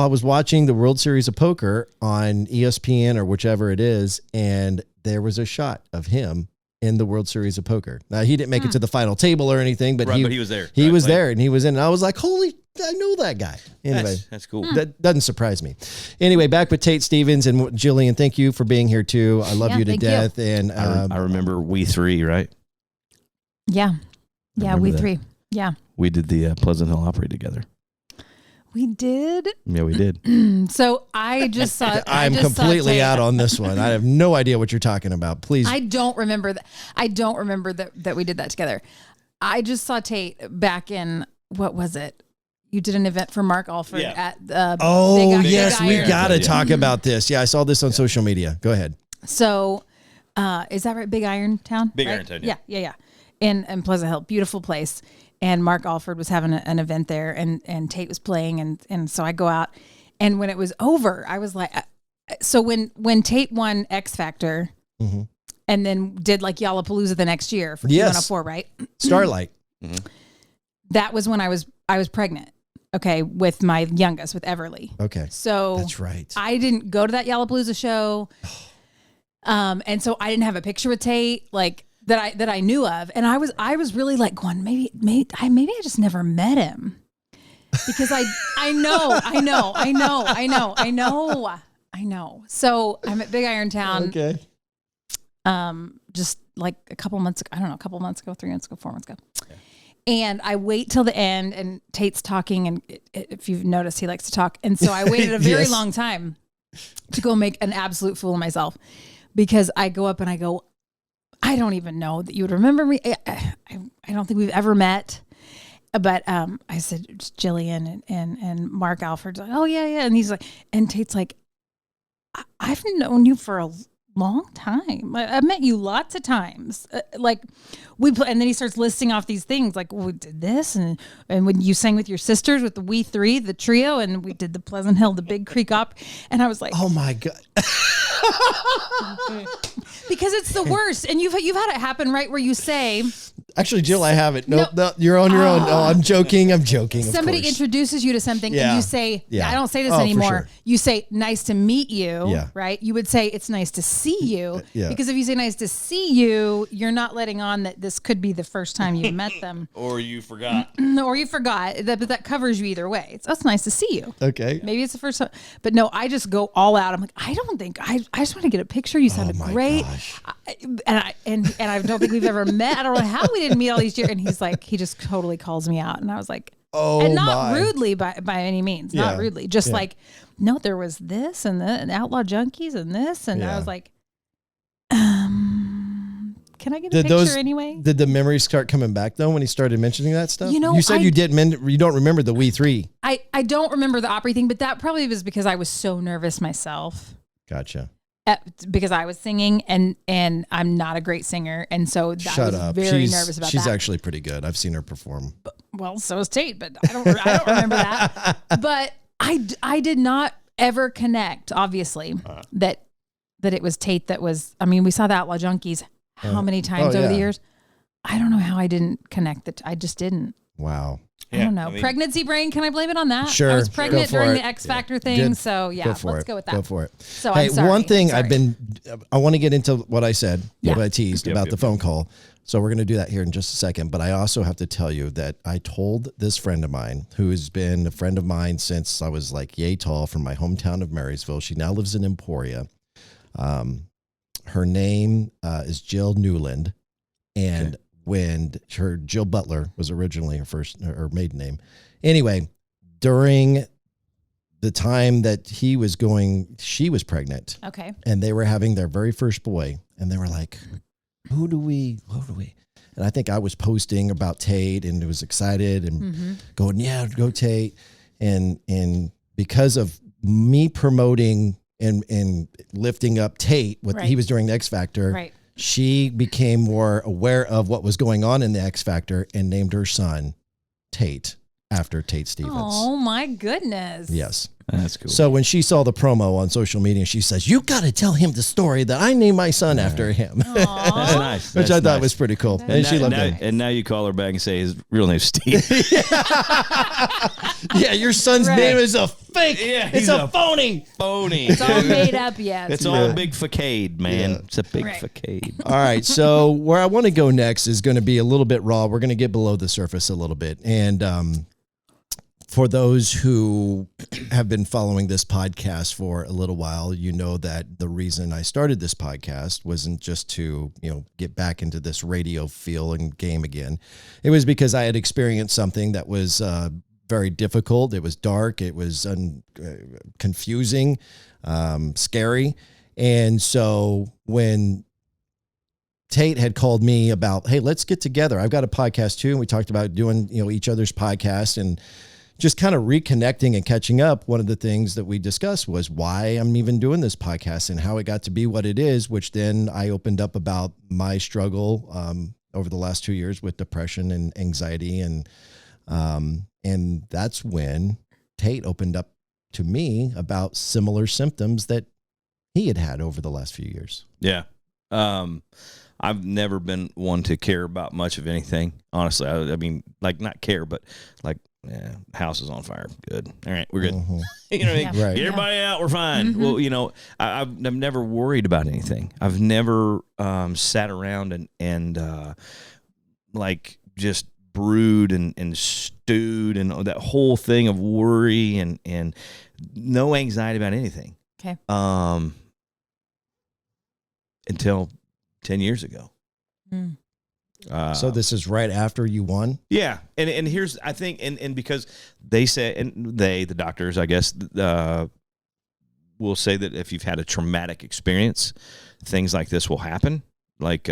S4: was watching the World Series of Poker on ESPN or whichever it is, and there was a shot of him in the World Series of Poker. Now, he didn't make it to the final table or anything, but,
S6: but he was there.
S4: He was there, and he was in. And I was like, holy, I know that guy. Anyway,
S6: that's cool.
S4: That doesn't surprise me. Anyway, back with Tate Stevens and Jillian. Thank you for being here too. I love you to death. You. And
S6: I remember we three, right?
S5: Yeah. Yeah, we three. Yeah.
S6: We did the Pleasant Hill Opry together.
S5: We did.
S6: Yeah, we did.
S5: So I just saw.
S4: I'm completely out on this one. I have no idea what you're talking about. Please.
S5: I don't remember that. I don't remember that we did that together. I just saw Tate back in, what was it? You did an event for Mark Alford at
S4: yes, we got to talk about this. Yeah, I saw this on social media. Go ahead.
S5: So, is that right? Big Iron Town?
S6: Big
S5: right?
S6: Iron Town.
S5: Yeah. In Pleasant Hill, beautiful place. And Mark Alford was having an event there, and Tate was playing, and so I go out, and when it was over, I was like, so when Tate won X Factor, and then did like Yallapalooza the next year for Q104, right?
S4: Starlight.
S5: That was when I was pregnant. Okay, with my youngest, with Everly.
S4: Okay,
S5: so
S4: that's right.
S5: I didn't go to that Yallapalooza show, and so I didn't have a picture with Tate, like. That I knew of, and I was really like going, maybe I just never met him, because I know. So I'm at Big Iron Town.
S4: Okay.
S5: Just like a couple months ago, 3 months ago, 4 months ago. Okay. And I wait till the end, and Tate's talking, and if you've noticed, he likes to talk, and so I waited a very long time to go make an absolute fool of myself, because I go up and I go, I don't even know that you would remember me. I don't think we've ever met. But I said, it's Jillian and Mark Alford's like, oh, yeah. And he's like, and Tate's like, I've known you for a long time. I've met you lots of times. And then he starts listing off these things like, we did this. And when you sang with your sisters with the We Three, the trio, and we did the Pleasant Hill, the Big Creek Op. And I was like,
S4: oh my God.
S5: Because it's the worst. And you've had it happen, right? Where you say,
S4: actually, Jill, I have it. No, you're on your own. No, I'm joking.
S5: Somebody introduces you to something and you say, I don't say this anymore.
S4: Sure.
S5: You say, nice to meet you, right? You would say, it's nice to see you. Because if you say nice to see you, you're not letting on that this could be the first time you met them.
S6: Or you forgot.
S5: But that covers you either way. It's nice to see you.
S4: Okay.
S5: Maybe it's the first time. But no, I just go all out. I'm like, I just want to get a picture. You sounded great. And I don't think we've ever met. I don't know how we didn't meet all these years. And he's like, he just totally calls me out. And I was like, and not rudely by any means, not rudely, just like, no, there was this and Outlaw Junkies and this. And I was like, can I get a picture anyway?
S4: Did the memories start coming back though when he started mentioning that stuff? You said you don't remember the We Three.
S5: I don't remember the Opry thing, but that probably was because I was so nervous myself.
S4: Gotcha.
S5: Because I was singing and I'm not a great singer, and so I was very nervous about that.
S4: She's actually pretty good. I've seen her perform.
S5: Well, so is Tate, but I don't remember that. But I did not ever connect, obviously, that it was Tate that was. I mean, we saw the Outlaw Junkies how many times over the years? I don't know how I didn't connect that. I just didn't.
S4: Wow.
S5: I don't know. Pregnancy brain. Can I blame it on that?
S4: Sure.
S5: I was pregnant during the X Factor thing. Good. So let's go with that.
S4: Go for it.
S5: So hey, I'm sorry.
S4: one thing I want to get into what I said, what I teased about the phone call. So we're going to do that here in just a second. But I also have to tell you that I told this friend of mine, who has been a friend of mine since I was like yay tall, from my hometown of Marysville. She now lives in Emporia. Her name is Jill Newland. And when Jill Butler was originally her maiden name. Anyway, during the time that she was pregnant.
S5: Okay.
S4: And they were having their very first boy. And they were like, who do we? And I think I was posting about Tate and was excited and going, yeah, go Tate. And because of me promoting and lifting up Tate, what he was doing the X Factor, she became more aware of what was going on in the X Factor and named her son Tate after Tate Stevens.
S5: Oh my goodness.
S4: Yes.
S6: That's cool.
S4: So when she saw the promo on social media, she says, you got to tell him the story that I named my son after him.
S6: That's nice.
S4: Which I thought was pretty cool. And she loved it.
S6: And now you call her back and say his real name's Steve.
S4: Yeah, your son's name is a fake.
S6: Yeah,
S4: it's a phony.
S5: It's all made up, yes.
S6: It's all a big facade, man. It's a big facade.
S4: All right, so where I want to go next is going to be a little bit raw. We're going to get below the surface a little bit. And for those who have been following this podcast for a little while, you know that the reason I started this podcast wasn't just to, get back into this radio feel and game again. It was because I had experienced something that was very difficult. It was dark. It was confusing, scary. And so when Tate had called me about, hey, let's get together. I've got a podcast too. And we talked about doing, each other's podcast and just kind of reconnecting and catching up. One of the things that we discussed was why I'm even doing this podcast and how it got to be what it is, which then I opened up about my struggle over the last 2 years with depression and anxiety. And that's when Tate opened up to me about similar symptoms that he had had over the last few years.
S6: Yeah. I've never been one to care about much of anything. Honestly, I mean, like not care, but like, yeah, house is on fire. Good. All right, we're good.
S4: Mm-hmm.
S6: You know what I mean?
S4: Right.
S6: Get everybody out. We're fine. Well, I've never worried about anything. I've never sat around and like just brewed and stewed and that whole thing of worry and no anxiety about anything.
S5: Okay.
S6: Until 10 years ago.
S4: So this is right after you won?
S6: Yeah. And here's, I think, and because they say, and the doctors, I guess, will say that if you've had a traumatic experience, things like this will happen, like,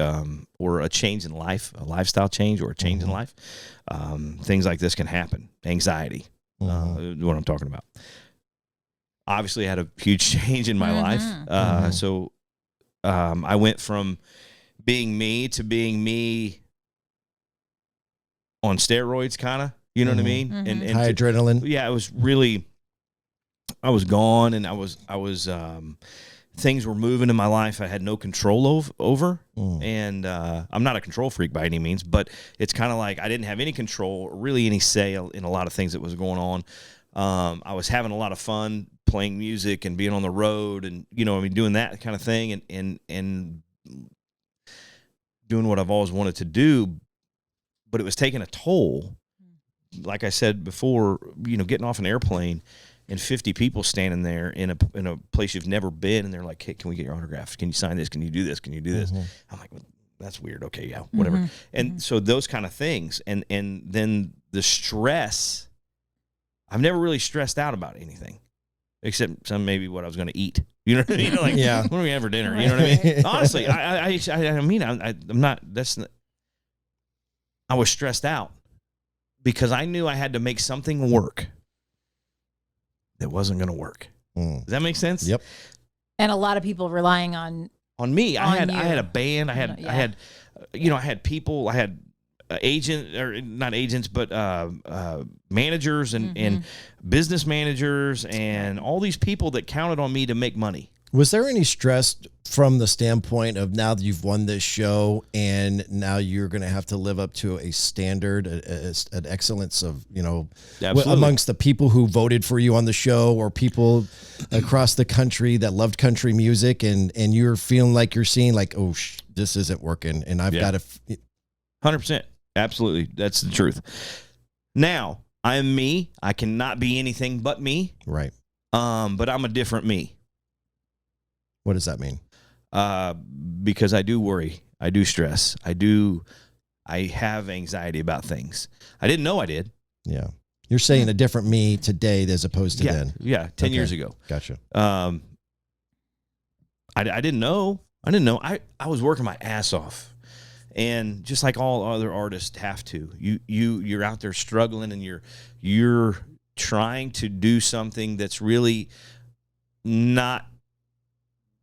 S6: or a change in life, a lifestyle change or a change in life. Things like this can happen. Anxiety, what I'm talking about. Obviously, I had a huge change in my life. So I went from being me to being me on steroids, kind of, you know what I mean? And
S4: high adrenaline.
S6: Yeah, it was really, I was gone and I was, things were moving in my life I had no control over. And I'm not a control freak by any means, but it's kind of like I didn't have any control or really any say in a lot of things that was going on. I was having a lot of fun playing music and being on the road and, doing that kind of thing and doing what I've always wanted to do, but it was taking a toll. Like I said before, getting off an airplane and 50 people standing there in a place you've never been, and they're like, "Hey, can we get your autograph? Can you sign this? Can you do this? Can you do this?" I'm like, well, "That's weird. Okay, yeah, whatever." And so those kind of things, and then the stress. I've never really stressed out about anything, except maybe what I was going to eat. You know what I mean? Like,
S4: yeah.
S6: What are we going to have for dinner? You know what I mean? Honestly, I'm not. I was stressed out because I knew I had to make something work that wasn't going to work. Does that make sense?
S4: Yep.
S5: And a lot of people relying on
S6: me. I had a band. I had people. I had not agents, but managers and business managers and all these people that counted on me to make money.
S4: Was there any stress from the standpoint of now that you've won this show and now you're going to have to live up to a standard, an excellence of, amongst the people who voted for you on the show or people across the country that loved country music and you're feeling like you're seeing like, oh, this isn't working and I've got to...
S6: 100%. Absolutely. That's the truth. Now, I'm me. I cannot be anything but me.
S4: Right.
S6: But I'm a different me.
S4: What does that mean?
S6: Because I do worry. I do stress. I have anxiety about things. I didn't know I did.
S4: Yeah. You're saying a different me today as opposed to then.
S6: Yeah. 10 years ago.
S4: Gotcha.
S6: I didn't know. I was working my ass off. And just like all other artists have to, you're out there struggling and you're trying to do something that's really not.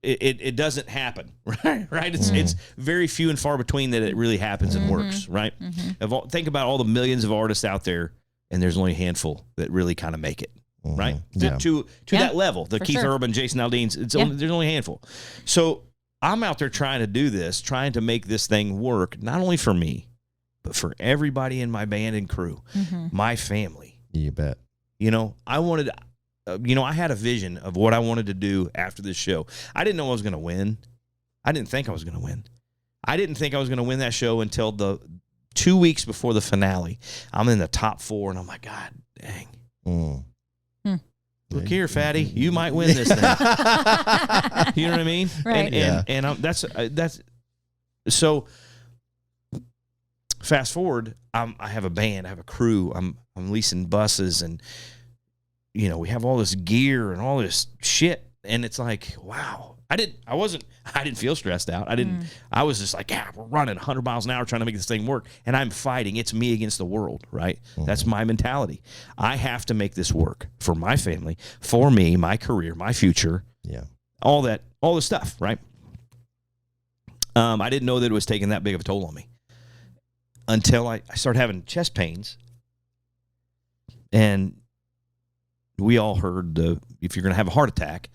S6: It doesn't happen, right? It's very few and far between that it really happens and works, right? Think about all the millions of artists out there, and there's only a handful that really kind of make it, right?
S4: Yeah.
S6: To that level, the Keith Urban, Jason Aldean's, there's only a handful. So I'm out there trying to do this, trying to make this thing work, not only for me, but for everybody in my band and crew, my family.
S4: You bet.
S6: I wanted. I had a vision of what I wanted to do after this show. I didn't know I was going to win. I didn't think I was going to win. I didn't think I was going to win that show until the 2 weeks before the finale. I'm in the top 4, and I'm like, God dang. Look here, fatty. You might win this thing. You know what I mean?
S5: Right.
S6: And that's so. Fast forward, I have a band, I have a crew. I'm leasing buses and. We have all this gear and all this shit, and it's like, wow. I didn't feel stressed out. I was just like, we're running 100 miles an hour trying to make this thing work, and I'm fighting. It's me against the world, right? That's my mentality. I have to make this work for my family, for me, my career, my future.
S4: Yeah.
S6: All the stuff, right? I didn't know that it was taking that big of a toll on me until I started having chest pains, and we all heard if you're going to have a heart attack,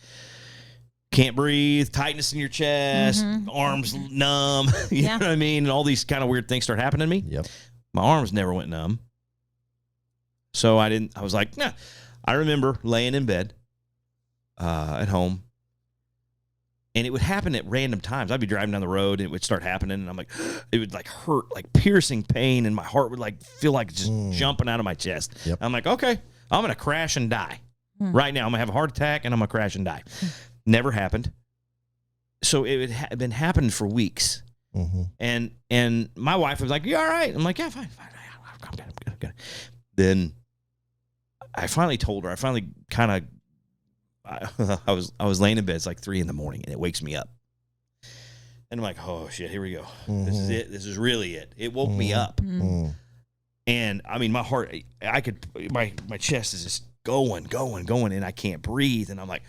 S6: can't breathe, tightness in your chest, arms numb, you know what I mean? And all these kind of weird things start happening to me.
S4: Yep.
S6: My arms never went numb. So I was like, nah. I remember laying in bed at home, and it would happen at random times. I'd be driving down the road, and it would start happening, and I'm like, it would like hurt, like piercing pain, and my heart would like feel like it's just jumping out of my chest.
S4: Yep.
S6: I'm like, okay. I'm going to crash and die. Right now, I'm going to have a heart attack, and I'm going to crash and die. Never happened. So it had been happening for weeks. And my wife was like, you all right? I'm like, yeah, fine. I'm good. Then I finally told her, I was laying in bed. It's like 3 a.m, and it wakes me up. And I'm like, oh, shit, here we go. This is it. This is really it. It woke me up. And I mean, my heart, my chest is just going, and I can't breathe. And I'm like,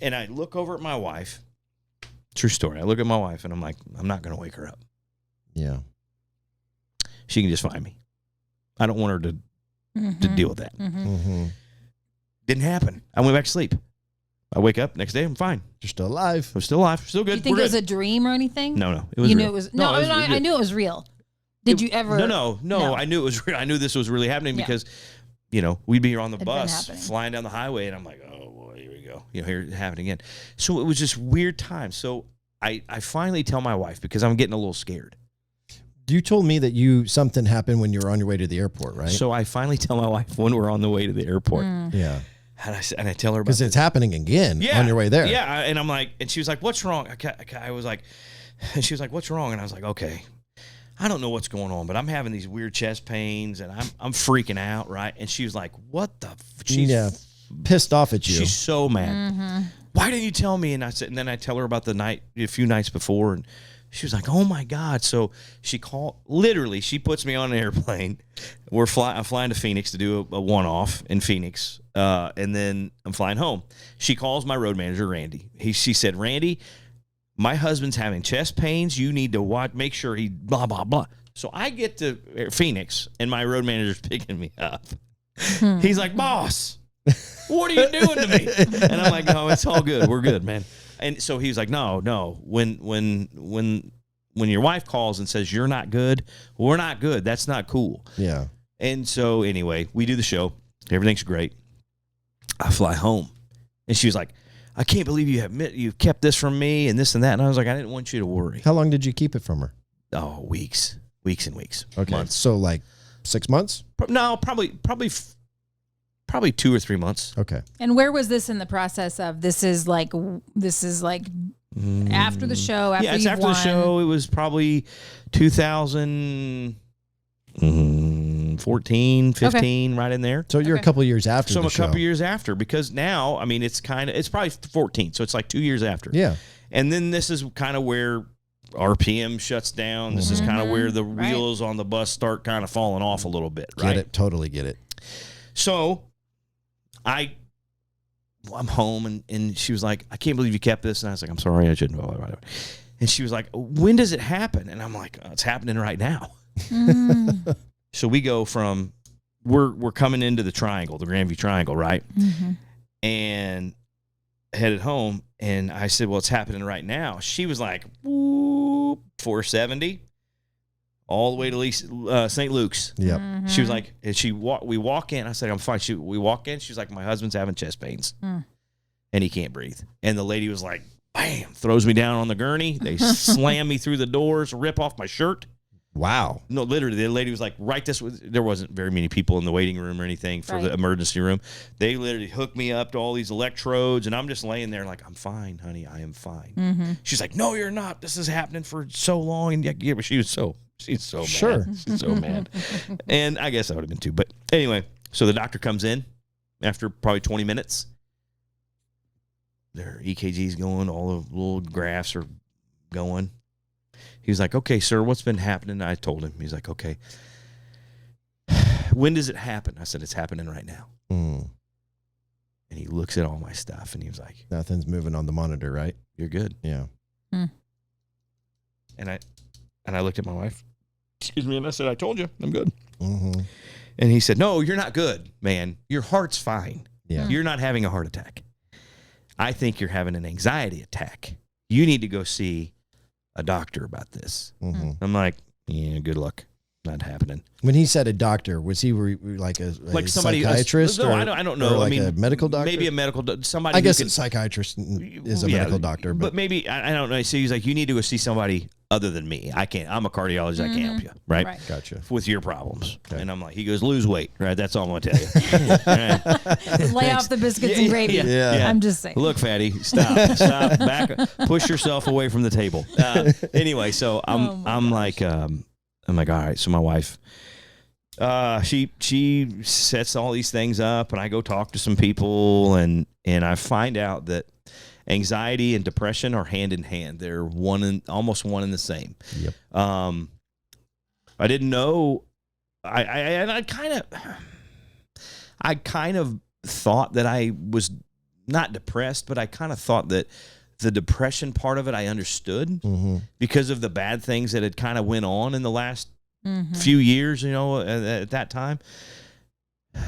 S6: and I look over at my wife. True story. I look at my wife, and I'm like, I'm not going to wake her up.
S4: Yeah.
S6: She can just find me. I don't want her to deal with that. Didn't happen. I went back to sleep. I wake up next day. I'm fine.
S4: You're still alive.
S6: I'm still alive. Still good.
S5: You think it was a dream or anything?
S6: No. It was
S5: you
S6: real.
S5: knew it was. I knew it was real. Did you ever?
S6: No. I knew it was real. I knew this was really happening because, we'd be here on the bus flying down the highway, and I'm like, oh boy, here we go. Here it's happening again. So it was just weird times. So I finally tell my wife because I'm getting a little scared.
S4: You told me that something happened when you were on your way to the airport, right?
S6: So I finally tell my wife when we're on the way to the airport.
S4: Yeah.
S6: And I tell her about
S4: because it's happening again on your way there.
S6: Yeah. And I'm like, and she was like, what's wrong? I was like, and she was like, what's wrong? And I was like, okay. I don't know what's going on, but I'm having these weird chest pains, and I'm freaking out, right? And she was like, what the? She's
S4: pissed off at you.
S6: She's so mad. Why didn't you tell me? And then I tell her about a few nights before, and she was like, oh my God. So she she puts me on an airplane. I'm flying to Phoenix to do a one-off in Phoenix, and then I'm flying home. She calls my road manager, Randy. She said, Randy, my husband's having chest pains. You need to make sure he blah, blah, blah. So I get to Phoenix, and my road manager's picking me up. He's like, boss, what are you doing to me? And I'm like, no, it's all good. We're good, man. And so he was like, no. When your wife calls and says you're not good, we're not good. That's not cool.
S4: Yeah.
S6: And so anyway, we do the show. Everything's great. I fly home, and she was like, I can't believe you've kept this from me and this and that. And I was like, I didn't want you to worry.
S4: How long did you keep it from her?
S6: Oh, weeks. weeks and weeks.
S4: Okay.
S6: Months.
S4: So like 6 months?
S6: No, probably 2 or 3 months.
S4: Okay.
S5: And where was this in the process of? This is like after the show. After
S6: Yeah, it's
S5: you've
S6: after
S5: won.
S6: the show. It was probably 2014, 15, right in there.
S4: So you're a couple years after
S6: So I'm
S4: the
S6: a
S4: show.
S6: couple years after, because now, I mean, it's probably 14. So it's like 2 years after.
S4: Yeah.
S6: And then this is kind of where RPM shuts down. This is kind of where the wheels on the bus start kind of falling off a little bit, right?
S4: Get it. Totally get it.
S6: So I'm home, and she was like, I can't believe you kept this. And I was like, I'm sorry, I shouldn't. And she was like, when does it happen? And I'm like, it's happening right now. So we go from, we're coming into the triangle, the Grandview Triangle, right? And headed home. And I said, well, it's happening right now. She was like, whoop, 470 all the way to St. Luke's.
S4: Yep.
S6: She was like, and we walk in. I said, I'm fine. We walk in. She's like, my husband's having chest pains and he can't breathe. And the lady was like, bam, throws me down on the gurney. They slam me through the doors, rip off my shirt.
S4: Wow.
S6: No, literally, the lady was like, right this way. There wasn't very many people in the waiting room or anything for the emergency room. They literally hooked me up to all these electrodes, and I'm just laying there like, I'm fine, honey. I am fine. She's like, no, you're not. This is happening for so long. And yeah, but she's so mad.
S4: Sure.
S6: She's so mad. And I guess I would have been too. But anyway, so the doctor comes in after probably 20 minutes. Their EKG's going. All the little graphs are going. He was like, okay, sir, what's been happening? I told him. He's like, okay. When does it happen? I said, it's happening right now. And he looks at all my stuff, and he was like,
S4: nothing's moving on the monitor, right?
S6: You're good.
S4: Yeah.
S6: And I looked at my wife. Excuse me. And I said, I told you, I'm good.
S4: And
S6: he said, no, you're not good, man. Your heart's fine.
S4: Yeah.
S6: You're not having a heart attack. I think you're having an anxiety attack. You need to go see a doctor about this. I'm like, yeah, good luck. Not happening.
S4: When he said a doctor, was he like a
S6: somebody,
S4: psychiatrist?
S6: No,
S4: or,
S6: I don't know.
S4: Or like
S6: I mean,
S4: a medical doctor?
S6: Maybe a medical somebody.
S4: I guess a psychiatrist is a medical doctor.
S6: But maybe, I don't know. So he's like, you need to go see somebody other than me. I can't. I'm a cardiologist. I can't help you. Right?
S4: Gotcha.
S6: With your problems. Okay. And I'm like, he goes, lose weight. Right? That's all I'm going to tell you.
S5: Lay off the biscuits and gravy.
S6: Yeah.
S5: I'm just saying.
S6: Look, fatty, stop, back, push yourself away from the table. Anyway, so I'm like, all right. So my wife, she sets all these things up, and I go talk to some people, and I find out that anxiety and depression are hand in hand. They're almost one and the same.
S4: Yep.
S6: I didn't know. I kind of thought that I was not depressed, but I kind of thought that the depression part of it I understood because of the bad things that had kind of went on in the last few years, at that time.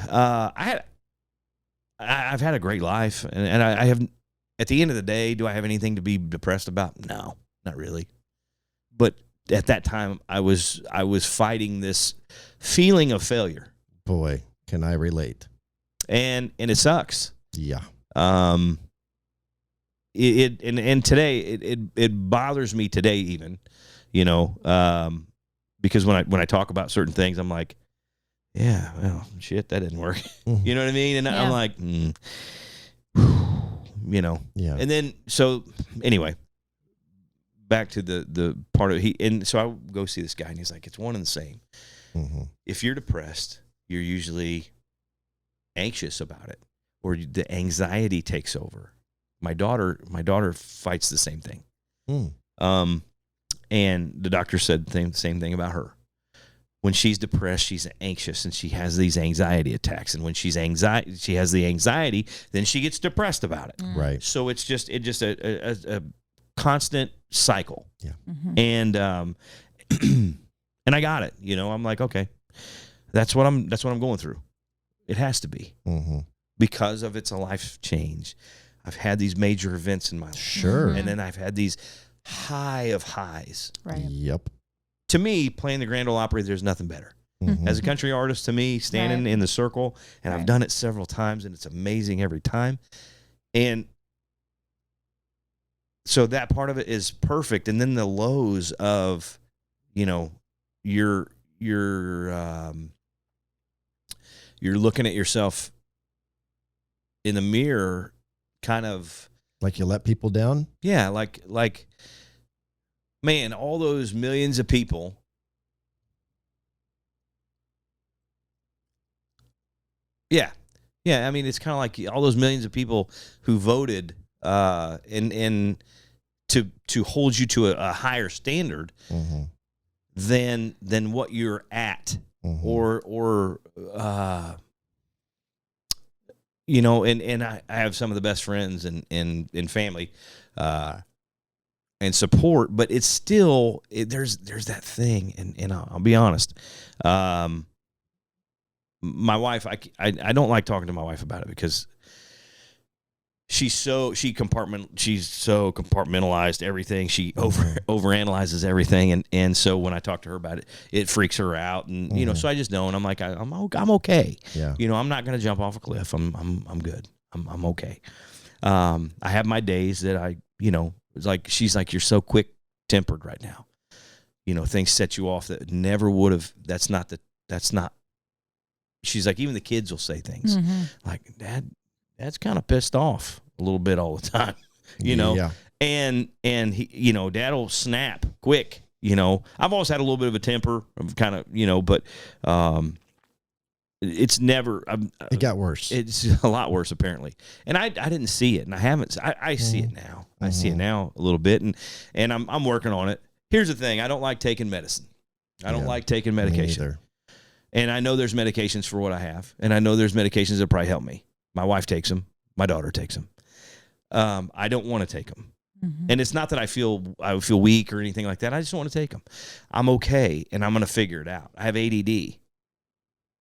S6: I've had a great life, and I have. At the end of the day, do I have anything to be depressed about? No, not really. But at that time, I was fighting this feeling of failure.
S4: Boy, can I relate?
S6: And it sucks.
S4: Yeah.
S6: And today it bothers me today even, because when I talk about certain things, I'm like, yeah, well, shit, that didn't work. You know what I mean? And I'm like, Yeah. And then, so anyway, back to the part of so I go see this guy, and he's like, it's one and the same. If you're depressed, you're usually anxious about it, or the anxiety takes over. My daughter fights the same thing. And the doctor said the same thing about her. When she's depressed, she's anxious, and she has these anxiety attacks. And when she has the anxiety, then she gets depressed about it.
S4: Right.
S6: So it's just a constant cycle.
S4: Yeah.
S6: And and I got it. I'm like, okay, that's what I'm going through. It has to be because of it's a life change. I've had these major events in my life.
S4: Sure.
S6: And then I've had these high of highs.
S5: Right.
S4: Yep.
S6: To me, playing the Grand Ole Opry, there's nothing better. As a country artist, to me, standing in the circle, and I've done it several times, and it's amazing every time. And so that part of it is perfect. And then the lows of, you're looking at yourself in the mirror, kind of
S4: like you let people down.
S6: Yeah, like man, all those millions of people. Yeah. I mean, it's kind of like all those millions of people who voted, and to hold you to a higher standard than what you're at, or you know, and I have some of the best friends and family, and support, but it's still there's that thing, and I'll be honest. My wife, I don't like talking to my wife about it because she's so compartmentalized everything. She overanalyzes everything, and so when I talk to her about it, it freaks her out, and you know, so I just know, and I'm like, I'm okay. Yeah. You know, I'm not going to jump off a cliff. I'm good. I'm okay. I have my days that it's like she's like, you're so quick tempered right now. You know, things set you off that never would have. That's not. She's like, even the kids will say things like, Dad's kind of pissed off a little bit all the time, you know? Yeah. And he, you know, Dad will snap quick, you know. I've always had a little bit of a temper, kind of, you know, but it's never.
S4: It got worse.
S6: It's a lot worse, apparently. And I didn't see it, and I haven't. I see it now. I see it now a little bit, and I'm working on it. Here's the thing: I don't like taking medicine. I don't like taking medication.
S4: Me either.
S6: And I know there's medications for what I have, and I know there's medications that probably help me. My wife takes them. My daughter takes them. I don't want to take them. And it's not that I feel weak or anything like that. I just don't want to take them. I'm okay, and I'm going to figure it out. I have ADD.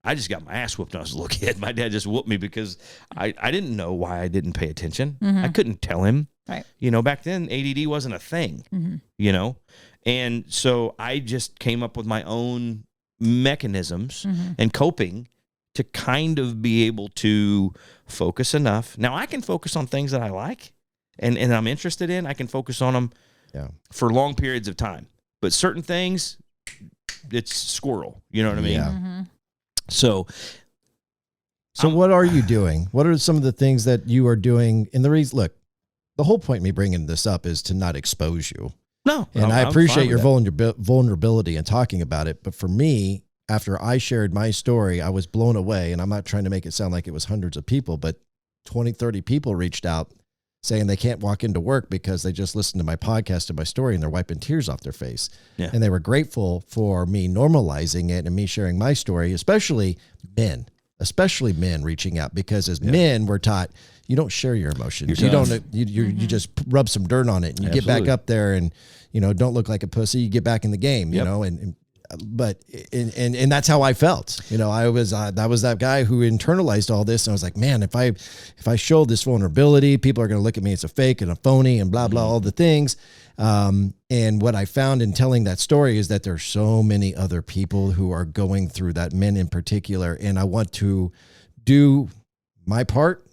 S6: I just got my ass whooped when I was a little kid. My dad just whooped me because I didn't know why I didn't pay attention. I couldn't tell him. Right. You know, back then, ADD wasn't a thing, you know. And so I just came up with my own mechanisms and coping to kind of be able to focus enough. Now I can focus on things that I like and I'm interested in. I can focus on them for long periods of time. But certain things, it's squirrel. You know what I mean? Yeah. So
S4: what are you doing? What are some of the things that you are doing? And the reason, look, the whole point of me bringing this up is to not expose you.
S6: No.
S4: And I appreciate your vulnerability and talking about it. But for me, after I shared my story, I was blown away. And I'm not trying to make it sound like it was hundreds of people, but 20, 30 people reached out saying they can't walk into work because they just listened to my podcast and my story and they're wiping tears off their face. Yeah. And they were grateful for me normalizing it and me sharing my story, especially men reaching out, because as men we're taught, you don't share your emotions. You just rub some dirt on it and you get back up there and, you know, don't look like a pussy. You get back in the game, you know, but that's how I felt. You know, I was that guy who internalized all this. And I was like, man, if I show this vulnerability, people are going to look at me as a fake and a phony and blah, blah, all the things. And what I found in telling that story is that there's so many other people who are going through that, men in particular. And I want to do my part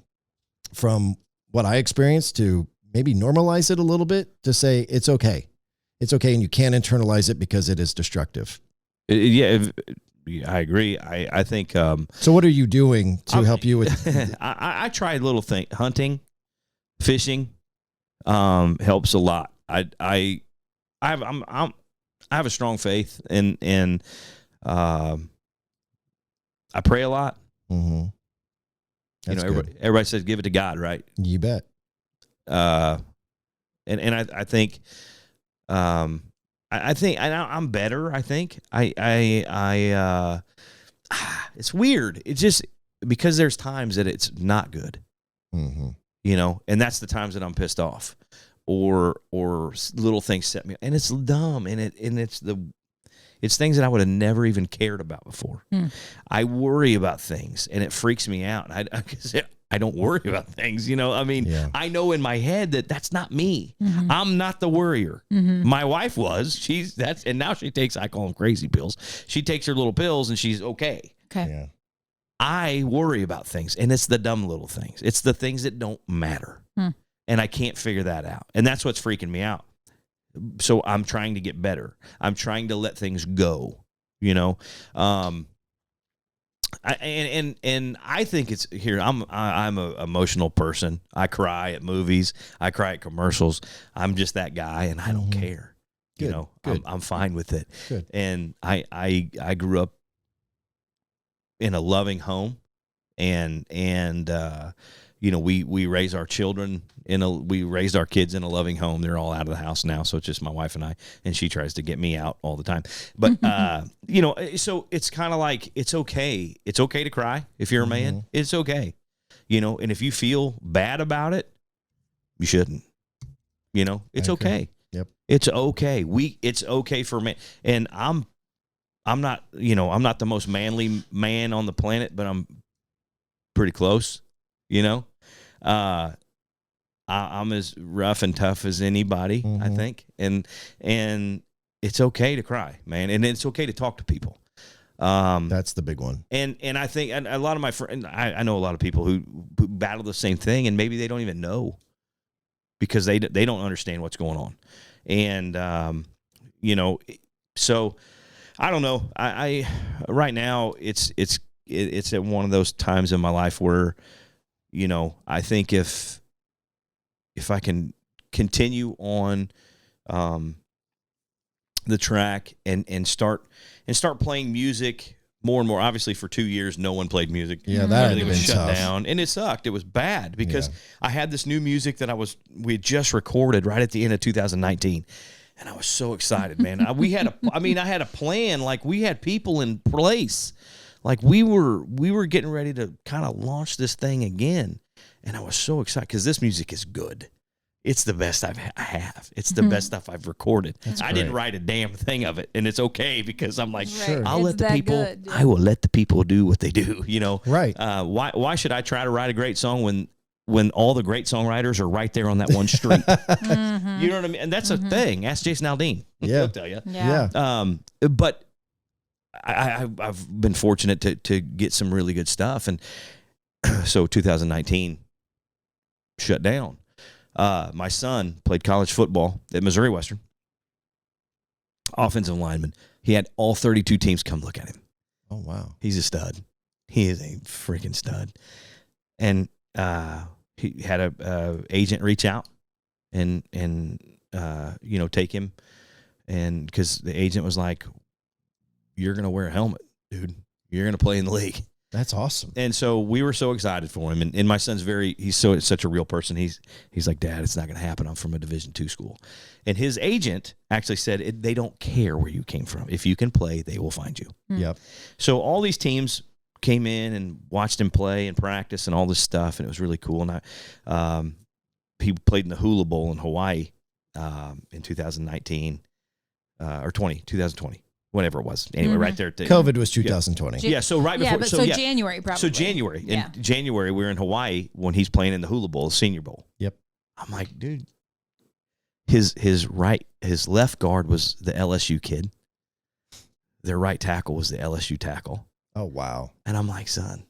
S4: from what I experienced to maybe normalize it a little bit, to say it's okay. It's okay. And you can't internalize it because it is destructive.
S6: Yeah, I agree. I think.
S4: So what are you doing to help you with?
S6: I tried little things. Hunting, fishing, helps a lot. I have a strong faith and I pray a lot.
S4: Mm-hmm.
S6: You know, everybody says give it to God, right?
S4: You bet.
S6: And I think, I think I'm better. I think it's weird. It's just because there's times that it's not good, you know, and that's the times that I'm pissed off, or little things set me, and it's dumb, and it's things that I would have never even cared about before. I worry about things, and it freaks me out. I don't worry about things, you know. I mean, I know in my head that that's not me. I'm not the worrier. My wife was. And now she takes, I call them crazy pills. She takes her little pills and she's okay.
S4: Yeah.
S6: I worry about things, and it's the dumb little things. It's the things that don't matter. And I can't figure that out. And that's what's freaking me out. So I'm trying to get better. I'm trying to let things go. you know. I think it's here. I'm an emotional person. I cry at movies. I cry at commercials. I'm just that guy, and I don't care.
S4: Good.
S6: You know,
S4: Good.
S6: I'm fine with it.
S4: Good.
S6: And I grew up in a loving home, and you know, we raise our children we raised our kids in a loving home. They're all out of the house now, so it's just my wife and I, and she tries to get me out all the time. But you know, so it's kind of like it's okay. It's okay to cry if you're a man. It's okay, you know. And if you feel bad about it, you shouldn't. You know, it's okay.
S4: Yep,
S6: it's okay. It's okay for men. And I'm not, you know, I'm not the most manly man on the planet, but I'm pretty close. You know, I'm as rough and tough as anybody, I think, and it's okay to cry, man, and it's okay to talk to people.
S4: That's the big one.
S6: And I think a lot of my friends, I know a lot of people who battle the same thing, and maybe they don't even know because they don't understand what's going on, and you know, so I don't know. I right now it's at one of those times in my life where, you know, I think if I can continue on the track and start playing music more and more. Obviously, for 2 years, no one played music.
S4: Yeah, that
S6: everything was
S4: been
S6: shut
S4: tough.
S6: down, and it sucked. It was bad because I had this new music that we had just recorded right at the end of 2019. And I was so excited, man. I had a plan. Like, we had people in place. Like, we were getting ready to kind of launch this thing again. And I was so excited because this music is good. It's the best I have. It's the best stuff I've recorded. I didn't write a damn thing of it, and it's okay because I'm like, I'll let the people. I will let the people do what they do. You know,
S4: right?
S6: Why should I try to write a great song when all the great songwriters are right there on that one street? You know what I mean? And that's a thing. Ask Jason Aldean.
S4: Yeah,
S6: He'll tell you.
S4: Yeah.
S6: But I've been fortunate to get some really good stuff, and so 2019 shut down. My son played college football at Missouri Western. Offensive lineman. He had all 32 teams come look at him.
S4: Oh, wow.
S6: He's a stud. He is a freaking stud. And he had a agent reach out and you know, take him. And because the agent was like, you're going to wear a helmet, dude. You're going to play in the league.
S4: That's awesome.
S6: And so we were so excited for him. And my son's he's such a real person. He's like, Dad, it's not going to happen. I'm from a Division II school. And his agent actually said they don't care where you came from. If you can play, they will find you.
S4: Yep.
S6: So all these teams came in and watched him play and practice and all this stuff. And it was really cool. And he played in the Hula Bowl in Hawaii in 2019 or 2020. Whatever it was. Anyway, right there.
S4: COVID was 2020.
S6: Yeah, so right before.
S5: Yeah, but so January probably.
S6: So January.
S5: Yeah.
S6: In January, we were in Hawaii when he's playing in the Hula Bowl, the Senior Bowl.
S4: Yep.
S6: I'm like, dude, his left guard was the LSU kid. Their right tackle was the LSU tackle.
S4: Oh, wow.
S6: And I'm like, son,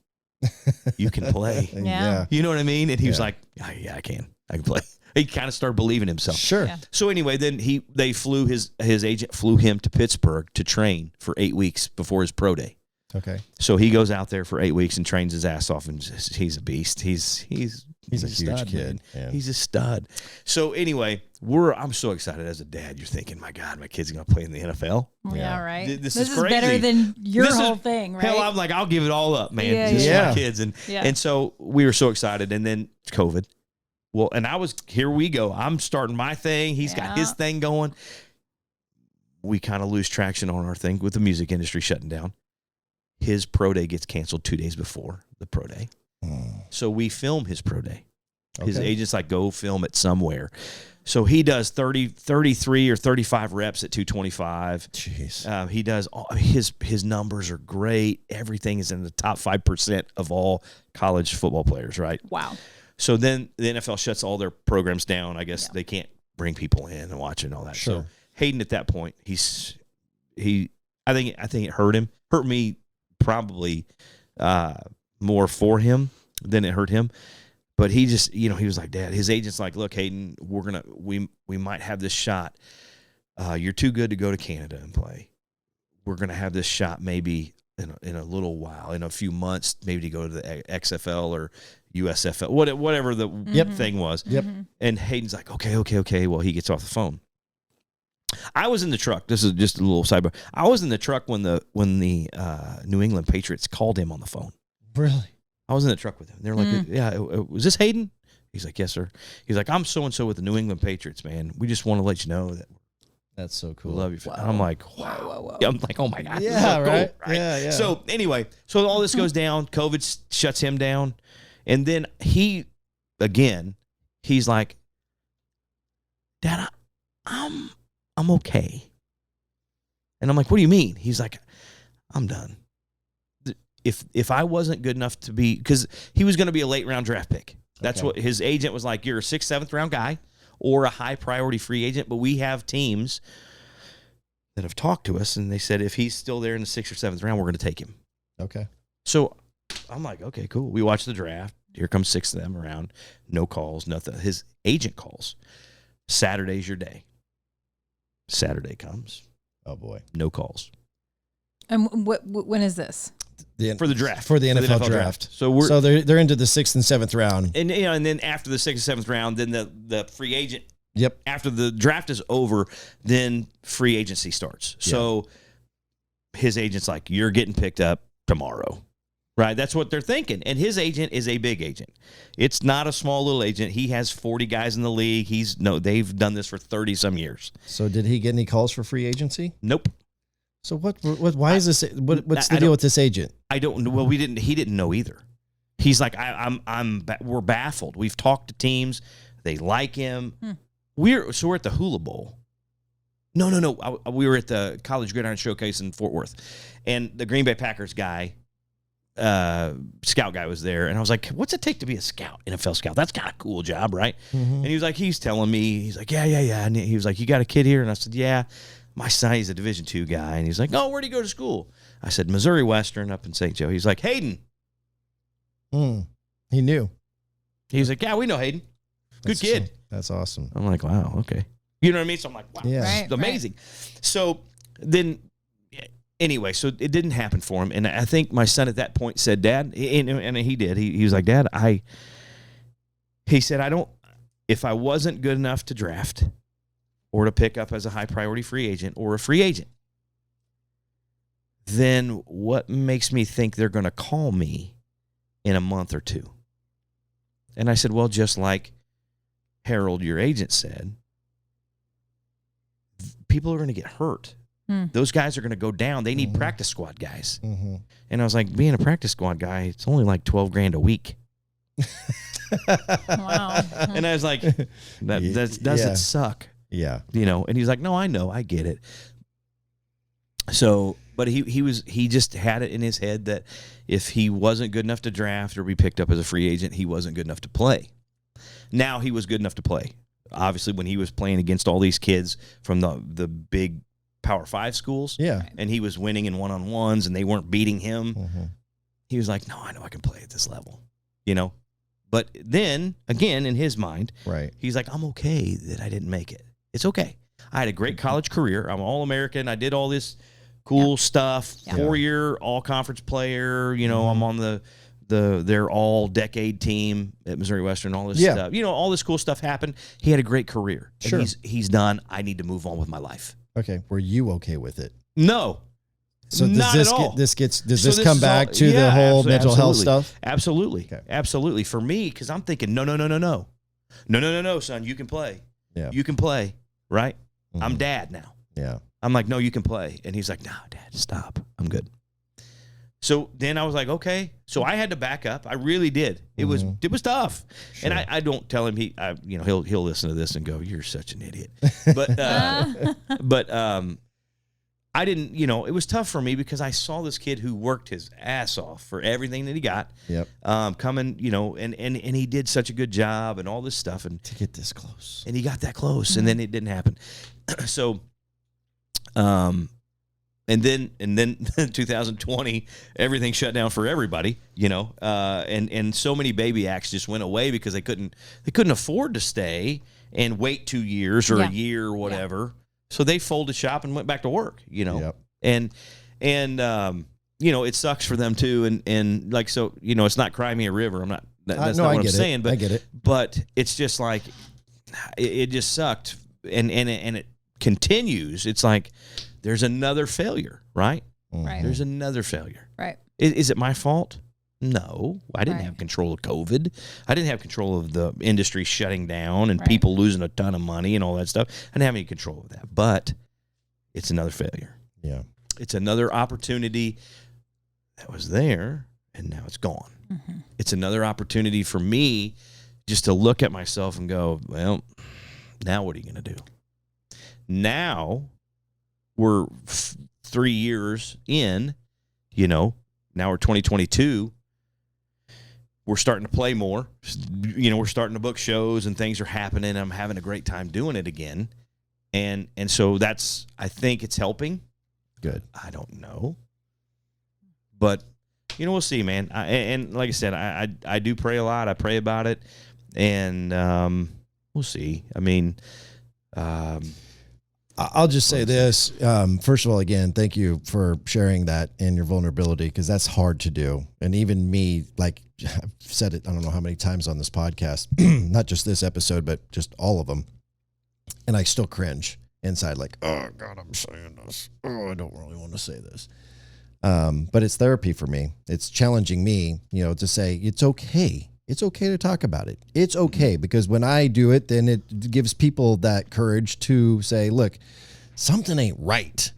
S6: you can play.
S5: Yeah.
S6: You know what I mean? And he was like, yeah, I can play. He kind of started believing himself.
S4: Sure. Yeah.
S6: So anyway, then they flew his agent flew him to Pittsburgh to train for 8 weeks before his pro day.
S4: Okay.
S6: So he goes out there for 8 weeks and trains his ass off, and he's a beast. He's
S4: a huge
S6: stud,
S4: kid.
S6: Yeah. He's a stud. So anyway, I'm so excited as a dad. You're thinking, my God, my kid's gonna play in the NFL.
S5: Yeah, right.
S6: This is crazy.
S5: Better than your whole thing, right?
S6: Hell, I'm like, I'll give it all up, man.
S5: Yeah,
S6: Just
S4: yeah.
S6: my kids, and so we were so excited, and then COVID. Well, and here we go. I'm starting my thing. He's got his thing going. We kind of lose traction on our thing with the music industry shutting down. His pro day gets canceled 2 days before the pro day. So we film his pro day. His agent's like, go film it somewhere. So he does 33 or 35 reps at 225.
S4: Jeez.
S6: He does his numbers are great. Everything is in the top 5% of all college football players, right?
S5: Wow.
S6: So then the NFL shuts all their programs down. I guess they can't bring people in and watch it and all that.
S4: Sure.
S6: So Hayden at that point, I think it hurt him. Hurt me probably more for him than it hurt him. But he just, he was like, Dad, his agent's like, look, Hayden, we might have this shot. You're too good to go to Canada and play. we're going to have this shot maybe in a little while, in a few months, maybe to go to the XFL or USFL, whatever the thing was.
S4: Yep.
S6: And Hayden's like, okay. Well, he gets off the phone. I was in the truck. This is just a little sidebar. I was in the truck when the New England Patriots called him on the phone.
S4: Really?
S6: I was in the truck with him. They're like, yeah, was this Hayden? He's like, yes, sir. He's like, I'm so-and-so with the New England Patriots, man. We just want to let you know that.
S4: That's so cool.
S6: We love you. Wow. I'm like, wow. Whoa. I'm like, oh my God.
S4: Yeah,
S6: this is so
S4: right?
S6: cool, right?
S4: Yeah.
S6: So anyway, all this goes down. COVID shuts him down. And then he's like, Dad, I'm okay. And I'm like, what do you mean? He's like, I'm done. If I wasn't good enough to be, because he was going to be a late round draft pick. That's what his agent was like. You're a 6th, 7th round guy or a high priority free agent. But we have teams that have talked to us, and they said if he's still there in the 6th or 7th round, we're going to take him.
S4: Okay.
S6: So I'm like, okay, cool. We watch the draft. Here comes 6 of them around. No calls, nothing. His agent calls. Saturday's your day. Saturday comes.
S4: Oh, boy.
S6: No calls.
S5: And when is this?
S6: For the draft.
S4: For the NFL draft. So they're into the 6th and 7th round.
S6: And and then after the 6th and 7th round, then the free agent.
S4: Yep.
S6: After the draft is over, then free agency starts. Yeah. So his agent's like, you're getting picked up tomorrow. Right? That's what they're thinking. And his agent is a big agent. It's not a small little agent. He has 40 guys in the league. They've done this for 30 some years.
S4: So did he get any calls for free agency?
S6: Nope.
S4: So why is this? What's the deal with this agent?
S6: I don't know. Well, he didn't know either. He's like, we're baffled. We've talked to teams. They like him. We're at the Hula Bowl. No. We were at the College Gridiron Showcase in Fort Worth, and the Green Bay Packers guy, scout guy, was there, and I was like, what's it take to be a scout, NFL scout? That's kind of a cool job, right? Mm-hmm. And he was like, he's telling me, he's like, yeah. And he was like, you got a kid here? And I said, yeah. My son, he's a Division II guy. And he's like, oh, where'd he go to school? I said, Missouri Western up in St. Joe. He's like, Hayden.
S4: He knew.
S6: He was like, yeah, we know Hayden. Good kid.
S4: That's awesome.
S6: I'm like, wow, okay. You know what I mean? So I'm like, wow, this is amazing. Right. So then, anyway, so it didn't happen for him. And I think my son at that point said, Dad, and he did. He was like, Dad, he said, if I wasn't good enough to draft or to pick up as a high priority free agent or a free agent, then what makes me think they're going to call me in a month or two? And I said, well, just like Harold, your agent, said, people are going to get hurt. Those guys are going to go down. They need practice squad guys. Mm-hmm. And I was like, being a practice squad guy, it's only like $12,000 a week.
S5: Wow.
S6: And I was like, that doesn't suck.
S4: Yeah.
S6: You know, and he's like, no, I know, I get it. So, but he just had it in his head that if he wasn't good enough to draft or be picked up as a free agent, he wasn't good enough to play. Now he was good enough to play. Obviously, when he was playing against all these kids from the big Power 5 schools, and he was winning in one-on-ones and they weren't beating him, he was like, no, I know I can play at this level, you know? But then, again, in his mind, he's like, I'm okay that I didn't make it. It's okay. I had a great college career. I'm All-American. I did all this cool stuff. 4-year all-conference player. You know, I'm on their all-decade team at Missouri Western. All this stuff. You know, all this cool stuff happened. He had a great career.
S4: Sure.
S6: And he's done. I need to move on with my life.
S4: Okay. Were you okay with it?
S6: No.
S4: So
S6: not at all.
S4: Does this come back to the whole mental health stuff?
S6: Absolutely. Okay. Absolutely. For me, because I'm thinking, no, son, you can play.
S4: Yeah.
S6: You can play, right? Mm-hmm. I'm Dad now.
S4: Yeah.
S6: I'm like, no, you can play. And he's like, no, Dad, stop. I'm good. So then I was like, okay. So I had to back up. I really did. It was tough. Sure. And I don't tell him he'll listen to this and go, you're such an idiot. But I didn't, it was tough for me because I saw this kid who worked his ass off for everything that he got.
S4: Yep.
S6: Coming, and he did such a good job and all this stuff. And
S4: to get this close.
S6: And he got that close, and then it didn't happen. So, and then 2020, everything shut down for everybody, and so many baby acts just went away because they couldn't afford to stay and wait 2 years or a year or whatever. Yeah. So they folded shop and went back to work,
S4: Yep.
S6: And it sucks for them too. And like, so, it's not Cry Me a River. I'm not, that's not what I'm saying, but
S4: I get it.
S6: But it's just like, it just sucked. And it continues. It's like, there's another failure, right?
S5: Right.
S6: There's another failure.
S5: Right.
S6: Is it my fault? No, I didn't have control of COVID. I didn't have control of the industry shutting down and people losing a ton of money and all that stuff. I didn't have any control of that, but it's another failure.
S4: Yeah.
S6: It's another opportunity that was there and now it's gone. Mm-hmm. It's another opportunity for me just to look at myself and go, well, now what are you going to do? Now we're 3 years in, now we're 2022. We're starting to play more. We're starting to book shows and things are happening. I'm having a great time doing it again. And so I think it's helping.
S4: Good.
S6: I don't know. But, we'll see, man. And like I said, I do pray a lot. I pray about it. And we'll see. I mean,
S4: I'll just say this. First of all, again, thank you for sharing that and your vulnerability, because that's hard to do. And even me, like I've said it, I don't know how many times on this podcast, not just this episode, but just all of them. And I still cringe inside, like, oh God, I'm saying this. Oh, I don't really want to say this. But it's therapy for me. It's challenging me, to say it's okay. It's okay to talk about it. It's okay, because when I do it, then it gives people that courage to say, look, something ain't right.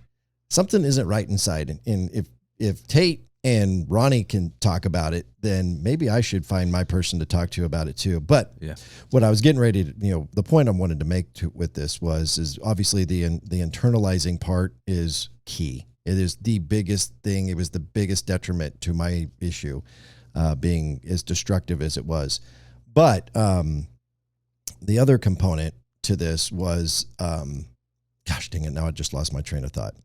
S4: Something isn't right inside. And if Tate and Ronnie can talk about it, then maybe I should find my person to talk to about it too. But what I was getting ready to, the point I wanted to make with this is obviously the internalizing part is key. It is the biggest thing. It was the biggest detriment to my issue. Being as destructive as it was. But the other component to this was, gosh dang it, now I just lost my train of thought.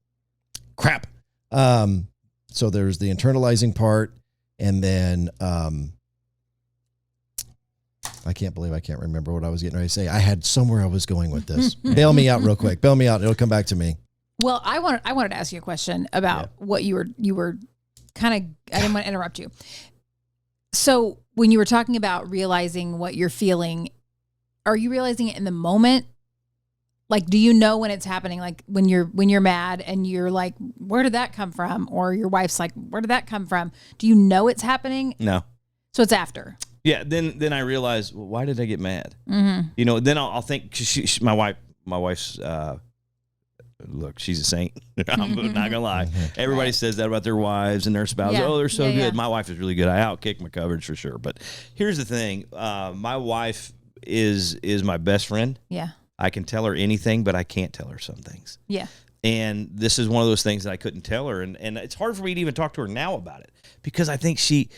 S4: Crap. So there's the internalizing part, and then I can't believe I can't remember what I was getting ready to say. I had somewhere I was going with this. Bail me out real quick. Bail me out. It'll come back to me.
S5: Well, I wanted to ask you a question about what you were kind of, I didn't want to interrupt you. So when you were talking about realizing what you're feeling, are you realizing it in the moment? Like, do you know when it's happening? Like when you're mad and you're like, where did that come from? Or your wife's like, where did that come from? Do you know it's happening?
S6: No.
S5: So it's after.
S6: Yeah. Then I realize, well, why did I get mad? Mm-hmm. Then I'll think, cause my wife's, look, she's a saint. I'm not gonna lie. Everybody says that about their wives and their spouses. Oh, they're so good. Yeah. My wife is really good. I outkick my coverage for sure. But here's the thing: my wife is my best friend.
S5: Yeah,
S6: I can tell her anything, but I can't tell her some things.
S5: Yeah,
S6: and this is one of those things that I couldn't tell her, and it's hard for me to even talk to her now about it, because I think she's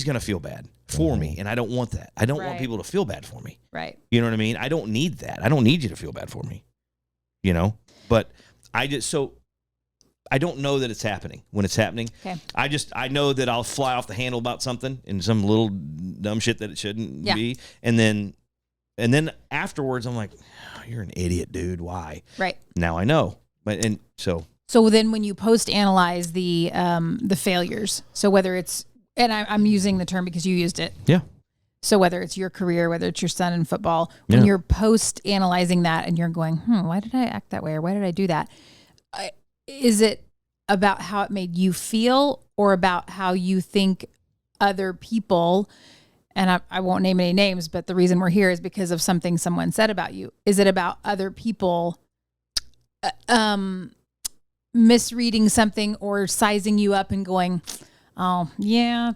S6: gonna feel bad for me, and I don't want that. I don't want people to feel bad for me.
S5: Right.
S6: You know what I mean? I don't need that. I don't need you to feel bad for me. But I don't know that it's happening when it's happening.
S5: Okay.
S6: I know that I'll fly off the handle about something and some little dumb shit that it shouldn't be. And then afterwards I'm like, oh, you're an idiot, dude. Why?
S5: Right.
S6: Now I know. So
S5: then when you post analyze the failures, so whether it's, and I'm using the term because you used it.
S6: Yeah.
S5: So whether it's your career, whether it's your son in football, when you're post-analyzing that and you're going, why did I act that way? Or why did I do that? Is it about how it made you feel, or about how you think other people, and I won't name any names, but the reason we're here is because of something someone said about you. Is it about other people misreading something or sizing you up and going, oh yeah,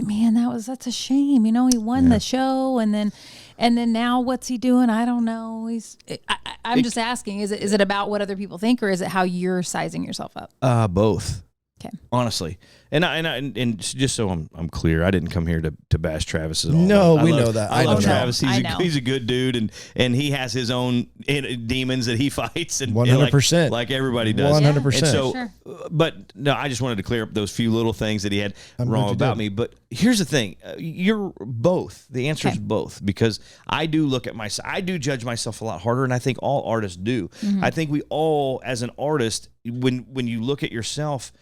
S5: man, that's a shame. He won the show, and then now what's he doing? I don't know. I'm just asking. Is it about what other people think, or is it how you're sizing yourself up?
S6: Both.
S5: Okay.
S6: Honestly, And just so I'm clear, I didn't come here to bash Travis at all.
S4: No, we know that.
S6: I love
S4: know.
S6: Travis.
S5: I know.
S6: He's a good dude, and he has his own demons that he fights, and
S4: 100%,
S6: like everybody does.
S4: 100%.
S6: And so,
S5: Sure.
S6: but no, I just wanted to clear up those few little things that he had wrong about me. But here's the thing: you're both. The answer is both, because I do look at myself. I do judge myself a lot harder, and I think all artists do. I think we all, as an artist, when you look at yourself,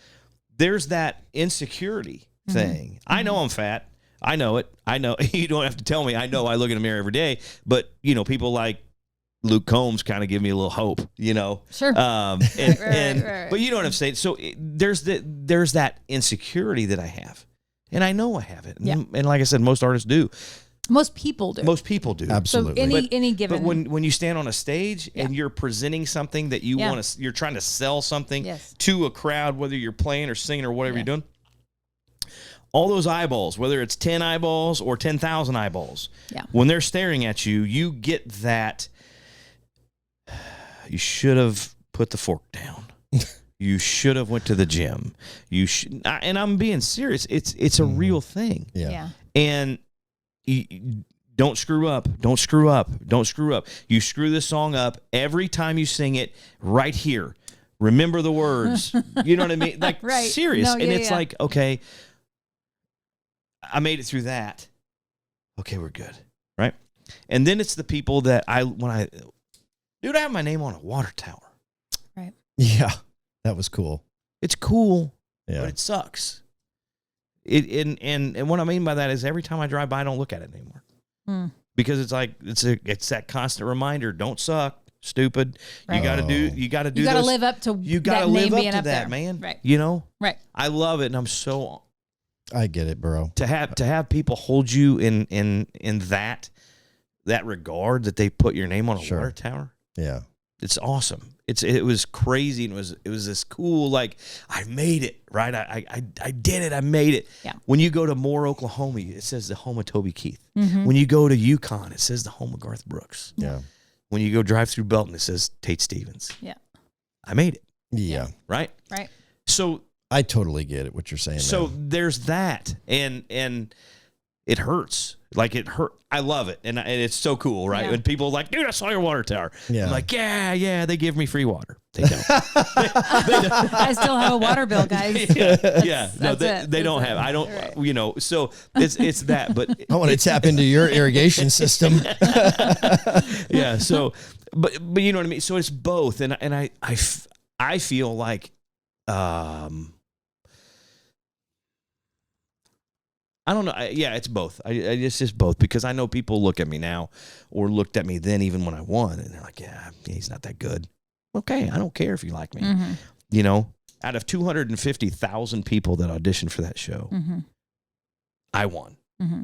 S6: there's that insecurity thing. I know I'm fat. I know it. I know. You don't have to tell me. I know. I look in the mirror every day. But, people like Luke Combs kind of give me a little hope,
S5: Sure.
S6: Right. But you know what I'm saying? So there's that insecurity that I have. And I know I have it. And like I said, most artists do.
S5: Most people do.
S6: Most people do.
S4: Absolutely.
S5: So any given.
S6: But when you stand on a stage and you're presenting something that you want to, you're trying to sell something to a crowd, whether you're playing or singing or whatever you're doing, all those eyeballs, whether it's 10 eyeballs or 10,000 eyeballs, when they're staring at you, you get that. You should have put the fork down. You should have went to the gym. You should, and I'm being serious. It's a real thing.
S4: Yeah.
S6: And don't screw up. Don't screw up. Don't screw up. You screw this song up every time you sing it right here. Remember the words. You know what I mean? Like, serious.
S5: No,
S6: and it's like, okay, I made it through that. Okay, we're good. Right? And then it's the people that I have my name on a water tower.
S5: Right.
S4: Yeah. That was cool.
S6: It's cool,
S4: but
S6: it sucks. And what I mean by that is every time I drive by, I don't look at it anymore, because it's like it's that constant reminder: don't suck, stupid. Right. You got to do. You got to do. You got to
S5: live up to.
S6: You got to live up to that, man.
S5: Right.
S6: Right. I love it, and I'm so.
S4: I get it, bro.
S6: To have people hold you in that regard, that they put your name on a water tower.
S4: Yeah.
S6: It's awesome. It was crazy, and it was this cool, like, I made it, right? I did it. I made it.
S5: Yeah.
S6: When you go to Moore, Oklahoma, it says the home of Toby Keith.
S5: Mm-hmm.
S6: When you go to Yukon, it says the home of Garth Brooks.
S4: Yeah.
S6: When you go drive through Belton, it says Tate Stevens.
S5: Yeah.
S6: I made it.
S4: Yeah.
S6: Right?
S5: Right.
S6: So
S4: I totally get it, what you're saying.
S6: So
S4: man.
S6: There's that, and it hurts. Like, it hurt. I love it, and it's so cool, right? When people are like, dude, I saw your water tower.
S4: Yeah.
S6: I'm like, yeah, they give me free water. They don't.
S5: I still have a water bill, guys.
S6: No, they don't have. I don't. So it's that. But
S4: I want to tap into your irrigation system.
S6: Yeah. So, but you know what I mean. So it's both, and I feel like, I don't know. It's both. It's just both, because I know people look at me now, or looked at me then, even when I won, and they're like, yeah, he's not that good. Okay, I don't care if you like me. Mm-hmm. Out of 250,000 people that auditioned for that show, I won. Mm-hmm.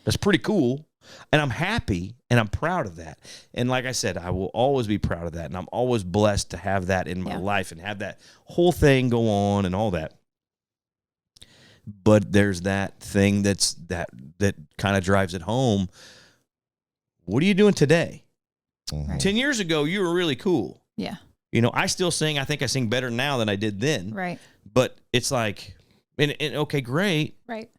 S6: That's pretty cool, and I'm happy, and I'm proud of that. And like I said, I will always be proud of that, and I'm always blessed to have that in my life and have that whole thing go on and all that. But there's that thing that kind of drives it home. What are you doing today?
S4: Mm-hmm.
S6: 10 years ago, you were really cool.
S5: Yeah.
S6: I still sing. I think I sing better now than I did then.
S5: Right.
S6: But it's like, and okay, great.
S5: Right.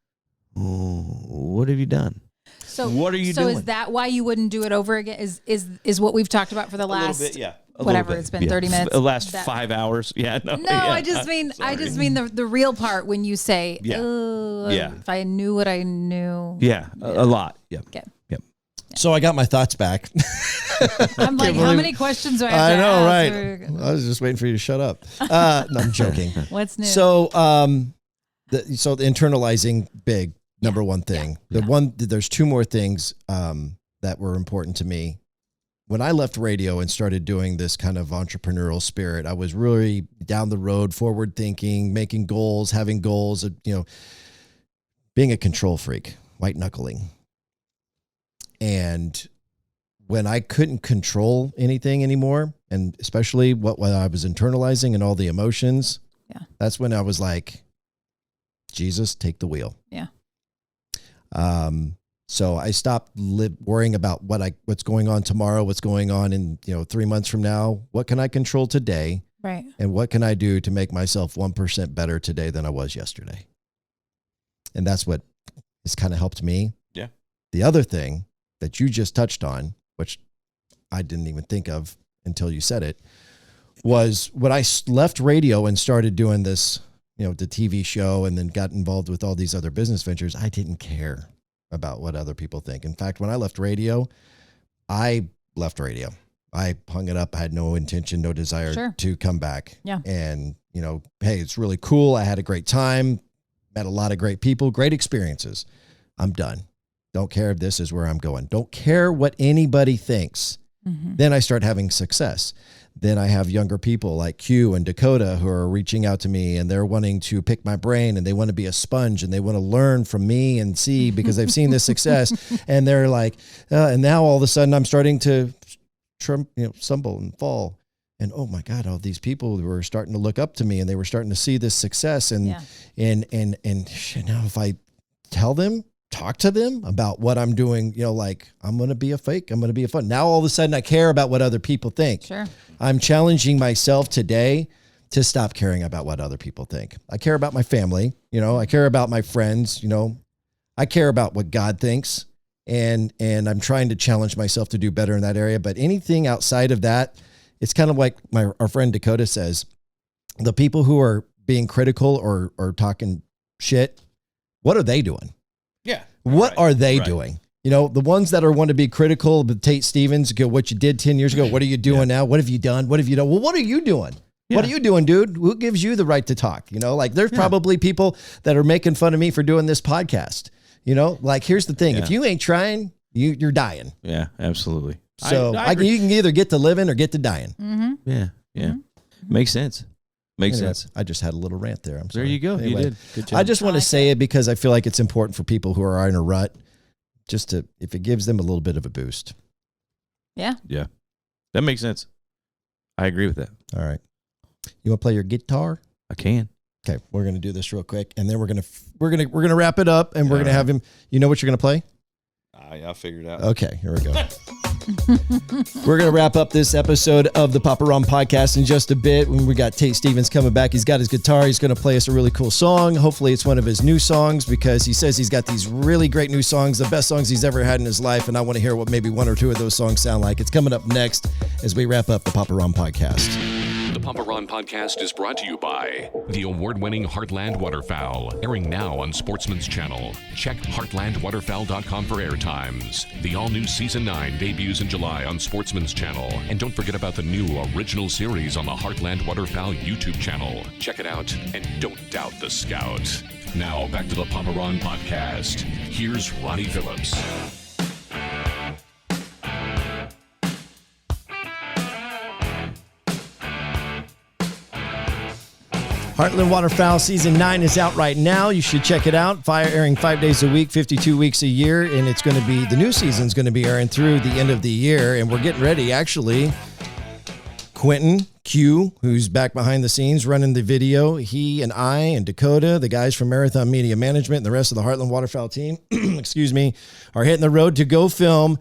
S6: What have you done?
S5: So
S6: what are you doing?
S5: So is that why you wouldn't do it over again? Is what we've talked about for the last
S6: a little bit, yeah.
S5: Whatever, it's been 30 minutes.
S6: The last 5 hours. Yeah. No,
S5: I just mean the real part when you say, if I knew what I knew.
S6: Yeah. A lot. Yeah.
S5: Okay.
S6: Yep.
S4: So I got my thoughts back.
S5: I'm like, how many questions do I have to
S4: know,
S5: ask?
S4: right? I was just waiting for you to shut up. No, I'm joking.
S5: What's new?
S4: So, the internalizing, big number one thing. There's two more things that were important to me. When I left radio and started doing this kind of entrepreneurial spirit, I was really down the road, forward thinking, making goals, having goals, being a control freak, white knuckling. And when I couldn't control anything anymore, and especially what I was internalizing and all the emotions, that's when I was like, Jesus, take the wheel.
S5: Yeah.
S4: So I stopped worrying about what's going on tomorrow, what's going on in 3 months from now. What can I control today?
S5: Right.
S4: And what can I do to make myself 1% better today than I was yesterday? And that's what has kind of helped me.
S6: Yeah.
S4: The other thing that you just touched on, which I didn't even think of until you said it, was when I left radio and started doing this, the TV show, and then got involved with all these other business ventures. I didn't care about what other people think. In fact, when I left radio, I hung it up. I had no intention, no desire to come back.
S5: Yeah.
S4: And, hey, it's really cool. I had a great time, met a lot of great people, great experiences. I'm done. Don't care if this is where I'm going. Don't care what anybody thinks.
S5: Mm-hmm.
S4: Then I start having success. Then I have younger people like Q and Dakota who are reaching out to me, and they're wanting to pick my brain, and they want to be a sponge, and they want to learn from me and see, because they've seen this success. And they're like, and now all of a sudden I'm starting to stumble and fall. And oh my God, all these people were starting to look up to me, and they were starting to see this success. And now if I talk to them about what I'm doing, I'm going to be a fake. I'm going to be a fun. Now all of a sudden I care about what other people think.
S5: Sure.
S4: I'm challenging myself today to stop caring about what other people think. I care about my family. I care about my friends. I care about what God thinks. And I'm trying to challenge myself to do better in that area. But anything outside of that, it's kind of like our friend Dakota says, the people who are being critical or talking shit, what are they doing?
S6: Yeah.
S4: What are they doing? The ones that want to be critical of Tate Stevens, go, what you did 10 years ago, what are you doing now? What have you done? What have you done? Well, what are you doing? Yeah. What are you doing, dude? Who gives you the right to talk? There's probably people that are making fun of me for doing this podcast. Here's the thing. If you ain't trying, you're dying.
S6: Yeah, absolutely.
S4: So you can either get to living or get to dying.
S5: Mm-hmm.
S6: Yeah. Yeah. Mm-hmm. Makes sense. Makes sense.
S4: I just had a little rant there. I'm sorry.
S6: There you go.
S4: Anyway,
S6: you did. Good job.
S4: I just want to say it because I feel like it's important for people who are in a rut, if it gives them a little bit of a boost.
S5: Yeah.
S6: Yeah. That makes sense. I agree with that.
S4: All right. You want to play your guitar?
S6: I can.
S4: Okay, we're going to do this real quick, and then we're going to wrap it up, and we're going to have him. You know what you're going to play?
S6: I'll figure it out.
S4: Okay, here we go. We're going to wrap up this episode of the Papa Ron podcast in just a bit. When we got Tate Stevens coming back, he's got his guitar. He's going to play us a really cool song. Hopefully it's one of his new songs, because he says he's got these really great new songs, the best songs he's ever had in his life. And I want to hear what maybe one or two of those songs sound like. It's coming up next as we wrap up the Papa Ron podcast.
S1: The Papa Ron podcast is brought to you by the award-winning Heartland Waterfowl, airing now on Sportsman's Channel. Check heartlandwaterfowl.com for air times. The all-new Season 9 debuts in July on Sportsman's Channel. And don't forget about the new original series on the Heartland Waterfowl YouTube channel. Check it out and don't doubt the scout. Now, back to the Papa Ron podcast. Here's Ronnie Phillips.
S4: Heartland Waterfowl Season 9 is out right now. You should check it out. Airing 5 days a week, 52 weeks a year. And it's going to be, the new season's going to be airing through the end of the year. And we're getting ready, actually. Quentin, Q, who's back behind the scenes running the video, he and I and Dakota, the guys from Marathon Media Management, and the rest of the Heartland Waterfowl team, are hitting the road to go film,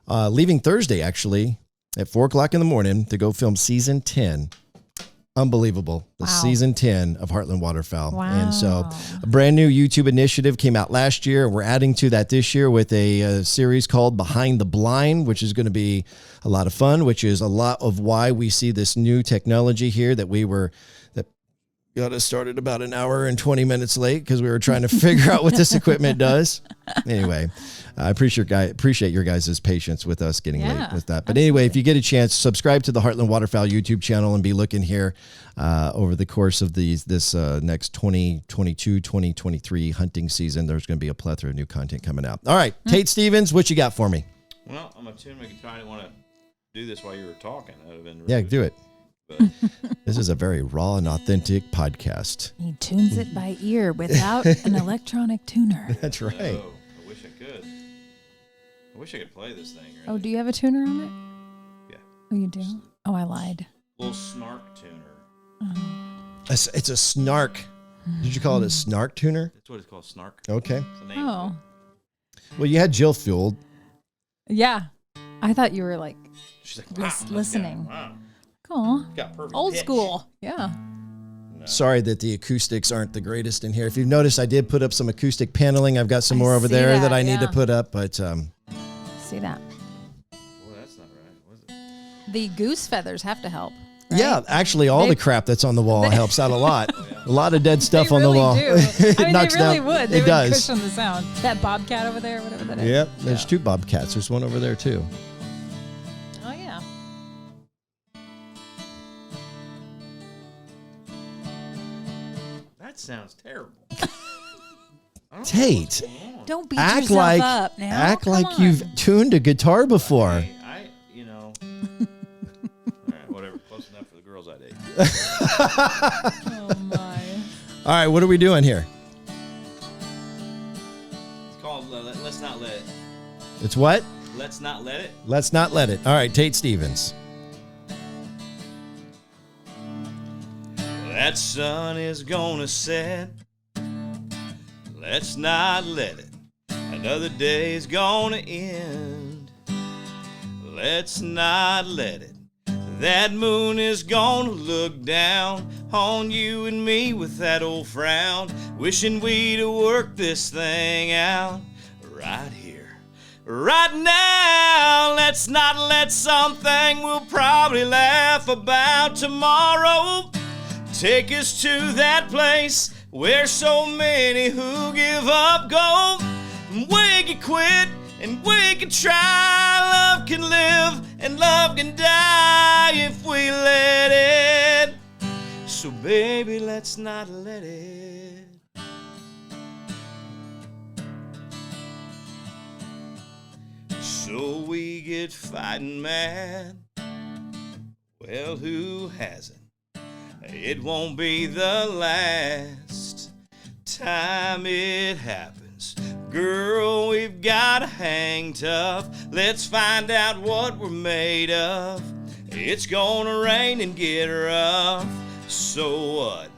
S4: leaving Thursday, actually, at 4 o'clock in the morning to go film Season 10. Unbelievable. The Season 10 of Heartland Waterfowl.
S5: Wow.
S4: And so a brand new YouTube initiative came out last year. We're adding to that this year with a series called Behind the Blind, which is going to be a lot of fun, which is a lot of why we see this new technology here that got us started about an hour and 20 minutes late because we were trying to figure out what this equipment does. Anyway, I appreciate your guys' patience with us getting late with that. But anyway, if you get a chance, subscribe to the Heartland Waterfowl YouTube channel and be looking here over the course of this next 2022-2023 hunting season. There's going to be a plethora of new content coming out. All right, Tate Stevens, what you got for me?
S6: Well, I'm going to tune my guitar. I didn't want to do this while you were talking. That would have been really
S4: Yeah, do it. This is a very raw and authentic podcast.
S5: He tunes it by ear without an electronic tuner.
S4: That's right.
S6: Oh, I wish I could. I wish I could play this thing. Really.
S5: Oh, do you have a tuner on it?
S6: Yeah.
S5: Oh, you do? Oh, I lied.
S6: Little snark tuner.
S4: It's a snark. Did you call it a snark tuner?
S6: That's what it's called, snark.
S4: Okay.
S6: That's the name of it.
S4: Well, you had Jill fueled.
S5: Yeah. I thought you were like,
S6: she's like
S5: listening.
S6: Wow.
S5: Oh,
S6: Got perfect
S5: old
S6: pitch.
S5: school. Yeah.
S4: Sorry that the acoustics aren't the greatest in here. If you've noticed, I did put up some acoustic paneling. I've got some more over there that I need to put up, but
S5: See that?
S6: Well, that's not right, was it?
S5: The goose feathers have to help. Right?
S4: yeah, actually, all the crap that's on the wall helps out a lot. A lot of dead stuff
S5: They
S4: on the
S5: really
S4: wall.
S5: do.
S4: It
S5: I mean,
S4: knocks
S5: they really
S4: down-
S5: would. They
S4: it
S5: would
S4: does.
S5: cushion the sound. That bobcat over there, whatever that is.
S4: Yep, there's two bobcats. There's one over there too.
S5: Oh yeah.
S6: That sounds terrible.
S4: Tate,
S5: Don't beat
S4: act
S5: yourself
S4: like
S5: up now.
S4: act
S5: Come
S4: like
S5: on.
S4: you've tuned a guitar before.
S6: All right, whatever. Close enough for the girls I date.
S5: Oh my.
S4: All right, what are we doing here?
S6: It's called Let's Not Let It.
S4: It's what?
S6: Let's Not Let It.
S4: Let's not let it. All right, Tate Stevens.
S6: That sun is gonna set. Let's not let it. Another day's gonna end. Let's not let it. That moon is gonna look down on you and me with that old frown, wishing we'd work this thing out right here, right now. Let's not let something we'll probably laugh about tomorrow take us to that place where so many who give up go. We can quit and we can try. Love can live and love can die if we let it. So baby, let's not let it. So we get fighting mad. Well, who hasn't? It won't be the last time it happens. Girl, we've gotta hang tough. Let's find out what we're made of. It's gonna rain and get rough. So what?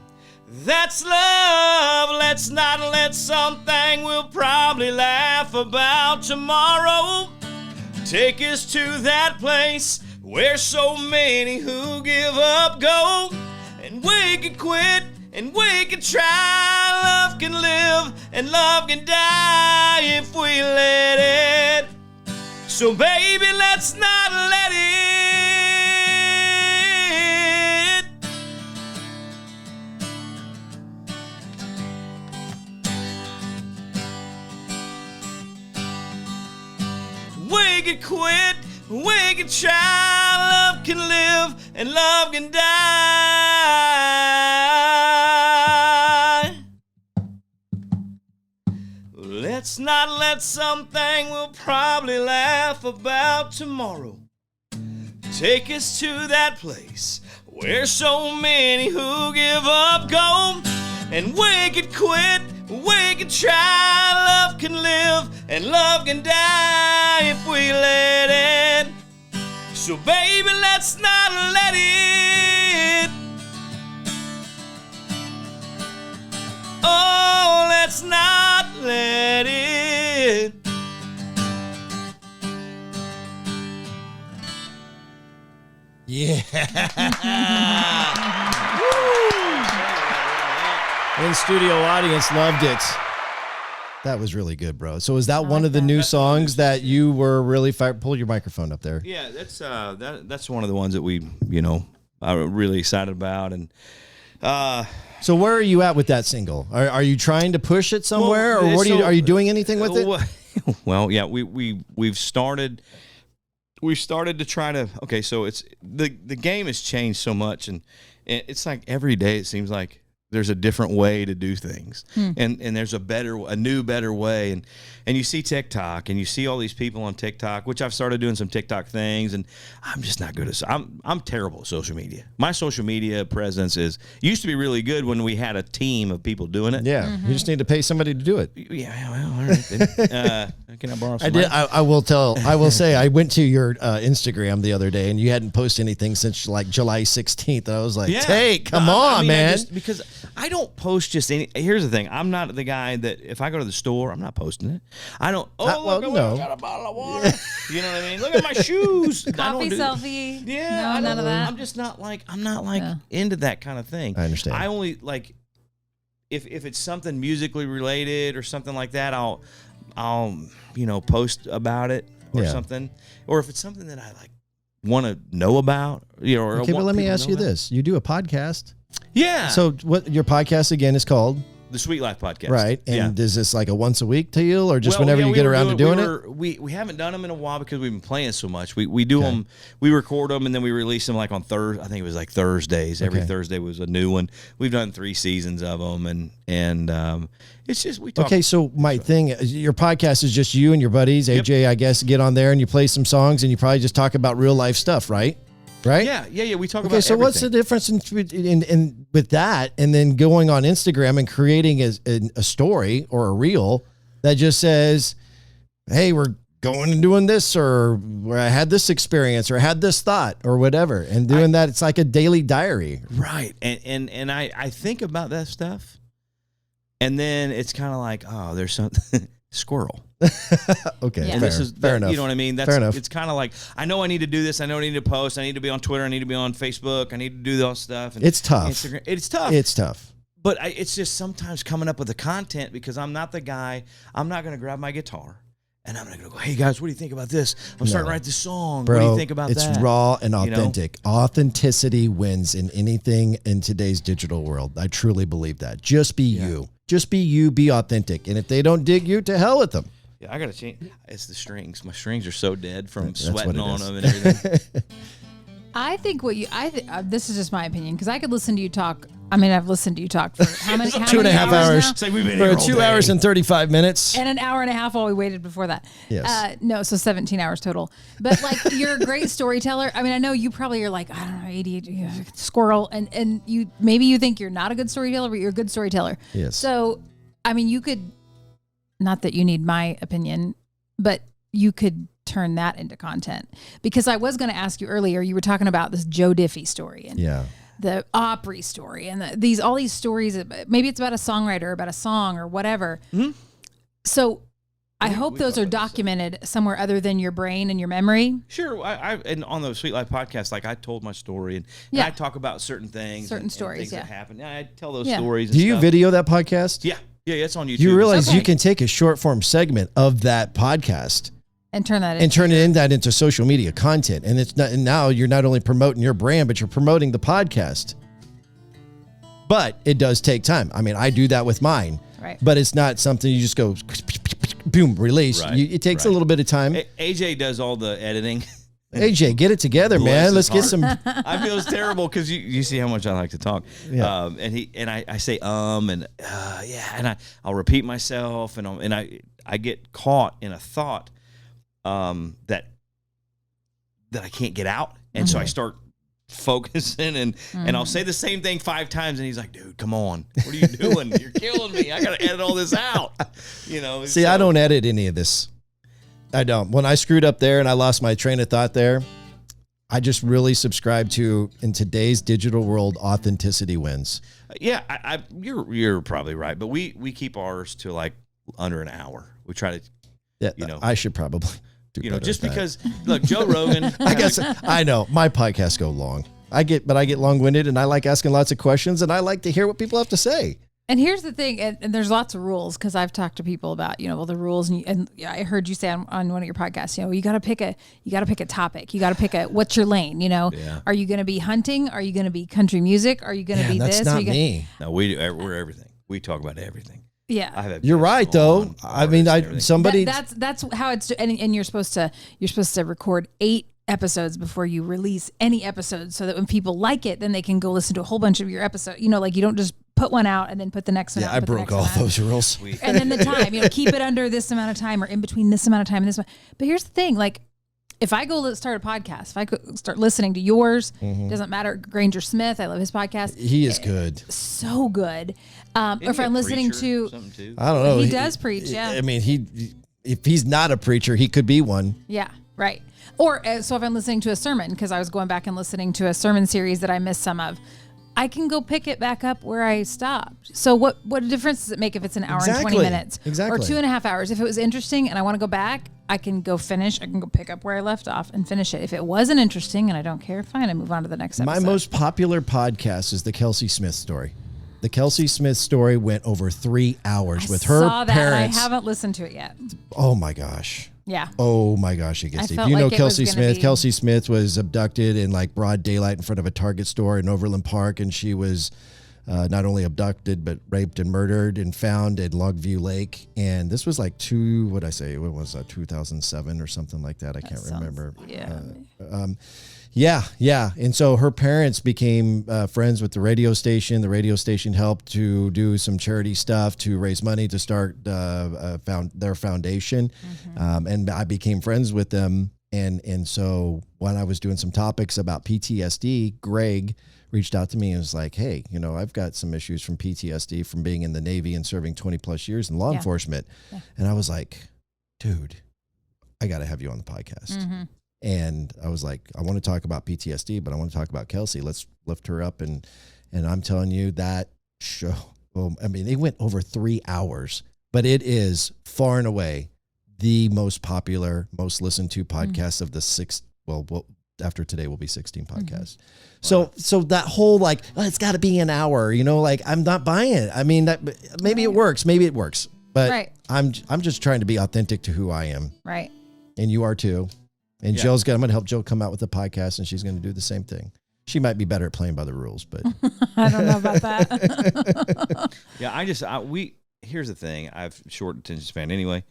S6: That's love. Let's not let something we'll probably laugh about tomorrow take us to that place where so many who give up go. And we can quit and we can try. Love can live and love can die if we let it. So baby, let's not let it. We can quit, we can try. Love can live and love can die. Let's not let something we'll probably laugh about tomorrow take us to that place where so many who give up go. And we can quit, we can try. Love can live and love can die if we let it. So baby, let's not let it. Oh, let's not let it.
S4: Yeah. In-studio audience loved it. That was really good, bro. So is that one of the new songs that you were really pull your microphone up there?
S6: Yeah, that's one of the ones that we, are really excited about. And
S4: so where are you at with that single? Are you trying to push it somewhere, or what are you doing anything with it?
S6: Well, yeah, we've started to try to. Okay, so it's the game has changed so much, and it's like every day it seems like there's a different way to do things, and there's a new, better way, and you see TikTok, and you see all these people on TikTok, which I've started doing some TikTok things, and I'm just not good at. I'm terrible at social media. My social media presence used to be really good when we had a team of people doing it.
S4: Yeah, you just need to pay somebody to do it.
S6: Yeah, well, all right. Then. Can I borrow some?
S4: I will say I went to your Instagram the other day, and you hadn't posted anything since like July 16th. I was like, hey, come on, man.
S6: Because I don't post just any. Here's the thing. I'm not the guy that if I go to the store, I'm not posting it. I don't. Oh, look, I got a bottle of water. You know what I mean? Look at my shoes.
S5: Coffee selfie.
S6: Yeah,
S5: no, none of that.
S6: I'm just not like. I'm not like into that kind of thing.
S4: I understand.
S6: I only like if it's something musically related or something like that. I'll post about it or something. Or if it's something that I like want to know about, or
S4: okay, but let me ask you this: you do a podcast, So what your podcast again is called?
S6: The Sweet Life Podcast,
S4: right? And is this like a once a week deal, or just whenever you get around to doing it?
S6: We haven't done them in a while because we've been playing so much. We do them, we record them, and then we release them like on Thursday. I think it was like Thursdays. Every Thursday was a new one. We've done 3 seasons of them, and it's just we talk.
S4: Okay, so my thing, your podcast is just you and your buddies. AJ, I guess, get on there and you play some songs, and you probably just talk about real life stuff, right? Right?
S6: Yeah. We talk about.
S4: Okay, so what's the difference in with that, and then going on Instagram and creating a story or a reel that just says, "Hey, we're going and doing this," or "Where I had this experience," or "I had this thought," or whatever, and doing that, it's like a daily diary,
S6: right? And I think about that stuff, and then it's kind of like, oh, there's something squirrel.
S4: Okay,
S6: and this is
S4: fair enough.
S6: You know what I mean? That's
S4: fair enough.
S6: It's kind of like I know I need to do this. I know I need to post. I need to be on Twitter. I need to be on Facebook. I need to do those stuff. And
S4: it's tough.
S6: Instagram. It's tough.
S4: It's tough.
S6: But it's just sometimes coming up with the content because I'm not the guy. I'm not going to grab my guitar and I'm not going to go, "Hey guys, what do you think about this? I'm starting to write this song.
S4: Bro,
S6: what do you think about that?"
S4: It's raw and authentic. Authenticity wins in anything in today's digital world. I truly believe that. Just be you. Just be you. Be authentic. And if they don't dig you, to hell with them.
S6: Yeah, I got to change. It's the strings. My strings are so dead from sweating on them and everything.
S5: I think this is just my opinion because I could listen to you talk. I mean, I've listened to you talk for how many
S4: 2.5 hours?
S6: It's like we've been
S4: for
S6: here all
S4: 2
S6: day.
S4: hours and 35 minutes.
S5: And an hour and a half while we waited before that.
S4: Yes.
S5: No, so 17 hours total. But like, you're a great storyteller. I mean, I know you probably are like, I don't know, ADHD, squirrel. And you maybe you think you're not a good storyteller, but you're a good storyteller.
S4: Yes.
S5: So, I mean, you could, not that you need my opinion, but you could turn that into content. Because I was going to ask you earlier, you were talking about this Joe Diffie story. And the Opry story and all these stories. Maybe it's about a songwriter, about a song or whatever. Mm-hmm. So I hope those are documented somewhere other than your brain and your memory.
S6: Sure. And on the Sweet Life podcast, like I told my story and I talk about certain things,
S5: certain stories,
S6: and things that happen. I tell those stories.
S4: Do you video that podcast?
S6: Yeah, it's on YouTube.
S4: You realize you can take a short form segment of that podcast
S5: and turn that
S4: into social media content. And it's not, and now you're not only promoting your brand, but you're promoting the podcast. But it does take time. I mean, I do that with mine.
S5: Right.
S4: But it's not something you just go boom, release.
S6: Right.
S4: It takes a little bit of time.
S6: AJ does all the editing.
S4: AJ, get it together, man. Let's get some.
S6: I feel it's terrible because you see how much I like to talk.
S4: Yeah.
S6: And I say and I'll repeat myself and I get caught in a thought that I can't get out, and so I start focusing and I'll say the same thing 5 times, and he's like, "Dude, come on, what are you doing? You're killing me. I gotta edit all this out."
S4: See, I don't edit any of this. I don't. When I screwed up there and I lost my train of thought there, I just really subscribe to, in today's digital world, authenticity wins.
S6: Yeah, you're probably right, but we keep ours to like under an hour. We try to,
S4: I should probably do better
S6: just
S4: at that.
S6: because look, Joe Rogan.
S4: I guess I know my podcasts go long. I get long-winded, and I like asking lots of questions, and I like to hear what people have to say.
S5: And here's the thing, and there's lots of rules because I've talked to people about, the rules, and I heard you say on one of your podcasts, you got to pick a topic, you got to pick what's your lane, Are you going to be hunting? Are you going to be country music? Are you going to be
S4: that's
S5: this?
S4: Not me.
S6: No, we're everything. We talk about everything.
S5: Yeah,
S4: you're right though. I mean, somebody
S5: that's how it's, and you're supposed to record 8 episodes before you release any episode, so that when people like it, then they can go listen to a whole bunch of your episodes. Like you don't just put one out and then put the next one out.
S4: Yeah, I broke all those rules.
S5: And then the time, keep it under this amount of time or in between this amount of time and this one. But here's the thing, like if I go start a podcast, if I could start listening to yours, doesn't matter, Granger Smith, I love his podcast.
S4: He is good.
S5: So good. Or if I'm listening to,
S4: I don't know.
S5: He does preach, yeah.
S4: I mean, if he's not a preacher, he could be one.
S5: Yeah, right. Or so if I'm listening to a sermon, because I was going back and listening to a sermon series that I missed some of, I can go pick it back up where I stopped. So what difference does it make if it's an hour and 20 minutes?
S4: Exactly.
S5: Or 2.5 hours? If it was interesting and I want to go back, I can go finish. I can go pick up where I left off and finish it. If it wasn't interesting and I don't care, fine, I move on to the next episode.
S4: My most popular podcast is the Kelsey Smith story. The Kelsey Smith story went over 3 hours with her
S5: saw that,
S4: parents.
S5: I haven't listened to it yet.
S4: Oh my gosh.
S5: Yeah.
S4: Oh my gosh, it gets deep.
S5: felt
S4: You know
S5: like it
S4: Kelsey
S5: was gonna
S4: Smith.
S5: be-
S4: Kelsey Smith was abducted in like broad daylight in front of a Target store in Overland Park, and she was not only abducted but raped and murdered and found in Longview Lake. And this was like 2007 or something like that. I can't remember.
S5: Yeah.
S4: Yeah. And so her parents became friends with the radio station. The radio station helped to do some charity stuff to raise money to start their foundation. And I became friends with them. And so when I was doing some topics about PTSD, Greg reached out to me and was like, hey, you know, I've got some issues from PTSD from being in the Navy and serving 20 plus years in law enforcement. Yeah. And I was like, dude, I got to have you on the podcast. And I was like, I want to talk about PTSD, but I want to talk about Kelsey. Let's lift her up. And I'm telling you that show, I mean, it went over 3 hours, but it is far and away the most popular, most listened to podcast of the after today will be 16 podcasts. So that whole like, it's got to be an hour, you know, like I'm not buying it. I mean, that maybe it works, but I'm just trying to be authentic to who I am.
S5: Right.
S4: And you are too. And I'm going to help Jill come out with a podcast, and she's going to do the same thing. She might be better at playing by the rules, but
S5: I don't know about that.
S6: Here's the thing. I have short attention span anyway.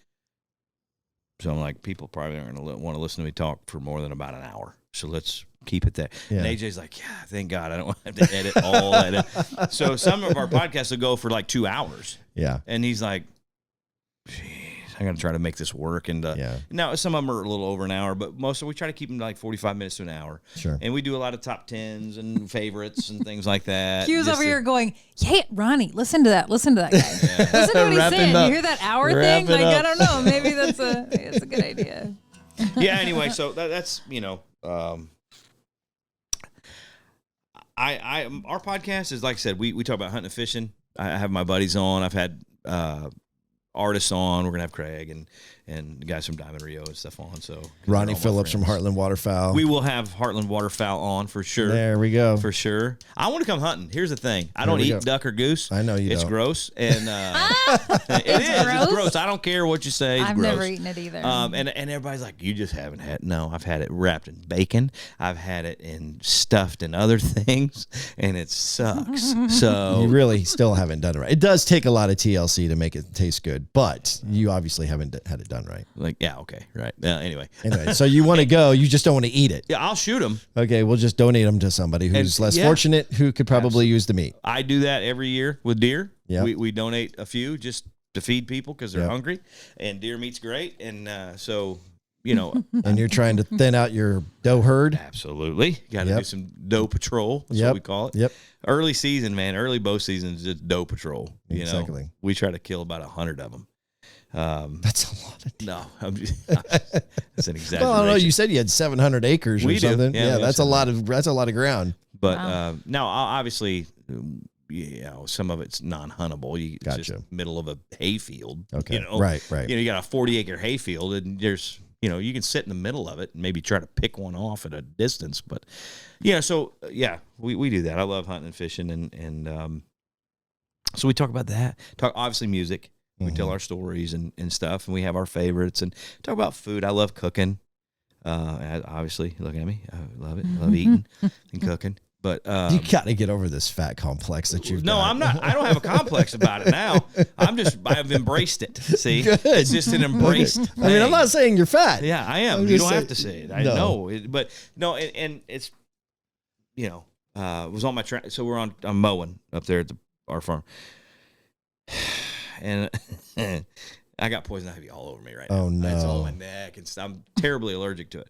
S6: So I'm like, people probably aren't going to want to listen to me talk for more than about an hour. So let's keep it there. Yeah. And AJ's like, yeah, thank God. I don't have to edit all that. So some of our podcasts will go for like 2 hours.
S4: Yeah.
S6: And he's like, I got to try to make this work. And now some of them are a little over an hour, but most of we try to keep them like 45 minutes to an hour.
S4: Sure.
S6: And we do a lot of top 10s and favorites and things like that.
S5: Q's over here going, hey, Ronnie, listen to that guy. Listen to what he's saying. You hear that hour thing? Like, I don't know. Maybe that's a good idea.
S6: Yeah. Anyway, so that's, you know, our podcast is, like I said, we talk about hunting and fishing. I have my buddies on. I've had, artists on. We're gonna have Craig and guys from Diamond Rio and stuff on. So
S4: Ronnie Phillips from Heartland Waterfowl.
S6: We will have Heartland Waterfowl on for sure.
S4: There we go.
S6: For sure. I want to come hunting. Here's the thing. I don't eat duck or goose.
S4: I know you don't.
S6: It's gross. And it's gross. I don't care what you say. It's
S5: I've
S6: gross.
S5: never eaten it either.
S6: And everybody's like, you just haven't had. No, I've had it wrapped in bacon. I've had it stuffed in other things, and it sucks. So
S4: you really still haven't done it right. It does take a lot of TLC to make it taste good, but you obviously haven't had it done right.
S6: Like, yeah, okay, right. Anyway,
S4: so you want to go, you just don't want to eat it.
S6: Yeah, I'll shoot them.
S4: Okay, we'll just donate them to somebody who's less fortunate, who could probably use the meat.
S6: I do that every year with deer.
S4: Yeah,
S6: we donate a few just to feed people because they're hungry, and deer meat's great. And so, you know,
S4: and you're trying to thin out your doe herd.
S6: Absolutely, got to do some doe patrol. That's what we call it.
S4: Yep.
S6: Early season, man. Early bow season is just doe patrol. You know, we try to kill about 100 of them.
S4: That's a lot of deer.
S6: No, that's an exaggeration.
S4: Well, I don't know. You said you had 700 acres or something. Yeah, that's a lot of ground.
S6: But now, obviously, you know, some of it's non-huntable. It's just middle of a hayfield.
S4: Okay,
S6: you know?
S4: right.
S6: You know, you got a 40-acre hayfield, and there's, you know, you can sit in the middle of it and maybe try to pick one off at a distance. But yeah, so we do that. I love hunting and fishing, and so we talk about that. Talk obviously music. We tell our stories and stuff, and we have our favorites and talk about food. I love cooking. Obviously, look at me. I love it. I love eating and cooking. But
S4: you got to get over this fat complex that you've got.
S6: I'm not. I don't have a complex about it now. I've embraced it. See,
S4: good.
S6: It's just an embraced thing.
S4: I mean, I'm not saying you're fat.
S6: Yeah, I am. You don't have to say it. I know it, but no, and it's, you know, it was on my track. So I'm mowing up there at our farm. And I got poison ivy all over me right now.
S4: Oh, no.
S6: It's all on my neck and stuff. I'm terribly allergic to it.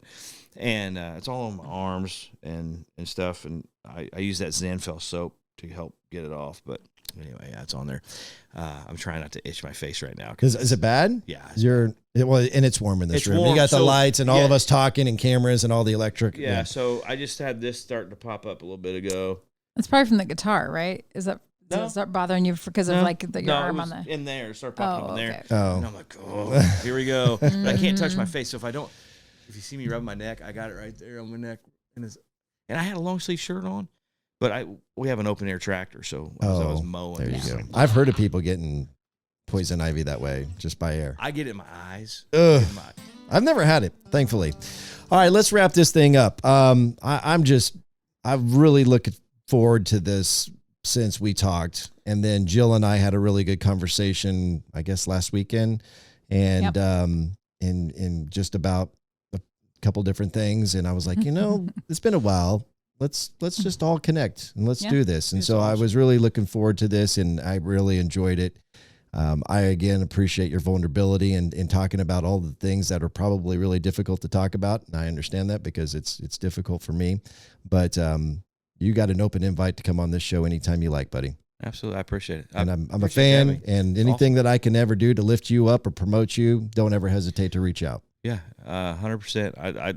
S6: And it's all on my arms and stuff. And I use that Zanfel soap to help get it off. But anyway, it's on there. I'm trying not to itch my face right now.
S4: Is it bad?
S6: Yeah.
S4: And it's warm in this room.
S6: Warm,
S4: you got the lights and all of us talking and cameras and all the electric.
S6: Yeah, so I just had this starting to pop up a little bit ago.
S5: It's probably from the guitar, right? Does it start bothering you because of like your arm on the
S6: in there? Start popping up in there.
S4: Oh.
S6: And I'm like, oh, here we go. But I can't touch my face, so if you see me rubbing my neck, I got it right there on my neck. And I had a long sleeve shirt on, but we have an open air tractor, so I was mowing.
S4: There you go. I've heard of people getting poison ivy that way, just by air.
S6: I get it in my eyes.
S4: Ugh. I've never had it, thankfully. All right, let's wrap this thing up. I'm really looking forward to this since we talked, and then Jill and I had a really good conversation, I guess last weekend, and in just about a couple different things, and I was like, it's been a while. Let's just all connect and let's do this. And so awesome. I was really looking forward to this, and I really enjoyed it. I, again, appreciate your vulnerability and talking about all the things that are probably really difficult to talk about. And I understand that because it's difficult for me, but you got an open invite to come on this show anytime you like, buddy.
S6: Absolutely. I appreciate it.
S4: And I'm a fan, and anything that I can ever do to lift you up or promote you, don't ever hesitate to reach out.
S6: Yeah, 100%. I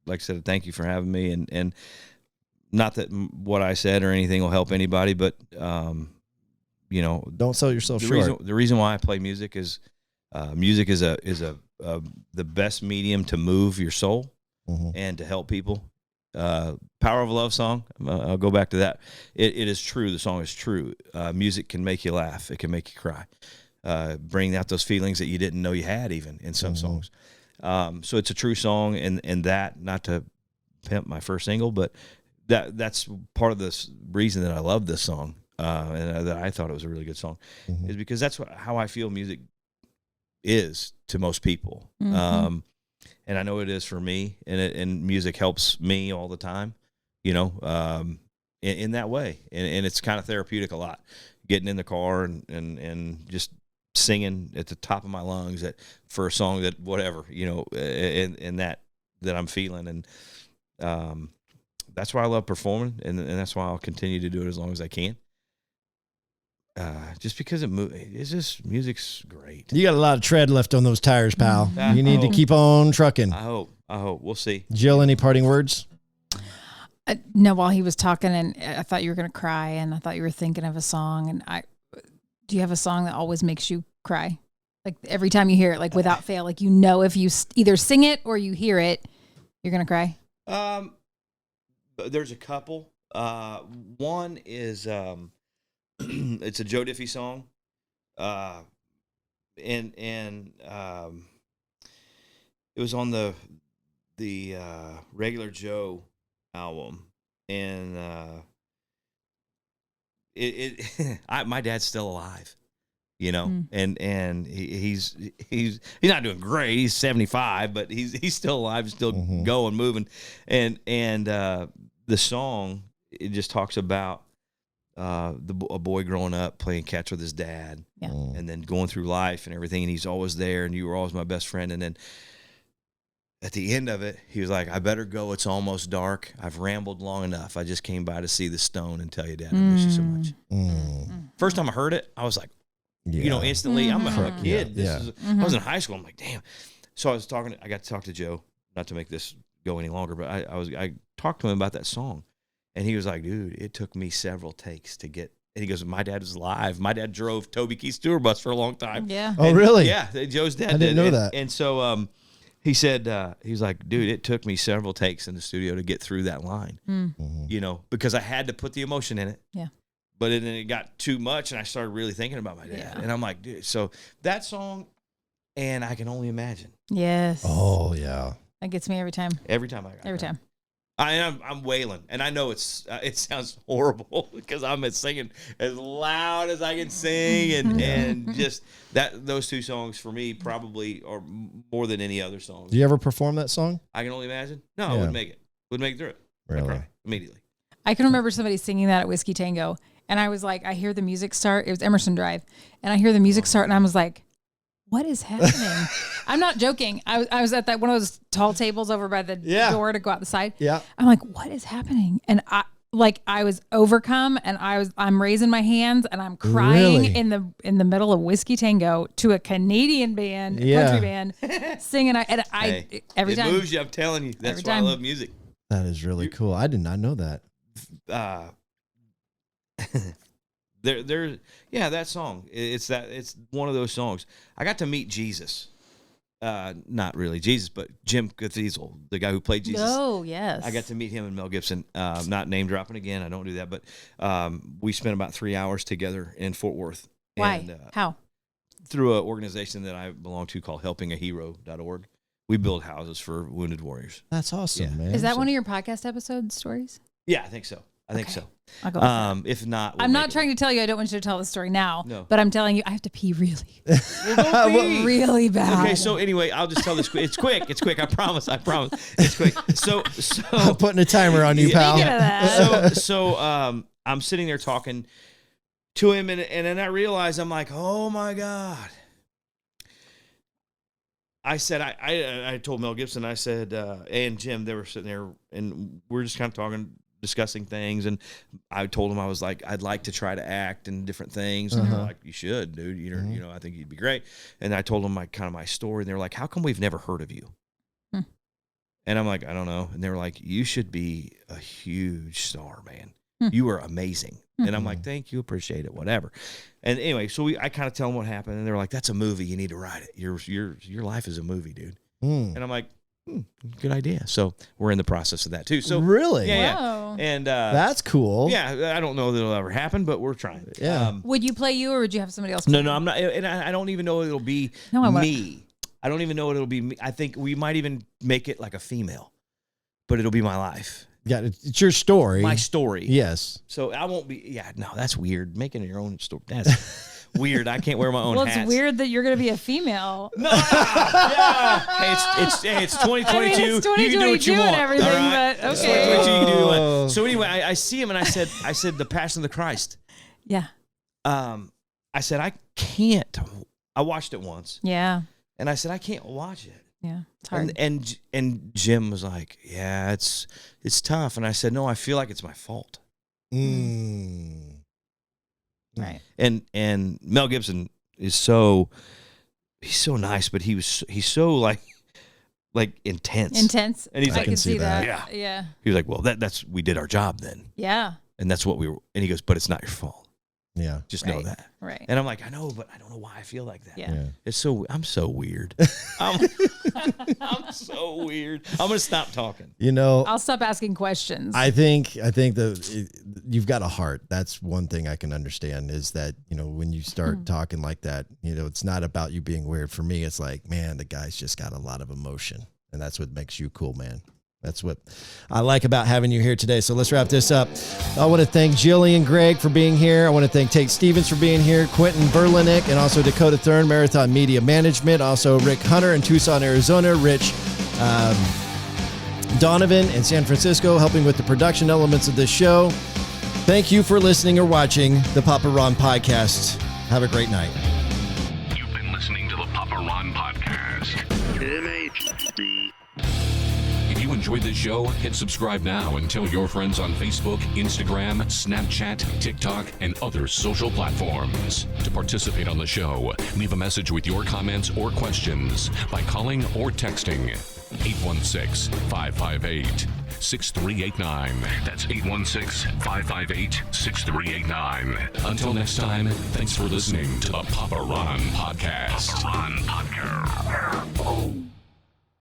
S6: like I said, thank you for having me, and not that what I said or anything will help anybody, but
S4: don't sell yourself short.
S6: The reason why I play music is music is the best medium to move your soul and to help people. Power of Love song. I'll go back to that. It is true. The song is true. Music can make you laugh. It can make you cry. Bring out those feelings that you didn't know you had even in some songs. So it's a true song, and that, not to pimp my first single, but that's part of this reason that I love this song. And that I thought it was a really good song, is because that's how I feel music is to most people. And I know it is for me, and music helps me all the time, in that way. And it's kind of therapeutic a lot, getting in the car and just singing at the top of my lungs for a song that whatever, and that I'm feeling. And that's why I love performing, and that's why I'll continue to do it as long as I can. Just because it's just music's great.
S4: You got a lot of tread left on those tires, pal. You need to keep on trucking.
S6: I hope. We'll see.
S4: Jill, any parting words?
S5: No, while he was talking, and I thought you were going to cry, and I thought you were thinking of a song. And do you have a song that always makes you cry? Like every time you hear it, like without fail, like if you either sing it or you hear it, you're going to cry?
S6: There's a couple. One is it's a Joe Diffie song, and it was on the Regular Joe album, and my dad's still alive, and he's not doing great. He's 75, but he's still alive, still going, moving, and the song, it just talks about a boy growing up playing catch with his dad, and then going through life and everything, and he's always there, and you were always my best friend. And then at the end of it, he was like, I better go, it's almost dark, I've rambled long enough, I just came by to see the stone and tell you, Dad, I miss you so much. First time I heard it, I was like, instantly, I'm a kid. I was in high school, I'm like, damn. So I got to talk to Joe, not to make this go any longer, but I talked to him about that song. And he was like, dude, it took me several takes to get. And he goes, my dad was alive. My dad drove Toby Keith's tour bus for a long time.
S5: Yeah.
S4: Oh, really?
S6: Yeah. Joe's dad
S4: I didn't know that.
S6: And so he said, he was like, dude, it took me several takes in the studio to get through that line, because I had to put the emotion in it.
S5: Yeah.
S6: But then it got too much, and I started really thinking about my dad.
S5: Yeah.
S6: And I'm like, dude, so that song, and I Can Only Imagine.
S5: Yes.
S4: Oh, yeah.
S5: That gets me every time.
S6: Every time. I'm wailing, and I know it sounds horrible because I'm singing as loud as I can sing, and just those two songs for me probably are more than any other song.
S4: Do you ever perform that song?
S6: I Can Only Imagine? No, I wouldn't make it. Wouldn't make it through it.
S4: Really?
S6: I'd cry immediately.
S5: I can remember somebody singing that at Whiskey Tango, and I was like, I hear the music start. It was Emerson Drive, and I hear the music start, and I was like, what is happening? I'm not joking. I was at that one of those tall tables over by the door to go out the side.
S4: Yeah.
S5: I'm like, what is happening? And I was overcome, and I'm raising my hands, and I'm crying in the middle of Whiskey Tango to a Canadian band, country band, singing. Every time
S6: it moves you. I'm telling you, that's why I love music.
S4: That is really cool. I did not know that.
S6: that song. It's one of those songs. I got to meet Jesus. Not really Jesus, but Jim Caviezel, the guy who played Jesus.
S5: Oh, yes.
S6: I got to meet him and Mel Gibson. Not name dropping again. I don't do that, but we spent about 3 hours together in Fort Worth.
S5: Why?
S6: And,
S5: How?
S6: Through an organization that I belong to called helpingahero.org. We build houses for wounded warriors.
S4: That's awesome, man.
S5: Is that one of your podcast episode stories?
S6: Yeah, I think so. I think so.
S5: I'll go with that.
S6: If not,
S5: I'm not trying to tell you. I don't want you to tell the story now.
S6: No.
S5: But I'm telling you, I have to pee really,
S6: Well,
S5: really bad.
S6: Okay, so anyway, I'll just tell this. It's quick. It's quick. I promise. It's quick. So
S4: I'm putting a timer on you, pal.
S5: Speaking of that.
S6: So I'm sitting there talking to him, and then I realize I'm like, oh my God. I said, I told Mel Gibson, I said, and Jim, they were sitting there, and we're just kind of talking, discussing things, and I told him I was like, I'd like to try to act in different things, and they're like, you should, dude, you know, I think you'd be great. And I told them my story, and they were like, how come we've never heard of you? And I'm like, I don't know. And they were like, you should be a huge star, man. You are amazing. And I'm like, thank you, appreciate it, whatever. And anyway, so I kind of tell them what happened, and they're like, that's a movie, you need to write it. Your life is a movie, dude. And I'm like, good idea. So we're in the process of that too. So
S4: really,
S6: yeah. And
S4: that's cool.
S6: Yeah, I don't know that it'll ever happen, but we're trying.
S4: Yeah.
S5: Would you play you, or would you have somebody else?
S6: No, I'm not, and I don't even know it'll be me. I don't even know it'll be me. I think we might even make it like a female, but it'll be my life.
S4: Yeah, it's your story.
S6: My story.
S4: Yes.
S6: So I won't be. Yeah, no, that's weird. Making your own story. That's weird. I can't wear my own hats.
S5: Well, it's weird that you're going to be a female.
S6: No. Yeah. Hey, it's 2022.
S5: I mean, it's 2022
S6: you can do what you want.
S5: and everything,
S6: all right?
S5: but
S6: It's
S5: okay.
S6: 2022. You can do what you want. So anyway, I see him, and I said, the Passion of the Christ.
S5: Yeah.
S6: I said, I can't. I watched it once.
S5: Yeah.
S6: And I said, I can't watch it.
S5: Yeah, it's hard.
S6: And Jim was like, yeah, it's tough. And I said, no, I feel like it's my fault.
S5: Right.
S6: And Mel Gibson is so nice, but he's so like intense.
S5: Intense.
S6: And he's
S5: I
S6: like,
S5: can see that.
S6: Yeah. He was like, well, that's we did our job then.
S5: Yeah.
S6: And that's what we were. And he goes, but it's not your fault.
S4: Yeah.
S6: Just know that.
S5: Right.
S6: And I'm like, I know, but I don't know why I feel like that.
S5: Yeah.
S6: I'm so weird. I'm so weird. I'm gonna stop talking.
S4: You know,
S5: I'll stop asking questions.
S4: I think that you've got a heart. That's one thing I can understand is that, you know, when you start talking like that, you know, it's not about you being weird. For me, it's like, man, the guy's just got a lot of emotion, and that's what makes you cool, man. That's what I like about having you here today. So let's wrap this up. I want to thank Jillian Gregg for being here. I want to thank Tate Stevens for being here, Quentin Berlinick, and also Dakota Thurn, Marathon Media Management. Also Rick Hunter in Tucson, Arizona. Rich Donovan in San Francisco, helping with the production elements of this show. Thank you for listening or watching the Papa Ron Podcast. Have a great night.
S1: You've been listening to the Papa Ron Podcast. If you enjoyed this show, hit subscribe now and tell your friends on Facebook, Instagram, Snapchat, TikTok, and other social platforms. To participate on the show, leave a message with your comments or questions by calling or texting 816-558-6389. That's 816-558-6389. Until next time, thanks for listening to the Papa Ron Podcast. Papa Ron Podcast.